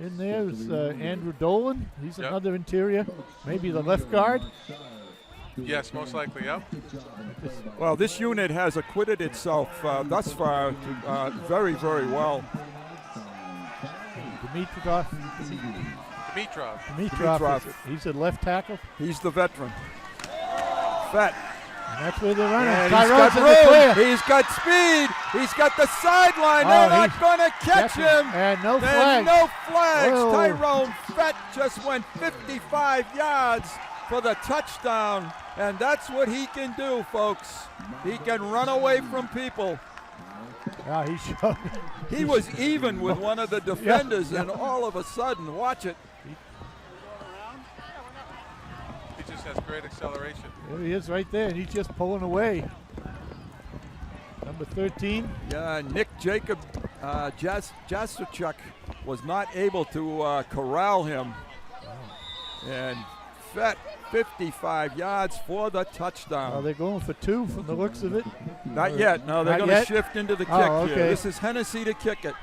in there is Andrew Dolan. He's another interior. Maybe the left guard. Yes, most likely, yep. Well, this unit has acquitted itself thus far very, very well. Dimitrov. He's a left tackle. He's the veteran. Fett. And that's where they're running. And he's got room. He's got speed. He's got the sideline. They're not going to catch him. And no flags. No flags. Whoa. Tyrone Fett just went 55 yards for the touchdown. And that's what he can do, folks. He can run away from people. Yeah, he was even with one of the defenders, and all of a sudden, watch it. He just has great acceleration. There he is right there, and he's just pulling away. Number 13. Yeah, Nick Jacob Jastrzak was not able to corral him. And Fett, 55 yards for the touchdown. They're going for 2 from the looks of it. Not yet. No, they're going to shift into the kick here. This is Hennessy to kick it.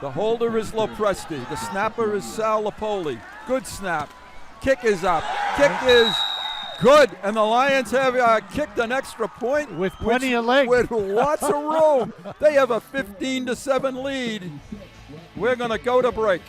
The holder is Lopresti. The snapper is Sal Lapoli. Good snap. Kick is up. Kick is good. And the Lions have kicked an extra point. With plenty of legs. With lots of room. They have a 15-7 lead. We're going to go to break.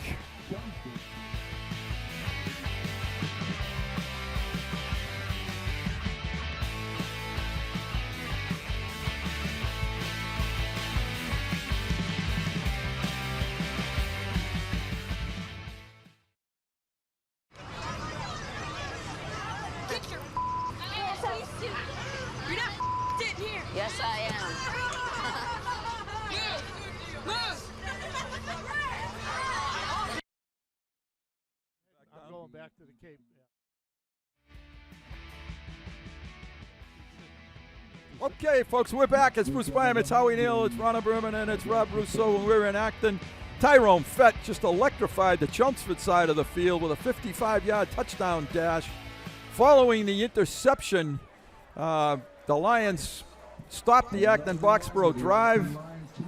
Yes, I am. I'm going back to the Cape. Yeah. Okay, folks, we're back. It's Bruce Byam, it's Howie Neal, it's Ronna Berman, and it's Rob Russo, and we're in Acton. Tyrone Fett just electrified the Chelmsford side of the field with a 55-yard touchdown dash. Following the interception, the Lions stopped the Acton-Boxboro drive.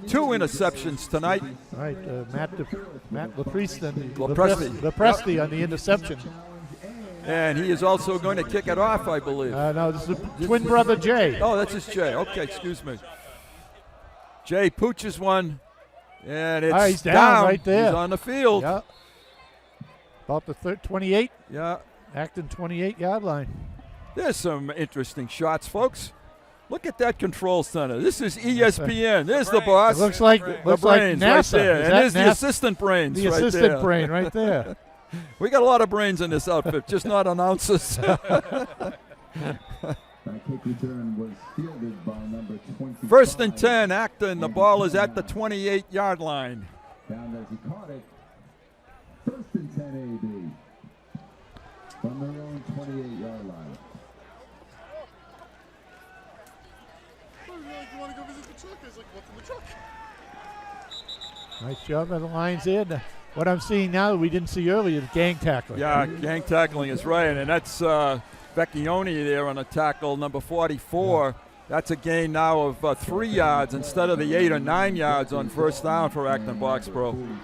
2 interceptions tonight. Right, Matt Lopresti on the interception. And he is also going to kick it off, I believe. No, this is the twin brother Jay. Oh, that's his Jay. Okay, excuse me. Jay pooches one, and it's he's down right there. He's on the field. Yeah. About the 28. Yeah. Acton 28-yard line. There's some interesting shots, folks. Look at that control center. This is ESPN. There's the boss. It looks like brains NASA. right there. And there's the assistant brains the right assistant there. brain right there. We got a lot of brains in this outfit, just not announcers. That kick return was fielded by number 25. First and 10, Acton. The ball is at the 28-yard line. Down as he caught it. First and 10 AB. From their own 28-yard line. You want to go visit the truck? I was like, what's in the truck? Nice job by the Lions there. What I'm seeing now we didn't see earlier is gang tackling. Yeah, gang tackling is right, and that's Vecchione there on a tackle, number 44. Yeah. That's a gain now of 3 yards instead of the 8 or 9 yards on first down for Acton-Boxboro.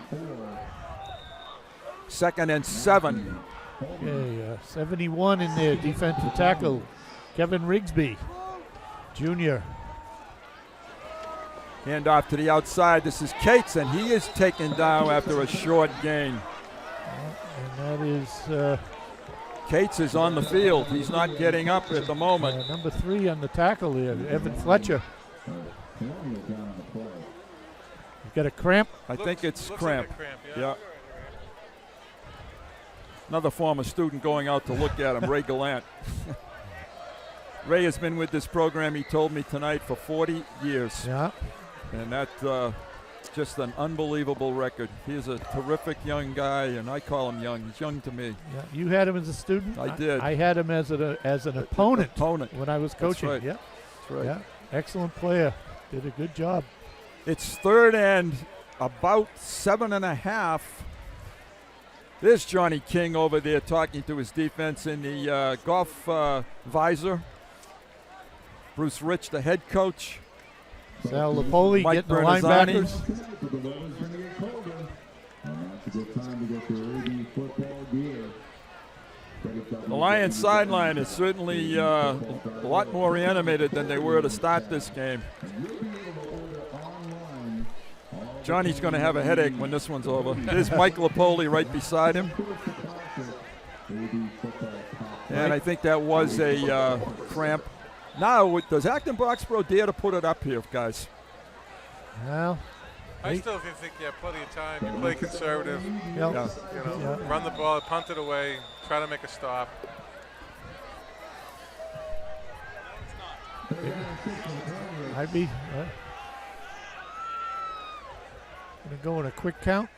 2nd and 7. Okay, 71 in there, defensive tackle, Kevin Rigsby, Jr. Hand off to the outside. This is Cates, and he is taken down after a short gain. And that is... Cates is on the field. He's not getting up at the moment. Number 3 on the tackle there, Evan Fletcher. He's got a cramp. I think it's cramp. Like a cramp, yeah. Another former student going out to look at him, Ray Gallant. Ray has been with this program, he told me tonight, for 40 years. Yeah. And that's just an unbelievable record. He's a terrific young guy, and I call him young. He's young to me. Yeah, you had him as a student? I did. I had him as an opponent when I was coaching. That's right. Yeah. That's right. Yeah. Excellent player. Did a good job. It's 3rd and about 7.5. There's Johnny King over there talking to his defense in the golf visor. Bruce Rich, the head coach. Sal Lapoli Mike getting the Bernazzani. The Lions sideline is certainly a lot more animated than they were to start this game. Johnny's going to have a headache when this one's over. There's Mike Lapoli right beside him. And I think that was a cramp. Now, does Acton-Boxboro dare to put it up here, guys? Well, I still think you have plenty of time. You play conservative. Yep. Run the ball, punt it away, try to make a stop. I'd be going to go in a quick count.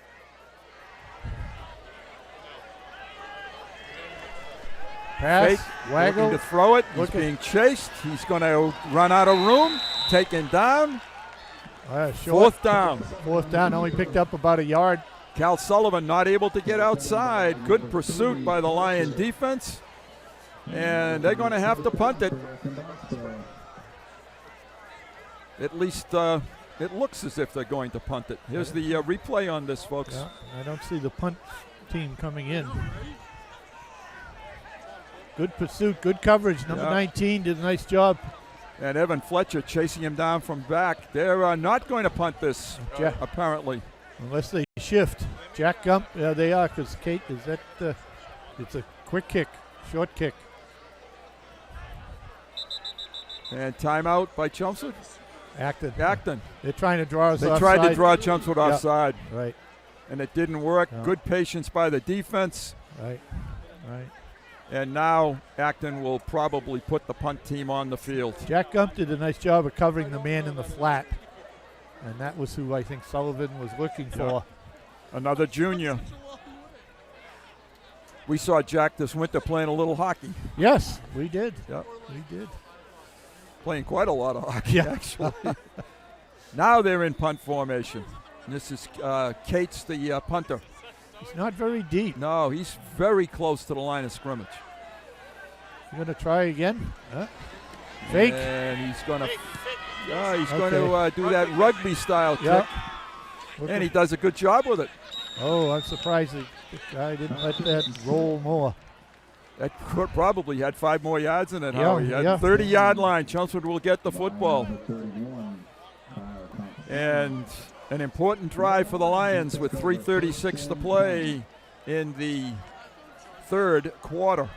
Pass, Fake, waggle. looking to throw it. He's being chased. He's going to run out of room. Taken down. Fourth down. Fourth down, only picked up about a yard. Cal Sullivan not able to get outside. Good pursuit by the Lion defense. And they're going to have to punt it. At least it looks as if they're going to punt it. Here's the replay on this, folks. Yeah, I don't see the punt team coming in. Good pursuit, good coverage. Number 19 did a nice job. And Evan Fletcher chasing him down from back. They're not going to punt this, apparently. Unless they shift. Jack Gump, yeah, they are, because Kate, is that it's a quick kick, short kick. And timeout by Chelmsford. Acton. They're trying to draw us offside. They tried to draw Chelmsford offside. Right. And it didn't work. No. Good patience by the defense. Right. And now Acton will probably put the punt team on the field. Jack Gump did a nice job of covering the man in the flat. And that was who I think Sullivan was looking for. Another junior. We saw Jack this winter playing a little hockey. Yes, we did. Yep. We did. Playing quite a lot of hockey, actually. Now they're in punt formation. This is Cates, the punter. He's not very deep. No, he's very close to the line of scrimmage. You're going to try again? Fake. And he's going to do that rugby style kick. And he does a good job with it. Oh, I'm surprised the guy didn't let that roll more. That probably had 5 more yards in it, Howie. At 30-yard line, Chelmsford will get the football. And an important drive for the Lions with 3:36 to play in the third quarter.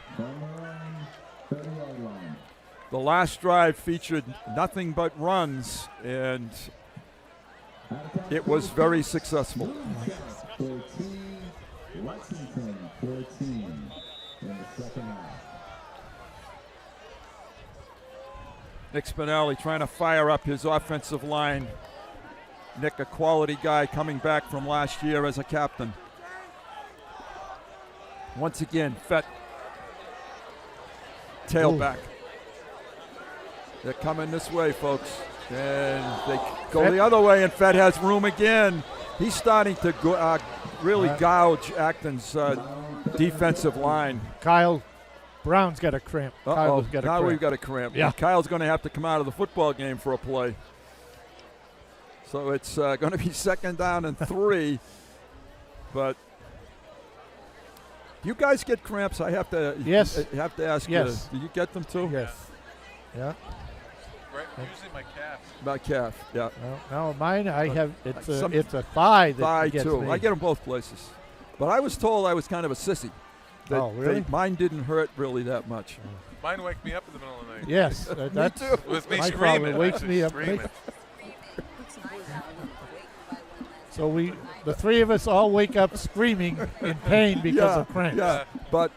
The last drive featured nothing but runs, and it was very successful. 14 in the second half. Nick Spinelli trying to fire up his offensive line. Nick, a quality guy coming back from last year as a captain. Once again, Fett tailback. They're coming this way, folks. And they go Fett. the other way, and Fett has room again. He's starting to really gouge Acton's defensive line. Kyle Brown's got a cramp. Kyle's got a now cramp. we've got a cramp. Yeah. Kyle's going to have to come out of the football game for a play. So it's going to be 2nd down and 3. But do you guys get cramps? I have to. Yes. I have to ask Yes. you. Do you get them too? Yes. Yeah. Right, usually my calf. My calf. Yeah. No, mine. I have. It's a thigh that Thigh gets too. me. I get them both places. But I was told I was kind of a sissy. Oh, really? Mine didn't hurt really that much. Mine wake me up in the middle of the night. Yes, that's too. With me my screaming. problem. It wakes me up. Screaming. So the three of us all wake up screaming in pain because of cramps. Yeah, but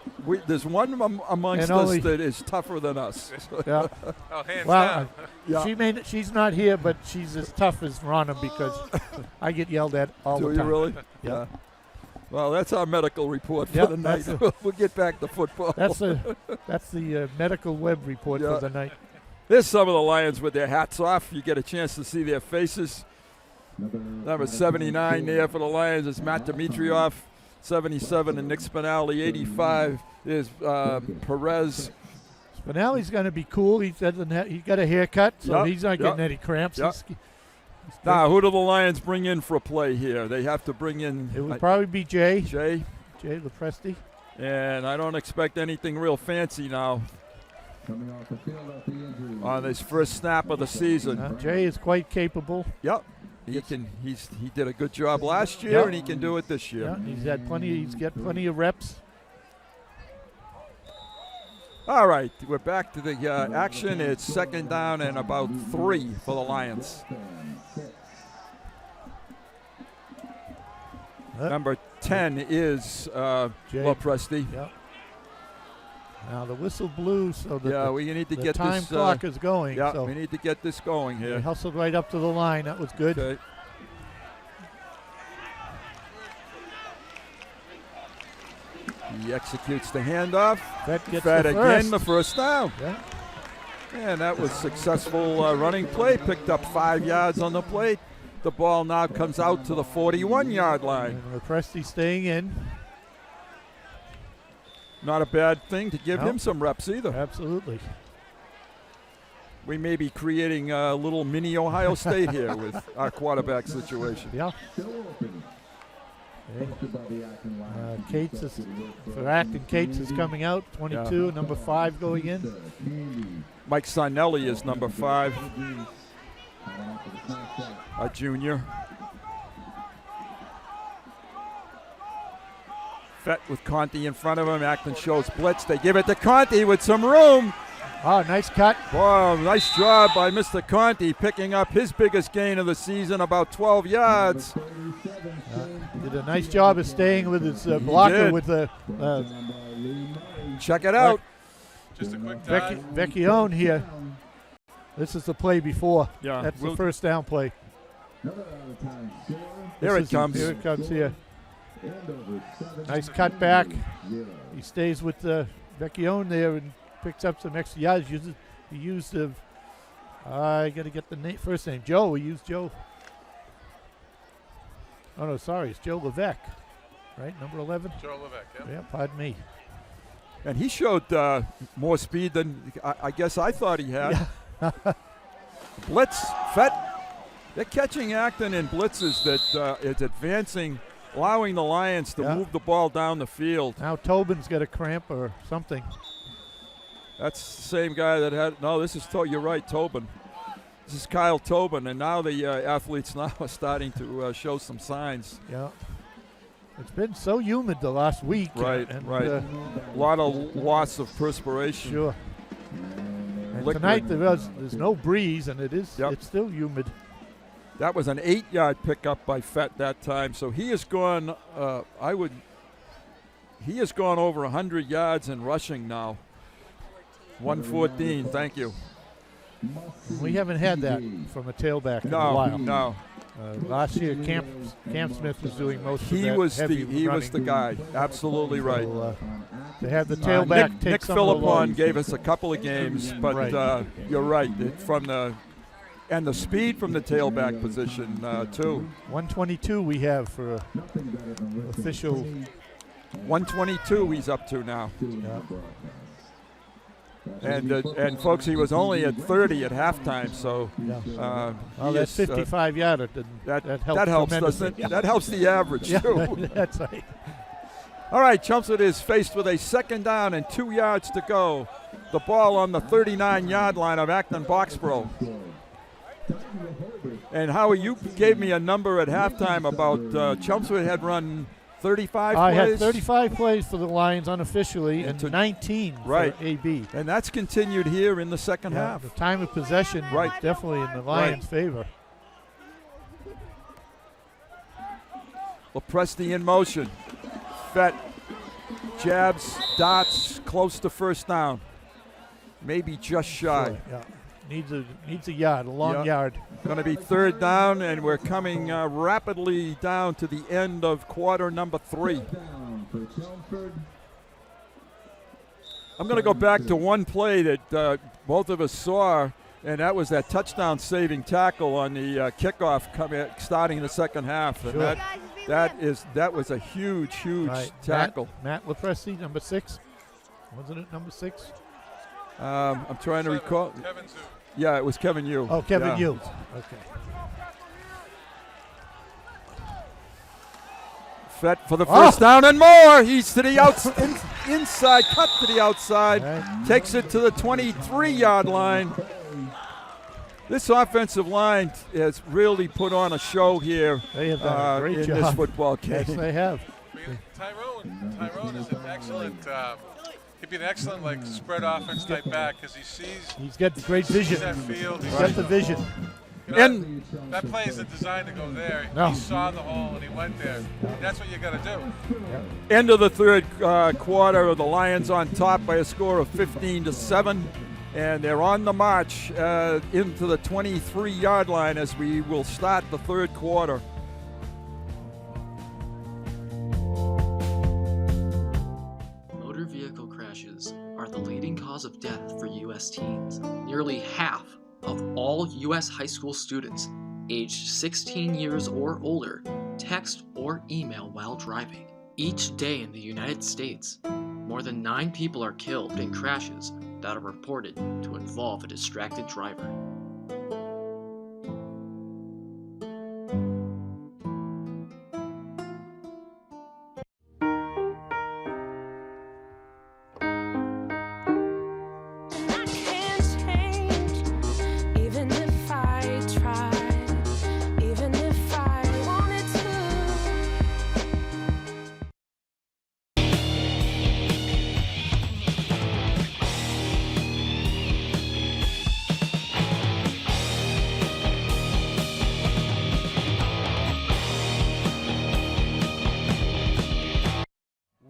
there's one amongst And us only- that is tougher than us. Yeah. Oh, hands Well, down. she's not here, but she's as tough as Ronna because I get yelled at all Do the you time. really? Yeah. Well, that's our medical report for Yep, the night. that's We'll get back to football. That's the medical web report Yeah. for the night. There's some of the Lions with their hats off. You get a chance to see their faces. Number 79 there for the Lions is Matt Dimitrioff. 77 and Nick Spinelli. 85 is Perez. Spinelli's going to be cool. He got a haircut, so Yep, he's not yep, getting any cramps. yep. He's Now, who do the Lions bring in for a play here? They have to bring in. It would probably be Jay Jay. Lepresti. And I don't expect anything real fancy now on his first snap of the season. Jay is quite capable. Yep. He did a good job last year, Yep. and he can do it this year. Yeah, he's got plenty of reps. All right, we're back to the action. It's 2nd down and about 3 for the Lions. Number 10 is Lopresti. Yep. Now the whistle blew, so that we need to the get time this clock is going. Yeah, so we need to get this going here. They hustled right up to the line. That was good. Okay. He executes the handoff. Fett gets Fett the again, first. the first down. Yeah. And that was successful running play. Picked up 5 yards on the plate. The ball now comes out to the 41-yard line. And Lepresti staying in. Not a bad thing to give No. him some reps either. Absolutely. We may be creating a little mini Ohio State here with our quarterback situation. Yeah. Cates is for Acton. Cates is coming out. 22. Number 5 going in. Mike Sarnelli is number 5, a junior. Fett with Conti in front of him. Acton shows blitz. They give it to Conti with some room. Oh, nice cut. Wow, nice job by Mr. Conti picking up his biggest gain of the season, about 12 yards. Did a nice job of staying with his blocker did. with the Check it out. Just a quick time. Vecchione here. This is the play before. Yeah, That's the first down play. Here it comes. Here it comes here. Nice cut back. He stays with Vecchione there and picks up some extra yards. He used I got to get the first name. Joe. He used Joe. Oh, no, sorry. It's Joe Levesque, right? Number 11? Joe Levesque, Yeah, pardon me. And he showed more speed than I guess I thought he had. Yeah. Blitz, Fett. They're catching Acton in blitzes that is advancing, allowing the Lions to move the ball down the field. Now Tobin's got a cramp or something. That's the same guy that had. No, this is you're right, Tobin. This is Kyle Tobin, and now the athletes now are starting to show some signs. Yeah. It's been so humid the last week. Right, and, right. A lot of loss of perspiration. Sure. And tonight there's no breeze, and it's still humid. That was an 8-yard pickup by Fett that time. So he has gone. He has gone over 100 yards in rushing now. 114. Thank you. We haven't had that from a tailback in a while. No. Last year, Camp Smith was doing most of that. He was the guy. Absolutely right. So, they have the tailback take Nick some of the Philippon load. gave us a couple of games, but you're right. And the speed from the tailback position too. 122 we have for official. 122 he's up to now. Yeah. And folks, he was only at 30 at halftime, so Well, that's 55 yarder. That helps, doesn't it? That helps the average too. That's right. All right, Chelmsford is faced with a 2nd down and 2 yards to go. The ball on the 39-yard line of Acton-Boxboro. And Howie, you gave me a number at halftime about Chelmsford had run 35 plays. I had 35 plays for the Lions unofficially and 19 for AB. And that's continued here in the second half. The time of possession was definitely in the Lions' favor. Lepresti in motion. Fett jabs, dots, close to first down. Maybe just shy. Yeah. Needs a yard, a long yard. Going to be 3rd down, and we're coming rapidly down to the end of quarter number 3. I'm going to go back to one play that both of us saw, and that was that touchdown-saving tackle on the kickoff starting the second half. And that was a huge tackle. Matt Lepresti, number 6. Wasn't it number 6? I'm trying to recall. Kevin Zoo. Yeah, it was Kevin Yu. Oh, Kevin Yu. Okay. Fett for the first down and more. He's to the inside, cut to the outside, takes it to the 23-yard line. This offensive line has really put on a show here. They have done a great in job. this football game. Yes, they have. Tyrone is an excellent. He'd be an excellent spread offense type back because he's got great vision. Sees that field. He's got the vision. You know, that play isn't designed to go there. No. He saw the hole and he went there. That's what you got to do. Yeah. End of the 3rd quarter, the Lions on top by a score of 15-7, and they're on the march into the 23-yard line as we will start the 3rd quarter. Motor vehicle crashes are the leading cause of death for U.S. teens. Nearly half of all U.S. high school students aged 16 years or older text or email while driving. Each day in the United States, more than 9 people are killed in crashes that are reported to involve a distracted driver.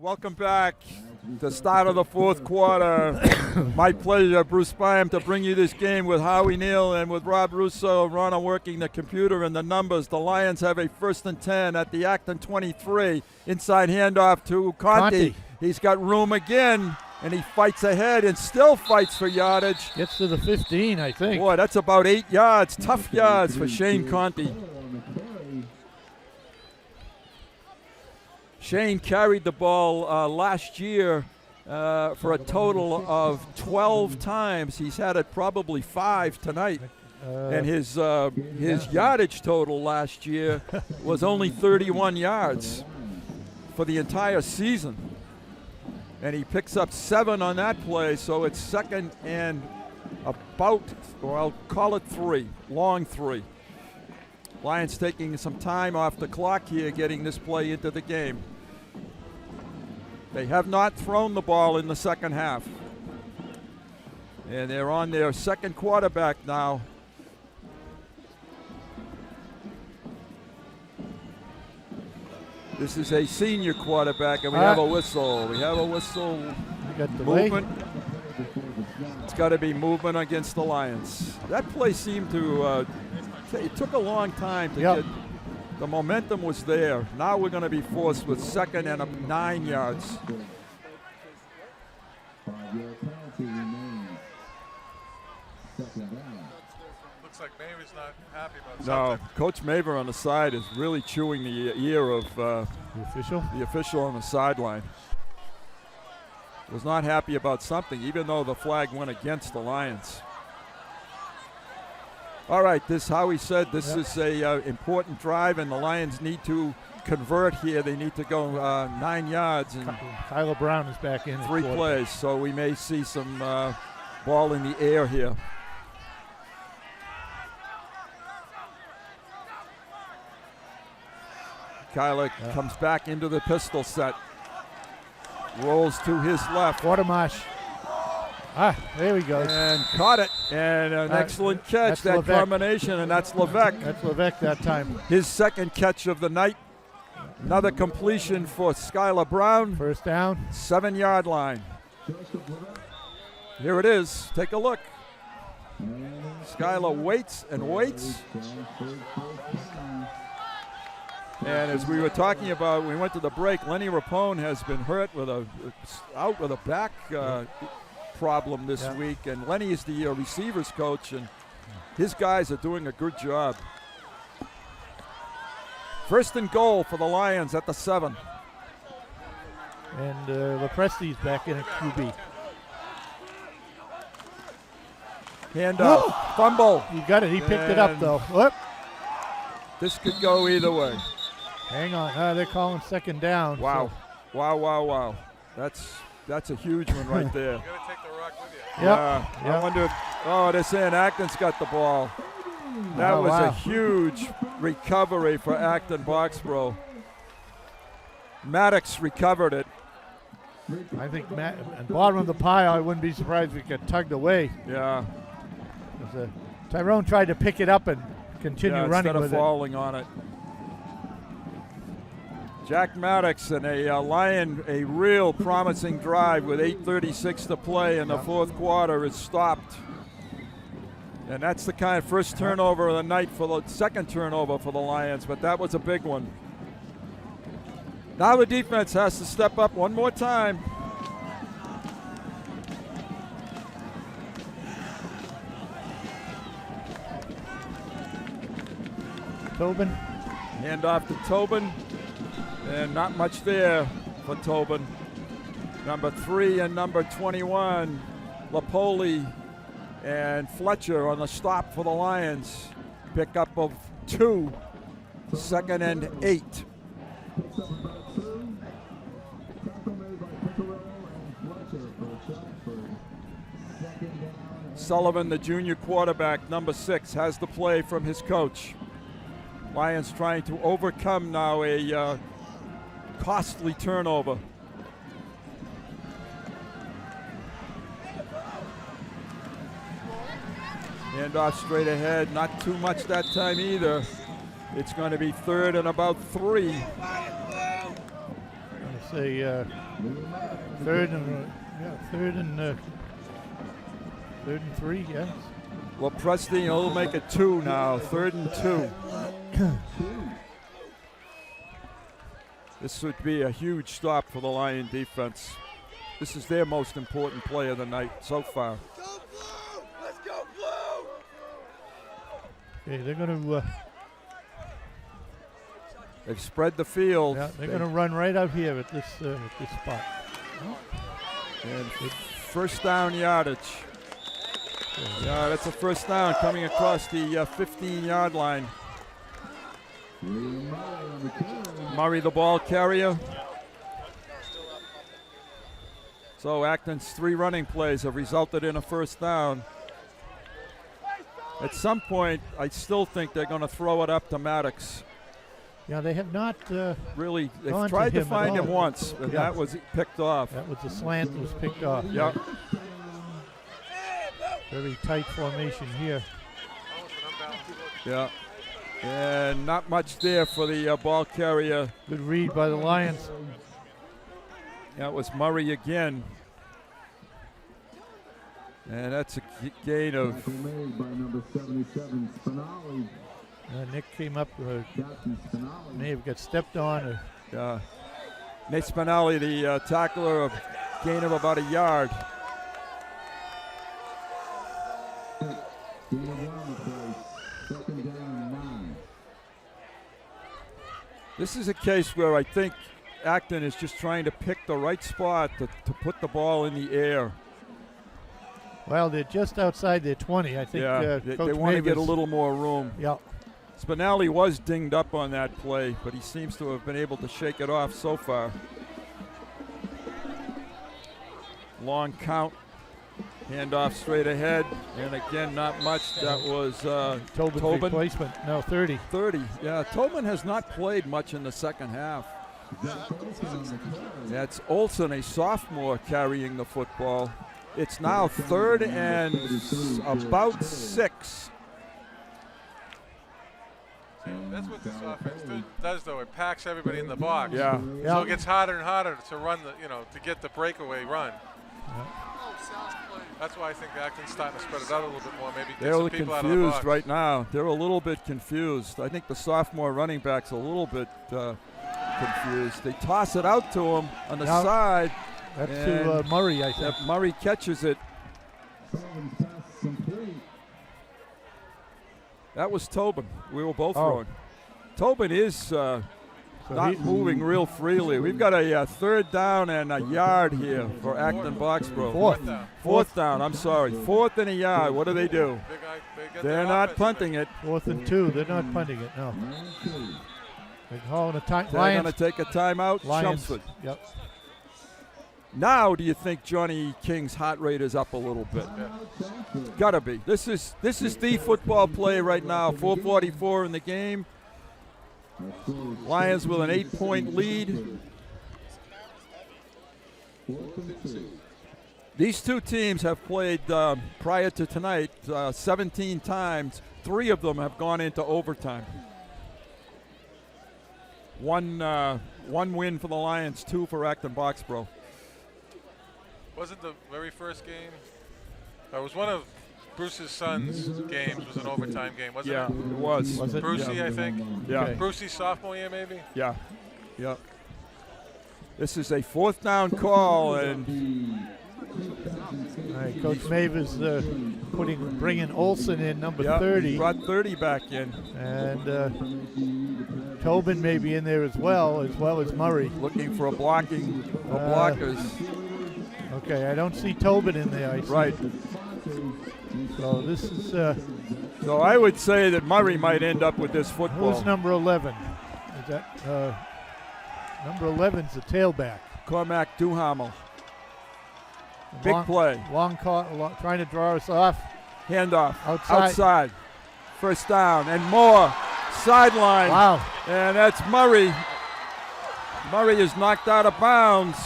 Welcome back. The start of the 4th quarter. My pleasure, Bruce Byam, to bring you this game with Howie Neal and with Rob Russo. Ronna working the computer and the numbers. The Lions have a 1st and 10 at the Acton 23. Inside handoff to Conti. He's got room again, and he fights ahead and still fights for yardage. Gets to the 15, I think. Boy, that's about 8 yards. Tough yards for Shane Conti. Shane carried the ball last year for a total of 12 times. He's had it probably 5 tonight. And his yardage total last year was only 31 yards for the entire season. And he picks up 7 on that play, so it's 2nd and about, or I'll call it 3, long 3. Lions taking some time off the clock here, getting this play into the game. They have not thrown the ball in the second half. And they're on their 2nd quarterback now. This is a senior quarterback, and we have a whistle. We have a whistle. We got the movement. It's got to be movement against the Lions. That play seemed to, it took a long time to get, the momentum was there. Now we're going to be forced with 2nd and 9 yards. 5-yard penalty remains. 2nd down. Looks like Maver's not happy about No, something. Coach Maver on the side is really chewing the ear of the official on the sideline. Was not happy about something, even though the flag went against the Lions. All right, this, Howie said, this is a important drive, and the Lions need to convert here. They need to go 9 yards. And Kyler Brown is back in. 3 plays, so we may see some ball in the air here. Kyler comes back into the pistol set. Rolls to his left. Watermarsh. There he goes. And caught it. And an excellent catch. That Levesque. Combination, and that's Levesque. That's Levesque that time. His 2nd catch of the night. Another completion for Skylar Brown. 1st down. 7-yard line. Here it is. Take a look. Skylar waits and waits. And as we were talking about, we went to the break. Lenny Rapone has been hurt out with a back problem this week, and Lenny is the receivers coach, and his guys are doing a good job. 1st and goal for the Lions at the 7. And Lepresti's back in at QB. Handoff, fumble. You got it. He picked it up though. Whoop. This could go either way. Hang on. They're calling 2nd down. Wow. So. Wow. That's a huge one right there. You gotta take the rock with you. Yeah. I wonder. They're saying Acton's got the ball. That was a huge recovery for Acton-Boxboro. Maddox recovered it. I think at the bottom of the pile, I wouldn't be surprised if it got tugged away. Yeah. Tyrone tried to pick it up and continue running instead of with falling on it. Jack Maddox and a real promising drive with 8:36 to play in the 4th quarter is stopped. And that's the kind of first turnover of the night for the 2nd turnover for the Lions, but that was a big one. Now the defense has to step up one more time. Tobin. Hand off to Tobin. And not much there for Tobin. Number 3 and number 21, Lapoli and Fletcher on the stop for the Lions. Pickup of 2, 2nd and 8. Sullivan, the junior quarterback, number 6, has the play from his coach. Lions trying to overcome now a costly turnover. Hand off straight ahead, not too much that time either. It's going to be 3rd and about 3. I'm going to say 3rd and 3, yes. Well, Presti will make it 2 now, 3rd and 2. This would be a huge stop for the Lion defense. This is their most important play of the night so far. Let's go Blue! Okay, they're going to. They've spread the field. Yeah, they're going to run right out here at this spot. And 1st down yardage. Yeah, that's a 1st down coming across the 15-yard line. Murray, the ball carrier. So Acton's 3 running plays have resulted in a 1st down. At some point, I still think they're going to throw it up to Maddox. Yeah, they have not really. They've tried to find him once, and that was picked off. That was the slant that was picked off. Yep. Very tight formation here. Yeah. And not much there for the ball carrier. Good read by the Lions. That was Murray again. And that's a gain of. Tackle made by number 77, Spinelli. Nick came up, Captain Spinelli. may have got stepped on. Nate Spinelli, the tackler, a gain of about a yard. Gain of 1 on the play. Second down and 9. This is a case where I think Acton is just trying to pick the right spot to put the ball in the air. Well, they're just outside their 20. I think They want to get a little more room. Yeah. Spinelli was dinged up on that play, but he seems to have been able to shake it off so far. Long count. Handoff straight ahead. And again, not much. That was Tobin's Tobin. replacement. No, 30. 30. Yeah, Tobin has not played much in the second half. That's Olsen, a sophomore, carrying the football. It's now 3rd and about 6. That's what this offense does, though. It packs everybody in the box. Yeah. So it gets harder and harder to run to get the breakaway run. That's why I think Acton's starting to spread it out a little bit more. Maybe get some people out of the box. Confused right now. They're a little bit confused. I think the sophomore running back's a little bit confused. They toss it out to him on the side. That's to Murray, I think. Murray catches it. That was Tobin. We were both wrong. Tobin is not moving real freely. We've got a 3rd down and a yard here for Acton-Boxboro. Fourth down, I'm sorry. 4th and a yard. What do they do? They're not punting it. 4th and 2. They're not punting it, no. They're calling a time. They're going to take a timeout. Chelmsford. Yep. Now, do you think Johnny King's heart rate is up a little bit? Gotta be. This is the football play right now. 4:44 in the game. Lions with an 8-point lead. These two teams have played prior to tonight 17 times. 3 of them have gone into overtime. One win for the Lions, 2 for Acton-Boxboro. Wasn't the very first game? It was one of Bruce's son's games. Was an overtime game, wasn't it? Yeah, it was. Was it? Brucey, Yeah. I think. Yeah. Okay. Brucey's sophomore year, maybe. Yeah. Yep. This is a 4th down call, and All right, Coach Maeve is bringing Olsen in, number 30. Brought 30 back in. And Tobin may be in there as well as Murray. Looking for blockers. Okay, I don't see Tobin in there. I see. Right. So this is. So I would say that Murray might end up with this football. Who's number 11? Is that number 11's the tailback. Cormac Duhamel. Big play. Long call, trying to draw us off. Handoff. Outside. 1st down and more. Sideline. Wow. And that's Murray. Murray is knocked out of bounds,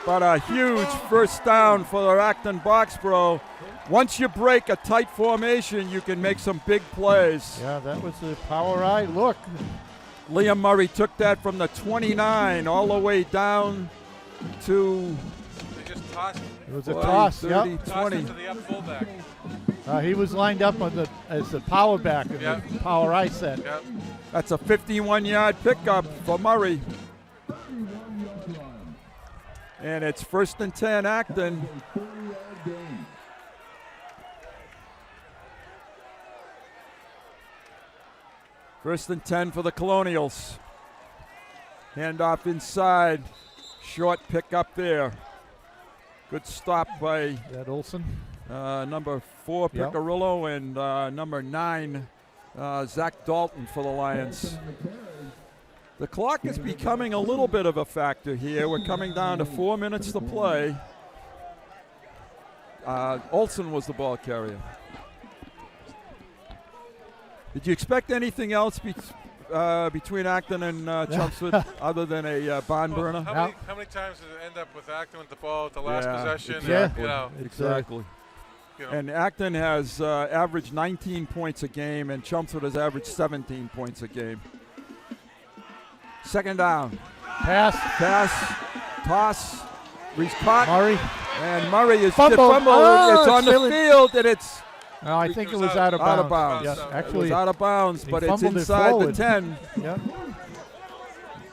but a huge 1st down for Acton-Boxboro. Once you break a tight formation, you can make some big plays. Yeah, that was the power eye. Look. Liam Murray took that from the 29 all the way down to. They just tossed it. It was a toss. 30, Yep. 20. To the up fullback. He was lined up as the power back in Yep. the power eye set. Yep. That's a 51-yard pickup for Murray. And it's 1st and 10, Acton. First and 10 for the Colonials. Handoff inside. Short pickup there. Good stop by that Olsen. Number 4, Piccarillo, and number 9, Zach Dalton for the Lions. The clock is becoming a little bit of a factor here. We're coming down to 4 minutes to play. Olsen was the ball carrier. Did you expect anything else between Acton and Chelmsford other than a barn burner? How many times does it end up with Acton with the ball at the last possession? Exactly. Exactly. And Acton has averaged 19 points a game, and Chelmsford has averaged 17 points a game. 2nd down. Pass. Toss. He's caught. Murray. And Murray is Fumbled. Oh, it's on the silly. field, and it's No, I think it was out of bounds. out of bounds. Yeah, It actually, was out of bounds, he but it's fumbled it inside the forward. 10. Yeah.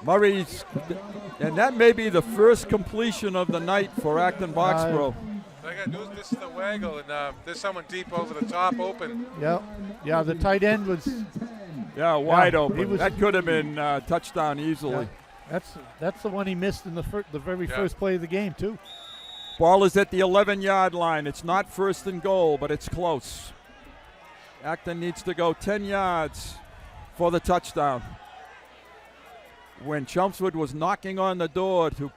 Murray's, and that may be the first completion of the night for Acton-Boxboro. I got news. This is the waggle, and there's someone deep over the top, open. Yeah, yeah. The tight end was. Wide he open. was- That could have been touchdown easily. Yeah, that's the one he missed in the very first play of the game too. Ball is at the 11-yard line. It's not first and goal, but it's close. Acton needs to go 10 yards for the touchdown. When Chelmsford was knocking on the door to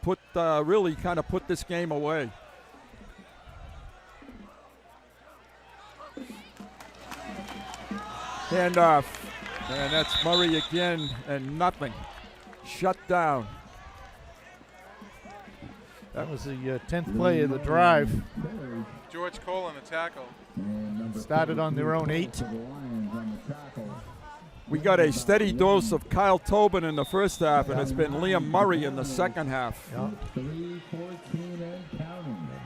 really kind of put this game away. Handoff. And that's Murray again, and nothing. Shut down. That was the 10th play of the drive. George Cole on the tackle. Started on their own 8. We got a steady dose of Kyle Tobin in the first half, and it's been Liam Murray in the second half. Yeah.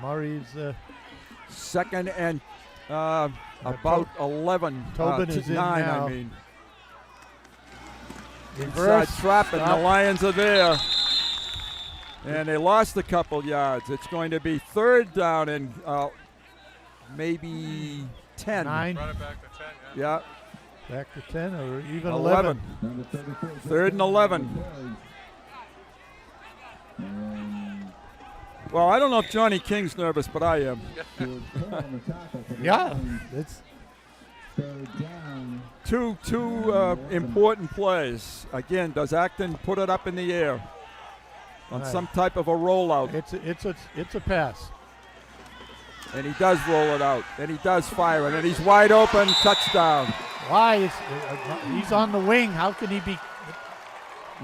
Murray's second and about 11. Tobin is in 9, now. I mean. Reverse. Inside trap, and the Lions are there. And they lost a couple yards. It's going to be third down and maybe 10. 9. Brought it back to 10, Yeah. Back to 10 or even 11. Third and 11. Well, I don't know if Johnny King's nervous, but I am. Yeah, it's two important plays. Again, does Acton put it up in the air on Right. some type of a rollout? It's a pass. And he does roll it out, and he does fire it, and he's wide open, touchdown. Why is he's on the wing? How can he be?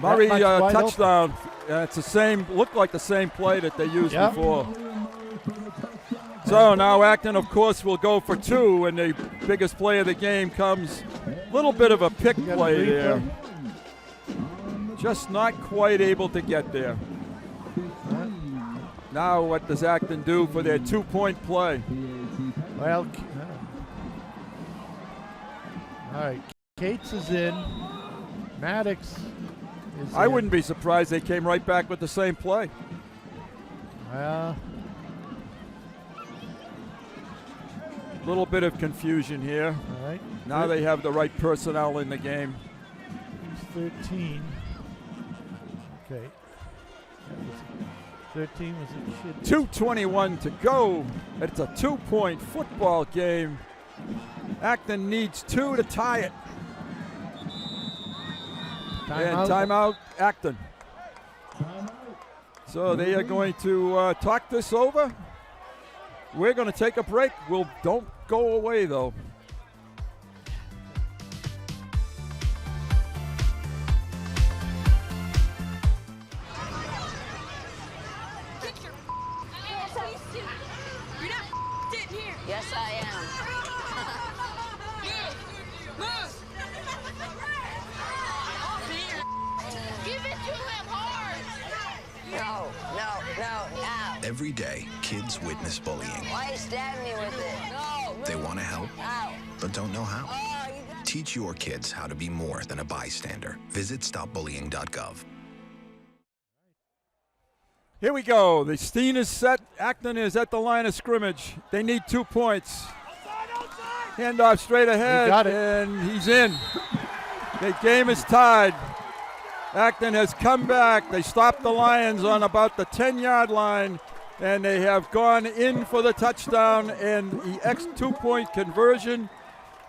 Murray that much wide touchdown. It's the same. Looked like the same play that they used Yep. before. So now Acton, of course, will go for 2, and the biggest play of the game comes. A little bit of a pick play there. Just not quite able to get there. Now what does Acton do for their 2-point play? Well, all right. Cates is in. Maddox is I in. wouldn't be surprised they came right back with the same play. Well, Little bit of confusion here. all right. Now they have the right personnel in the game. He's 13. Okay. 13 was a shit. 2:21 to go. It's a 2-point football game. Acton needs 2 to tie it. And timeout, Acton. So they are going to talk this over. We're going to take a break. Don't go away, though. Yes, I am. Give it to him hard. No. Every day, kids witness bullying. Why you stabbing me with it? No. They want to help, Ow. but don't know how. Teach your kids how to be more than a bystander. Visit stopbullying.gov. Here we go. The Steen is set. Acton is at the line of scrimmage. They need 2 points. Handoff straight ahead, got it. and he's in. The game is tied. Acton has come back. They stopped the Lions on about the 10-yard line, and they have gone in for the touchdown and the 2-point conversion.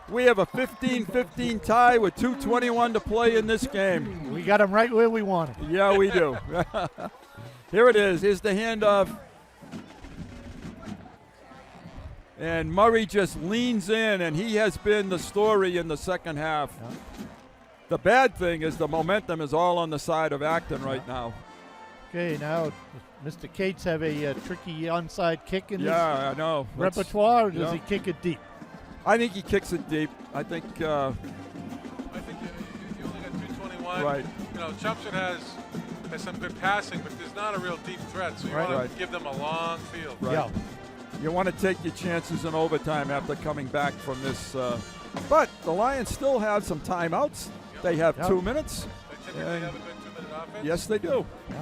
We have a 15-15 tie with 2:21 to play in this game. We got him right where we want him. Yeah, we do. Here it is. Here's the handoff. And Murray just leans in, and he has been the story in the second half. Yeah. The bad thing is the momentum is all on the side of Acton right now. Okay, now Mr. Cates have a tricky onside kick in his I know. repertoire, or does he kick it deep? I think he kicks it deep. I think I think you only got 221. Right. Chelmsford has has some good passing, but there's not a real deep threat, so you Right. want Right. to give them a long field. Right. Yeah. You want to take your chances in overtime after coming back from this. But the Lions still have some timeouts. They have 2 minutes. They typically have a good 2-minute offense. Yes, they do. Yeah.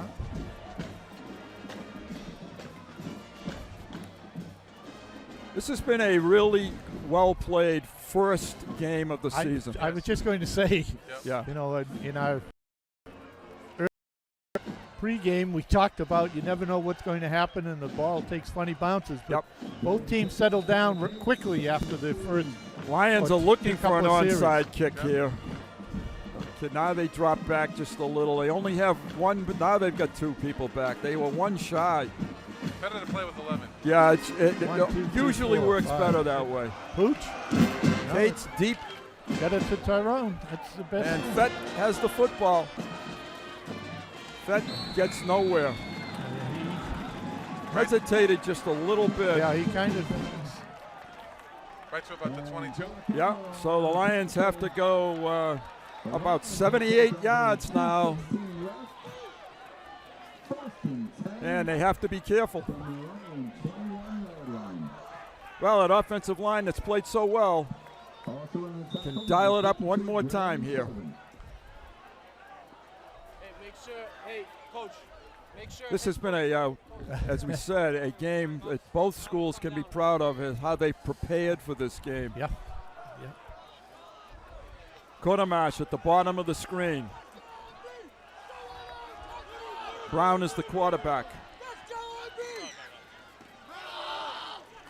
This has been a really well-played first game of the season. I was just going to say, Yeah. you know, in our pregame, we talked about you never know what's going to happen, and the ball takes funny bounces. But both teams settled down quickly after the first. Lions are looking for an couple of onside kick here. Okay, now they drop back just a little. They only have one, but now they've got two people back. They were one shy. Better to play with 11. Yeah, it 1, 2, 3, usually 4, works 5. better that way. Pooch. Tate's deep. Get it to Tyrone. That's the best. And Fett has the football. Fett gets nowhere. Hesitated just a little bit. Yeah, he kind of. Right to about the 22. Yeah, so the Lions have to go about 78 yards now. And they have to be careful. Well, that offensive line that's played so well can dial it up one more time here. This has been a, as we said, a game that both schools can be proud of, is how they prepared for this game. Yeah. Kodamash at the bottom of the screen. Brown is the quarterback.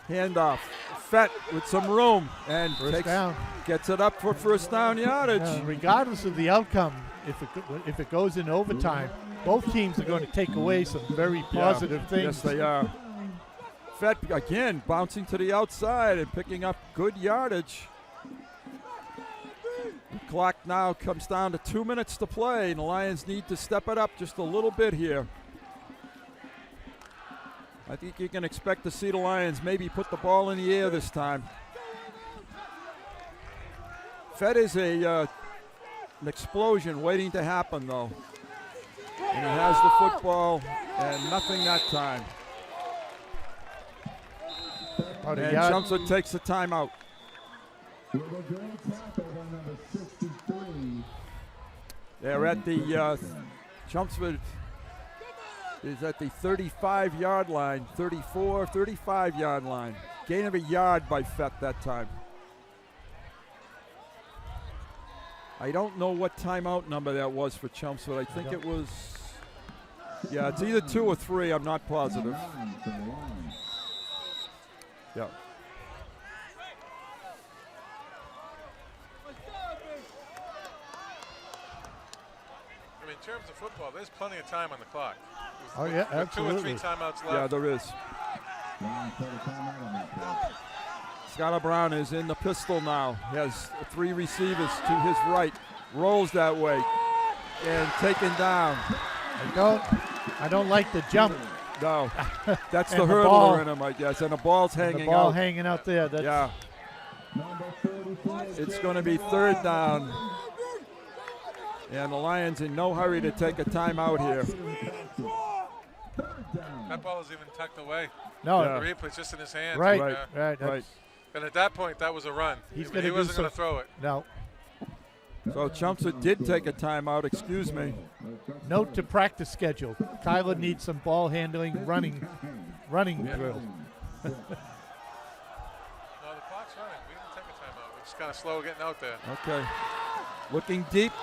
Handoff. Fett with some room and First down. Gets it up for first down yardage. Regardless of the outcome, if it goes in overtime, both teams are going to take away some very positive things. Yes, they are. Fett again bouncing to the outside and picking up good yardage. The clock now comes down to 2 minutes to play, and the Lions need to step it up just a little bit here. I think you can expect to see the Lions maybe put the ball in the air this time. Fett is an explosion waiting to happen, though. And he has the football, and nothing that time. And Chelmsford takes the timeout. They're at the Chelmsford is at the 35-yard line, 35-yard line. Gain of a yard by Fett that time. I don't know what timeout number that was for Chelmsford. I think it was, yeah, it's either 2 or 3. I'm not positive. Yeah. I mean, in terms of football, there's plenty of time on the clock. Oh, yeah, absolutely. 2 or 3 timeouts left. Yeah, there is. Skylar Brown is in the pistol now. He has 3 receivers to his right. Rolls that way and taken down. I don't like the jump. No, that's the And the hurdler ball. in him, I guess. And the ball's hanging The ball out. hanging out there. That's Yeah. It's going to be 3rd down. And the Lions in no hurry to take a timeout here. That ball is even tucked away. No. The replay's just in his hands. Right, Yeah. right. And at that point, that was a run. He's He gonna do wasn't going some- to throw it. No. So Chelmsford did take a timeout, excuse me. Note to practice schedule. Kyler needs some ball handling, running drill. No, the clock's running. We didn't take a timeout. We're just kind of slow getting out there. Okay. Looking deep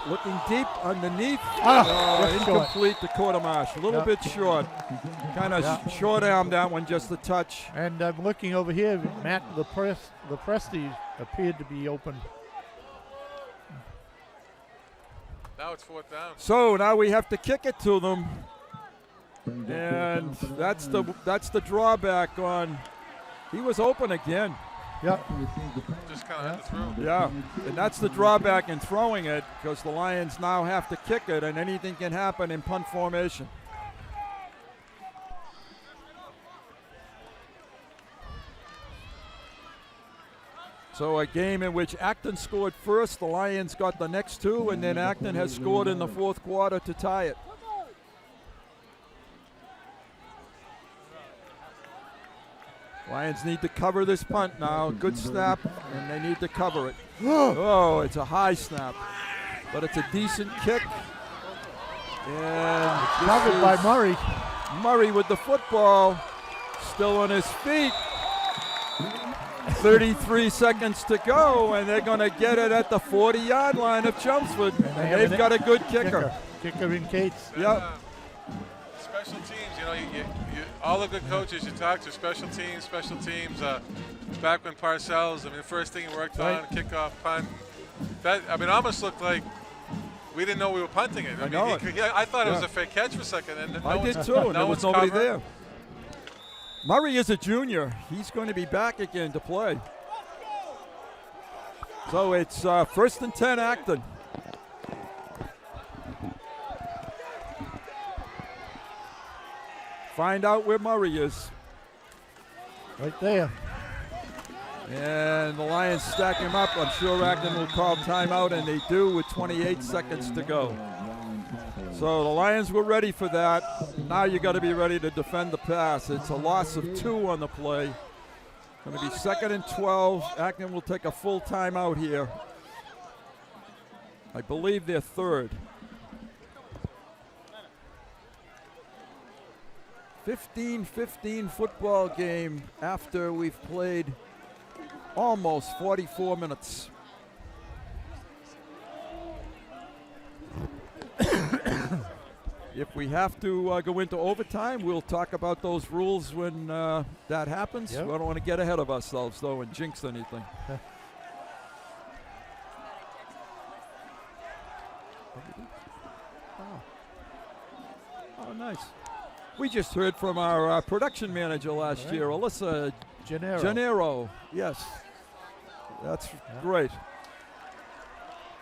underneath. Just short. Incomplete to Kodamash. A little bit short. Kind of short-armed that one, just a touch. And I'm looking over here. Matt Lepresti appeared to be open. Now it's 4th down. So now we have to kick it to them. And that's the drawback on. He was open again. Yep. Just kind of had to throw. Yeah, and that's the drawback in throwing it, because the Lions now have to kick it, and anything can happen in punt formation. So a game in which Acton scored first, the Lions got the next 2, and then Acton has scored in the 4th quarter to tie it. Lions need to cover this punt now. Good snap, and they need to cover it. Oh, it's a high snap, but it's a decent kick. And Covered by Murray. Murray with the football, still on his feet. 33 seconds to go, and they're going to get it at the 40-yard line of Chelmsford. And they've got a good kicker. Kicker in Cates. Yep. Special teams, you know, you all the good coaches you talk to, special teams. Back when Parcells, I mean, the first thing he worked on, kickoff, punt. That, I mean, almost looked like we didn't know we were punting it. I thought it was a fake catch for a second. And I did too, and there was nobody there. Murray is a junior. He's going to be back again to play. So it's 1st and 10 Acton. Find out where Murray is. Right there. And the Lions stack him up. I'm sure Acton will call timeout, and they do with 28 seconds to go. So the Lions were ready for that. Now you got to be ready to defend the pass. It's a loss of 2 on the play. Going to be 2nd and 12. Acton will take a full timeout here. I believe they're 3rd. 15-15 football game after we've played almost 44 minutes. If we have to go into overtime, we'll talk about those rules when that happens. Yep. We don't want to get ahead of ourselves, though, and jinx anything. Oh, nice. We just heard from our production manager last year, Alyssa Gennaro. Yes, that's great.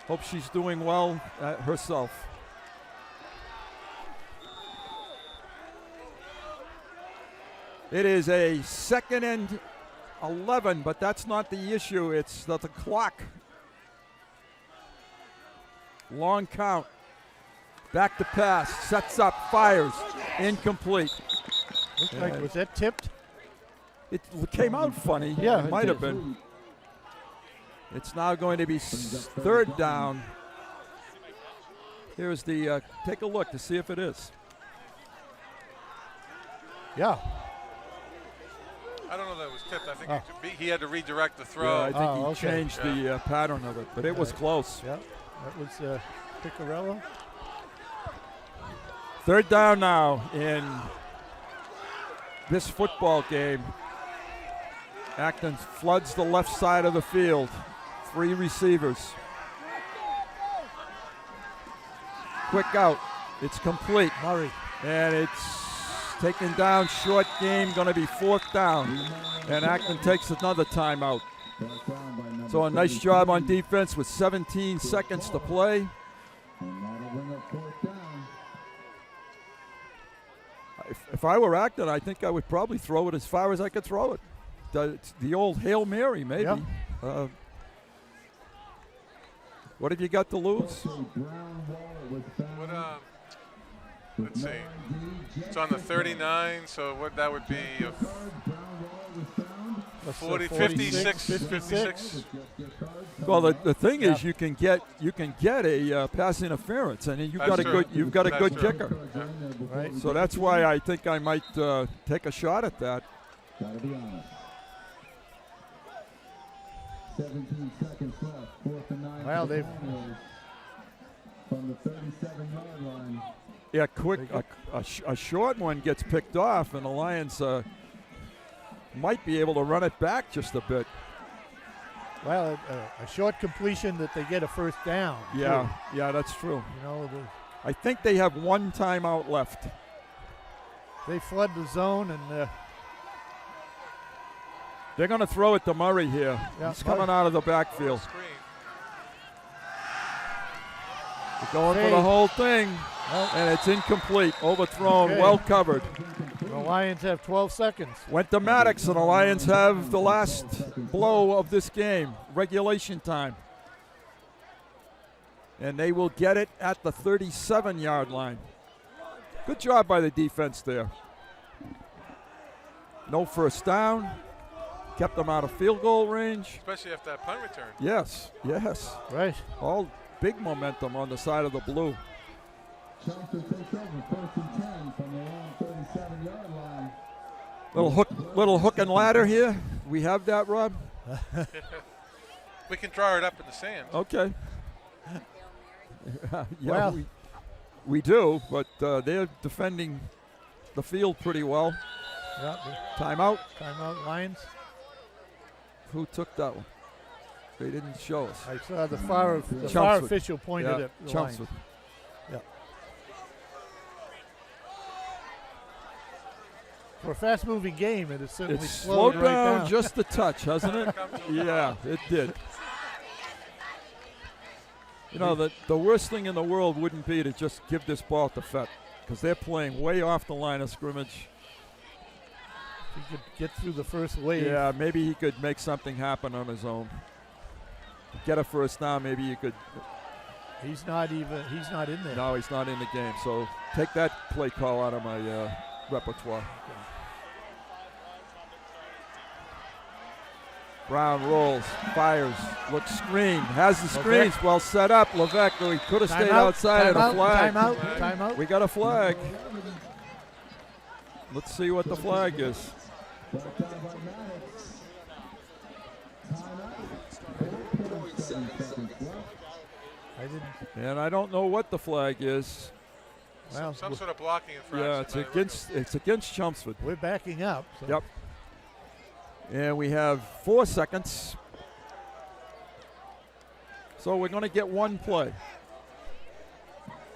Hope she's doing well herself. It is a 2nd and 11, but that's not the issue. It's the clock. Long count. Back to pass. Sets up. Fires. Incomplete. Looks like, was that tipped? It came out funny. Yeah, it might have been. It's now going to be 3rd down. Here's the, take a look to see if it is. Yeah. I don't know that it was tipped. I think he had to redirect the throw. Yeah, I think he changed the pattern of it, but it was close. Yeah, that was Piccarello. 3rd down now in this football game. Acton floods the left side of the field. 3 receivers. Quick out. It's complete. Murray. And it's taken down, short game, going to be 4th down. And Acton takes another timeout. So a nice job on defense with 17 seconds to play. If I were Acton, I think I would probably throw it as far as I could throw it. The old Hail Mary, maybe. Yep. What have you got to lose? Let's see. It's on the 39, so what that would be 40, 56. Well, the thing is, you can get a pass interference, and you've got a good kicker. Yeah. Right. So that's why I think I might take a shot at that. Gotta be honest. 17 seconds left. 4th and 9. Well, they've from the 37-yard line. Yeah, quick. A short one gets picked off, and the Lions might be able to run it back just a bit. Well, a short completion that they get a 1st down. Yeah, yeah, that's true. You know, I think they have 1 timeout left. They flood the zone, and they're going to throw it to Murray here. Yeah, He's coming out of the backfield. They're going for the whole thing, and it's incomplete. Overthrown, well covered. The Lions have 12 seconds. Went to Maddox, and the Lions have the last blow of this game, regulation time. And they will get it at the 37-yard line. Good job by the defense there. No 1st down. kept them out of field goal range. Especially after that punt return. Yes. Right. All big momentum on the side of the blue. Chelmsford takes over 1st and 10 from their own 37-yard line. Little hook and ladder here. We have that, Rob? We can draw it up in the sand. Okay. Yeah, Well. we do, but they're defending the field pretty well. Yeah. Timeout. Timeout, Lions. Who took that one? They didn't show us. I saw the far Chelmsford. official pointed Yeah, at the Chelmsford. Lions. Yeah. For a fast-moving game, it has certainly It's slowed slowed right down just a touch, hasn't it? Yeah, it did. You know, the worst thing in the world wouldn't be to just give this ball to Fett, because they're playing way off the line of scrimmage. He could get through the first wave. Yeah, maybe he could make something happen on his own. Get a first down, maybe you could. He's not in there. No, he's not in the game. So take that play call out of my repertoire. Brown rolls, fires, looks screen, has the screens well set up. Levesque, he could have stayed outside at a flag. Timeout. We got a flag. Let's see what the flag is. And I don't know what the flag is. Well, some sort of blocking infraction. Yeah, it's against Chelmsford. We're backing up. So. Yep. And we have 4 seconds. So we're going to get one play.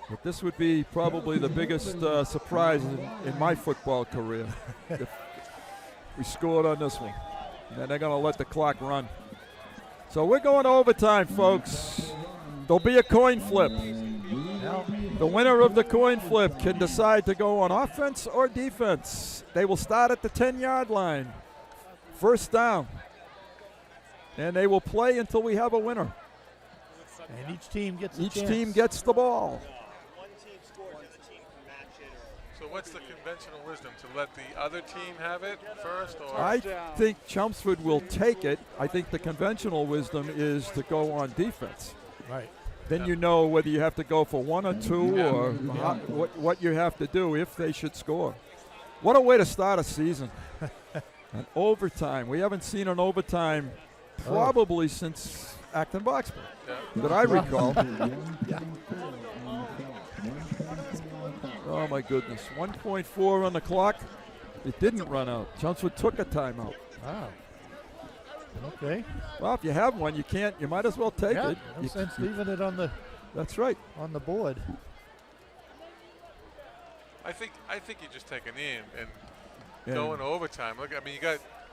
But this would be probably the biggest surprise in my football career if we scored on this one. And then they're going to let the clock run. So we're going to overtime, folks. There'll be a coin flip. The winner of the coin flip can decide to go on offense or defense. They will start at the 10-yard line. First down. And they will play until we have a winner. And each team gets a Each chance. team gets the ball. So what's the conventional wisdom? To let the other team have it first? Or I think Chelmsford will take it. I think the conventional wisdom is to go on defense. Right. Then you know whether you have to go for 1 or 2 or what you have to do if they should score. What a way to start a season. An overtime. We haven't seen an overtime probably since Acton-Boxboro that I recall. Oh, my goodness. 1.4 on the clock. It didn't run out. Chelmsford took a timeout. Wow. Okay. Well, if you have one, you might as well take it. No sense leaving it on the. That's right. On the board. I think you just take a knee and go into overtime. Look, I mean,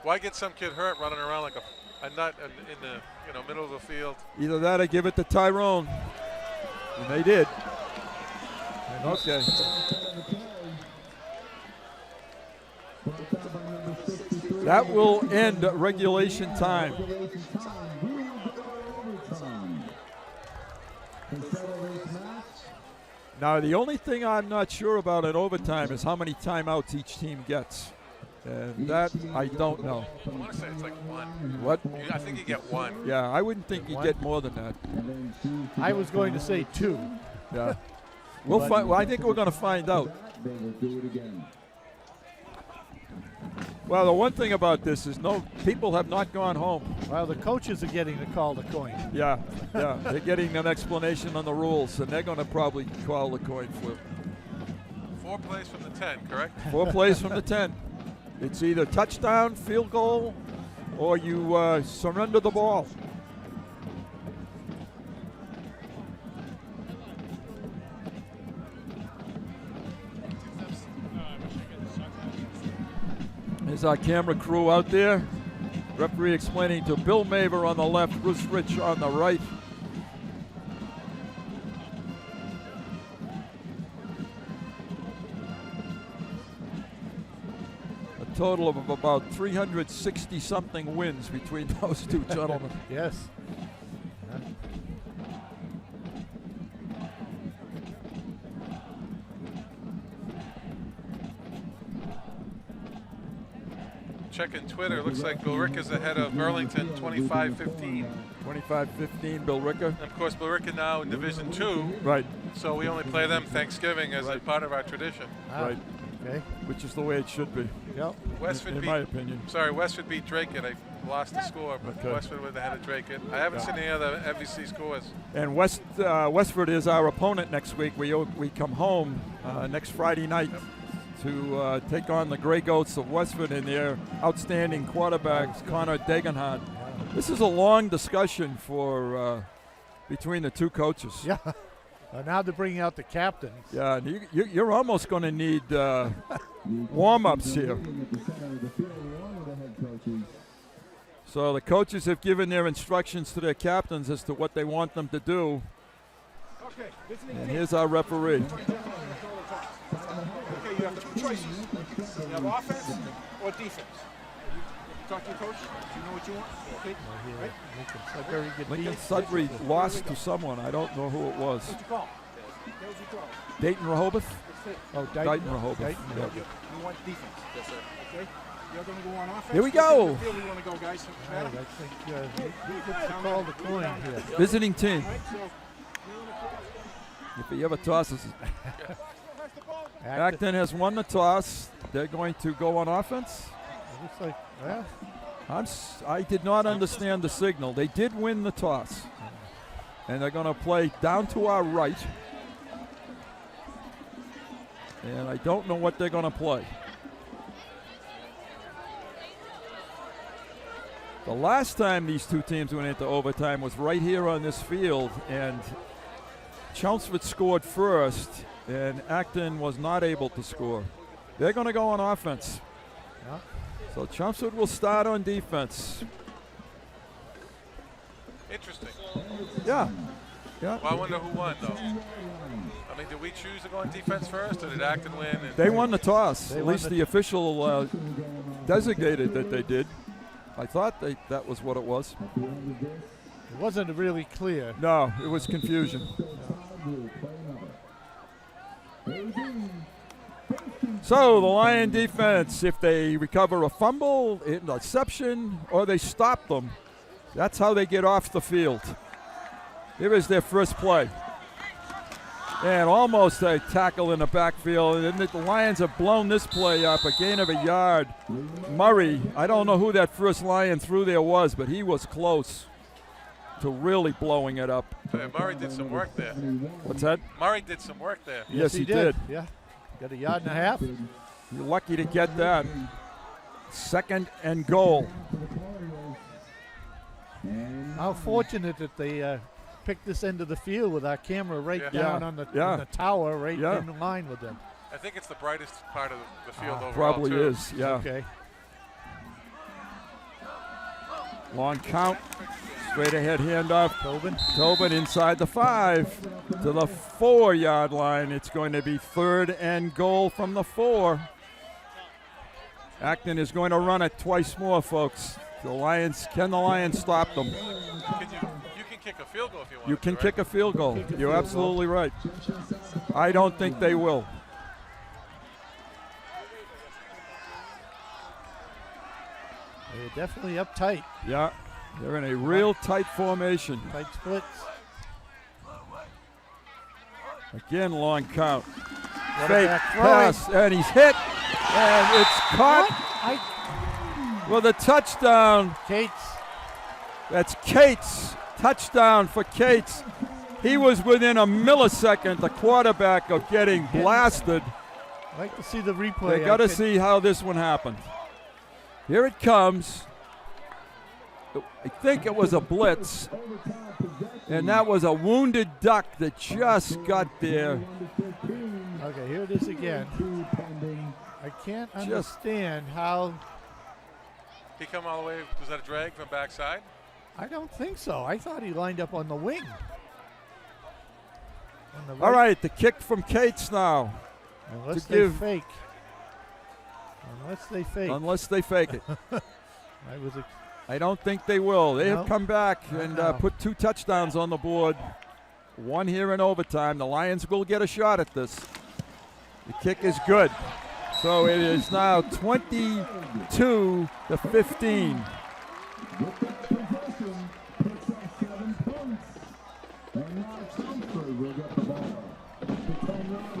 why get some kid hurt running around like a nut in the middle of the field? Either that or give it to Tyrone. And they did. Okay. That will end regulation time. Now, the only thing I'm not sure about in overtime is how many timeouts each team gets. And that I don't know. I want to say it's like 1. What? I think you get 1. Yeah, I wouldn't think you get more than that. I was going to say 2. Yeah. We'll find. Well, I think we're going to find out. Well, the one thing about this is people have not gone home. Well, the coaches are getting to call the coin. Yeah. They're getting an explanation on the rules, and they're going to probably call the coin flip. 4 plays from the 10, correct? 4 plays from the 10. It's either touchdown, field goal, or you surrender the ball. There's our camera crew out there. Referee explaining to Bill Maver on the left, Bruce Rich on the right. A total of about 360-something wins between those two gentlemen. Yes. checking Twitter. It looks like Billerica's ahead of Burlington 25-15. 25-15, Billerica. And of course, Billerica now in Division 2. Right. So we only play them Thanksgiving as a part of our tradition. Right. Okay. Which is the way it should be. Yep. Westford in beat, my opinion. Sorry, Westford beat Drake. I lost the score, but Okay. Westford was ahead of Drake. I haven't seen any other MVC scores. And Westford is our opponent next week. We come home next Friday night to take on the Grey Goats of Westford and their outstanding quarterbacks, Connor Degenhardt. This is a long discussion for between the two coaches. Yeah. Now they're bringing out the captains. Yeah, and you're almost going to need warm-ups here. So the coaches have given their instructions to their captains as to what they want them to do. And here's our referee. Okay, you have two choices. You have offense or defense. Talk to your coach. You know what you want? Okay. Right? Lincoln Sudbury lost to someone. I don't know who it was. What'd you call? What was your call? Dayton Rehoboth? Oh, Dayton Rehoboth. Dayton. Yeah. You want defense. Yes, sir. Okay. You're going to go on offense. Here we go. Where do you want to go, guys? All right, I think we get to call the coin here. Visiting team. All right, so If he ever tosses it. Acton has won the toss. They're going to go on offense. It looks like, well, I did not understand the signal. They did win the toss. And they're going to play down to our right. And I don't know what they're going to play. The last time these two teams went into overtime was right here on this field, and Chelmsford scored first, and Acton was not able to score. They're going to go on offense. Yeah. So Chelmsford will start on defense. Interesting. Yeah. Yeah. Well, I wonder who won, though. I mean, did we choose to go on defense first, or did Acton win? And They won the toss. They At won least the the official designated that they did. I thought that was what it was. it wasn't really clear. No, it was confusion. So the Lion defense, if they recover a fumble, interception, or they stop them, that's how they get off the field. Here is their first play. And almost a tackle in the backfield. And the Lions have blown this play up, a gain of a yard. Murray, I don't know who that first Lion threw there was, but he was close to really blowing it up. Yeah, Murray did some work there. What's that? Murray did some work there. Yes, he did. Yeah. Got a yard and a half. You're lucky to get that. 2nd and goal. How fortunate that they picked this end of the field with our camera right down on the, on the tower, right in line with them. I think it's the brightest part of the field overall, Probably too. is, yeah. Okay. Long count. Straight ahead handoff. Tobin inside the 5 to the 4-yard line. It's going to be 3rd and goal from the 4. Acton is going to run it twice more, folks. The Lions, can the Lions stop them? You can kick a field goal if you want. You can kick a field goal. You're absolutely right. I don't think they will. They're definitely uptight. Yeah, they're in a real tight formation. Tight splits. Again, long count. Fake Fake pass, and he's hit, and it's caught with a touchdown. Cates. That's Cates. Touchdown for Cates. He was within a millisecond, the quarterback, of getting blasted. I'd like to see the replay. They got to see how this one happened. Here it comes. I think it was a blitz. And that was a wounded duck that just got there. Okay, here it is again. I can't understand how. He come all the way. Was that a drag from backside? I don't think so. I thought he lined up on the wing. All right, the kick from Cates now. Unless they fake. Unless they fake it. I was. I don't think they will. They have come back and put 2 touchdowns on the board. 1 here in overtime. The Lions will get a shot at this. The kick is good. So it is now 22-15.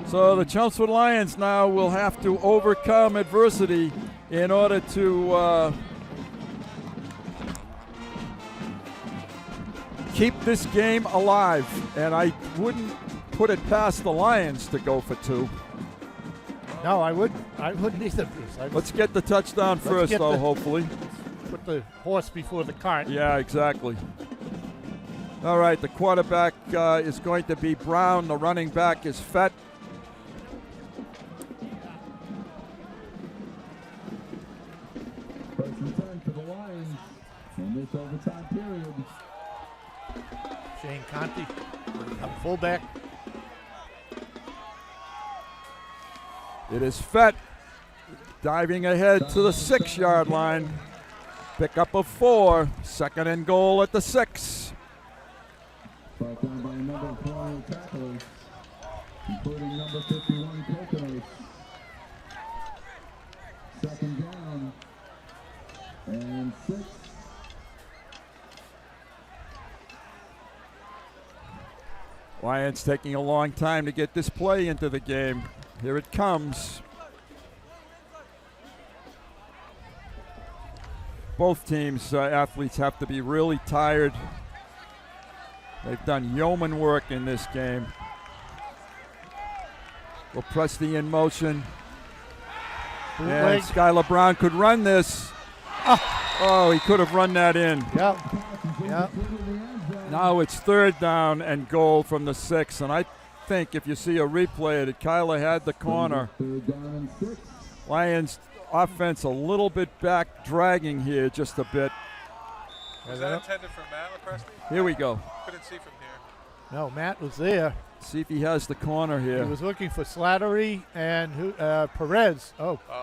So the Chelmsford Lions now will have to overcome adversity in order to keep this game alive. And I wouldn't put it past the Lions to go for 2. No, I wouldn't either, Bruce. Let's get the touchdown first, though, hopefully. Put the horse before the cart. Yeah, exactly. All right, the quarterback is going to be Brown. The running back is Fett. First and 10 for the Lions in this overtime period. Shane Conti, up fullback. It is Fett diving ahead to the 6-yard line. Pickup of 4. Second and goal at the 6. Brought down by a number of Colonial tacklers, including number 51 Coconuts. Second down and 6. Lions taking a long time to get this play into the game. Here it comes. Both teams' athletes have to be really tired. They've done yeoman work in this game. Lepresti in motion. And Skylar Brown could run this. Oh, he could have run that in. Yep. Now it's 3rd down and goal from the 6. And I think if you see a replay that Kyler had the corner. Lions offense a little bit back, dragging here just a bit. Was that intended for Matt Lepresti? Here we go. Couldn't see from here. No, Matt was there. See if he has the corner here. He was looking for Slattery and Perez.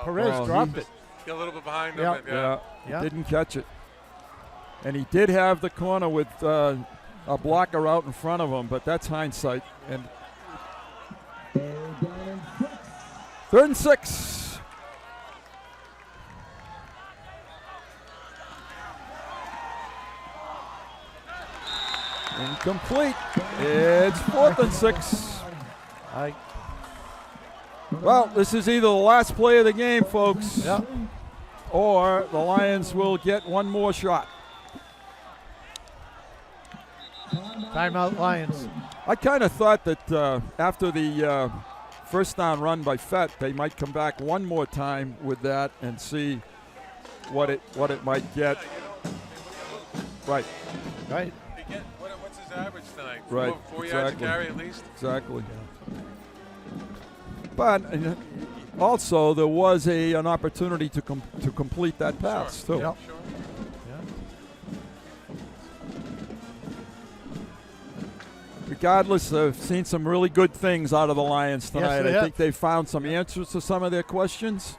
Perez dropped it. A little bit behind him. Yeah. He didn't catch it. And he did have the corner with a blocker out in front of him, but that's hindsight. And 3rd and 6. Incomplete. It's 4th and 6. Well, this is either the last play of the game, folks, or the Lions will get one more shot. Timeout, Lions. I kind of thought that after the first down run by Fett, they might come back one more time with that and see what it might get. Right. What's his average tonight? Right. 4 yards a carry at least? Exactly. But also there was an opportunity to complete that pass too. Yep. Regardless, I've seen some really good things out of the Lions tonight. Yes, I think they found some answers to some of their questions.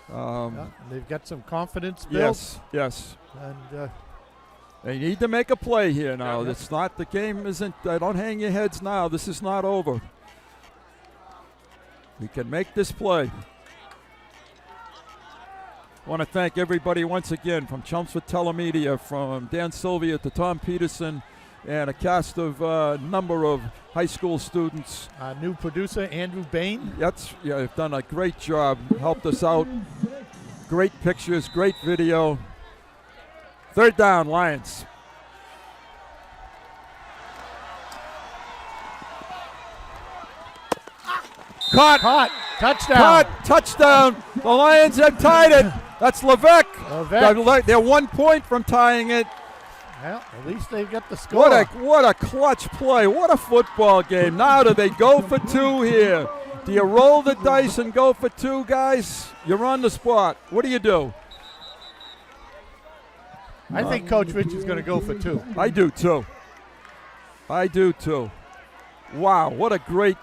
They've got some confidence built. Yes. And they need to make a play here now. It's not, the game isn't, don't hang your heads now. This is not over. We can make this play. I want to thank everybody once again, from Chelmsford Telemedia, from Dan Sylvia to Tom Peterson, and a cast of number of high school students. New producer, Andrew Bain. They've done a great job, helped us out. Great pictures, great video. 3rd down, Lions. Caught. Touchdown. Caught. Touchdown. The Lions have tied it. That's Levesque. They're 1 point from tying it. Well, at least they've got the score. What a clutch play. What a football game. Now do they go for 2 here? Do you roll the dice and go for 2, guys? You're on the spot. What do you do? I think Coach Rich is going to go for 2. I do too. Wow, what a great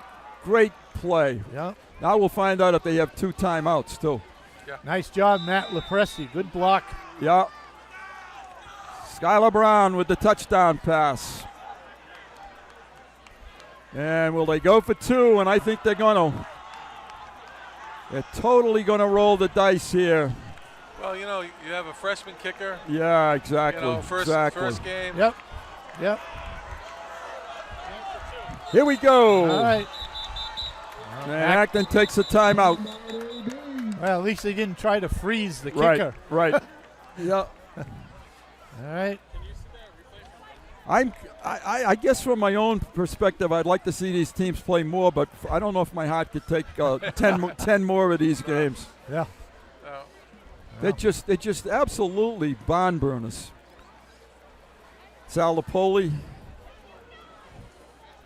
play. Yeah. Now we'll find out if they have 2 timeouts too. Yeah. Nice job, Matt Lepresti. Good block. Yeah. Skylar Brown with the touchdown pass. And will they go for 2? And I think they're going to. They're totally going to roll the dice here. Well, you know, you have a freshman kicker. Yeah, exactly. You know, first game. Yep. Yep. Here we go. All right. And Acton takes a timeout. Well, at least they didn't try to freeze the kicker. Right. Yeah. All right. I guess from my own perspective, I'd like to see these teams play more, but I don't know if my heart could take 10 more of these games. Yeah. They're just absolutely barn burners. Salapoli.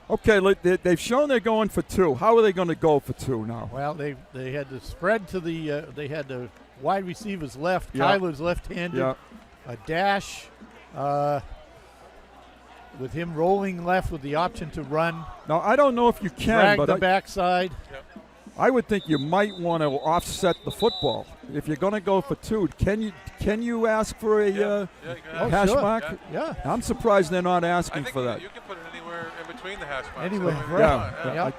Okay, they've shown they're going for 2. How are they going to go for 2 now? Well, they had the spread to the they had the wide receivers left. Yeah. Kyler's left-handed. Yeah. A dash with him rolling left with the option to run. Now I don't know if you can, drag but the backside. I would think you might want to offset the football. If you're going to go for 2, can you ask for a hash mark? Yeah. I'm surprised they're not asking for that. You can put it anywhere in between the hash marks. Anywhere, So right. Yeah.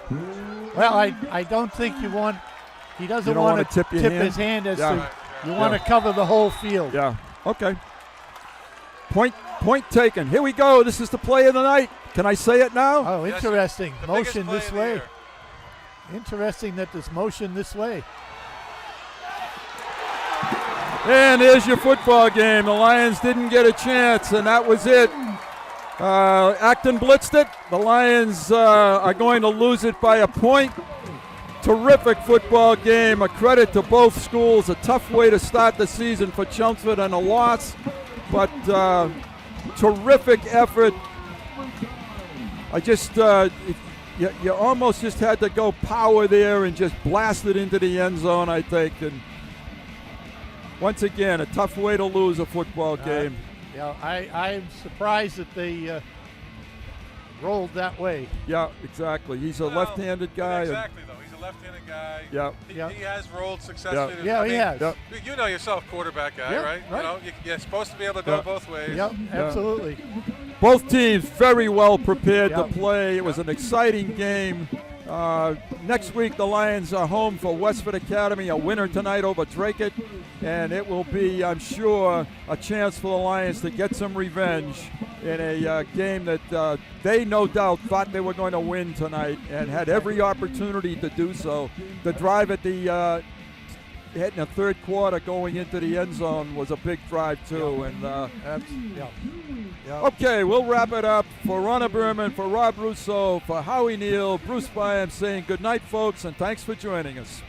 Well, I don't think you want. He doesn't You don't want wanna to tip your hand? his hand as Yeah. to. You want to cover the whole field. Yeah. Okay. Point taken. Here we go. This is the play of the night. Can I say it now? Oh, interesting. The Motion biggest this play of the way. year. Interesting that there's motion this way. And there's your football game. The Lions didn't get a chance, and that was it. Acton blitzed it. The Lions are going to lose it by a point. Terrific football game. A credit to both schools. A tough way to start the season for Chelmsford and a loss, but terrific effort. I just, you almost just had to go power there and just blast it into the end zone, I think. And once again, a tough way to lose a football game. Yeah, I'm surprised that they rolled that way. Yeah, exactly. He's a left-handed guy. Exactly, though. He's a left-handed guy. Yeah. He has rolled successfully. Yeah, he has. Yeah. You know yourself, quarterback guy, Yeah, right? right. You know, you're supposed to be able to go both ways. Yep, absolutely. Both teams very well prepared to Yep. play. It was an exciting game. Next week, the Lions are home for Westford Academy, a winner tonight over Dracut, and it will be, I'm sure, a chance for the Lions to get some revenge in a game that they no doubt thought they were going to win tonight and had every opportunity to do so. The drive at the in the third quarter going into the end zone was a big drive too. Okay, we'll wrap it up. For Ronna Berman, for Rob Russo, for Howie Neal, Bruce Byam saying good night, folks, and thanks for joining us.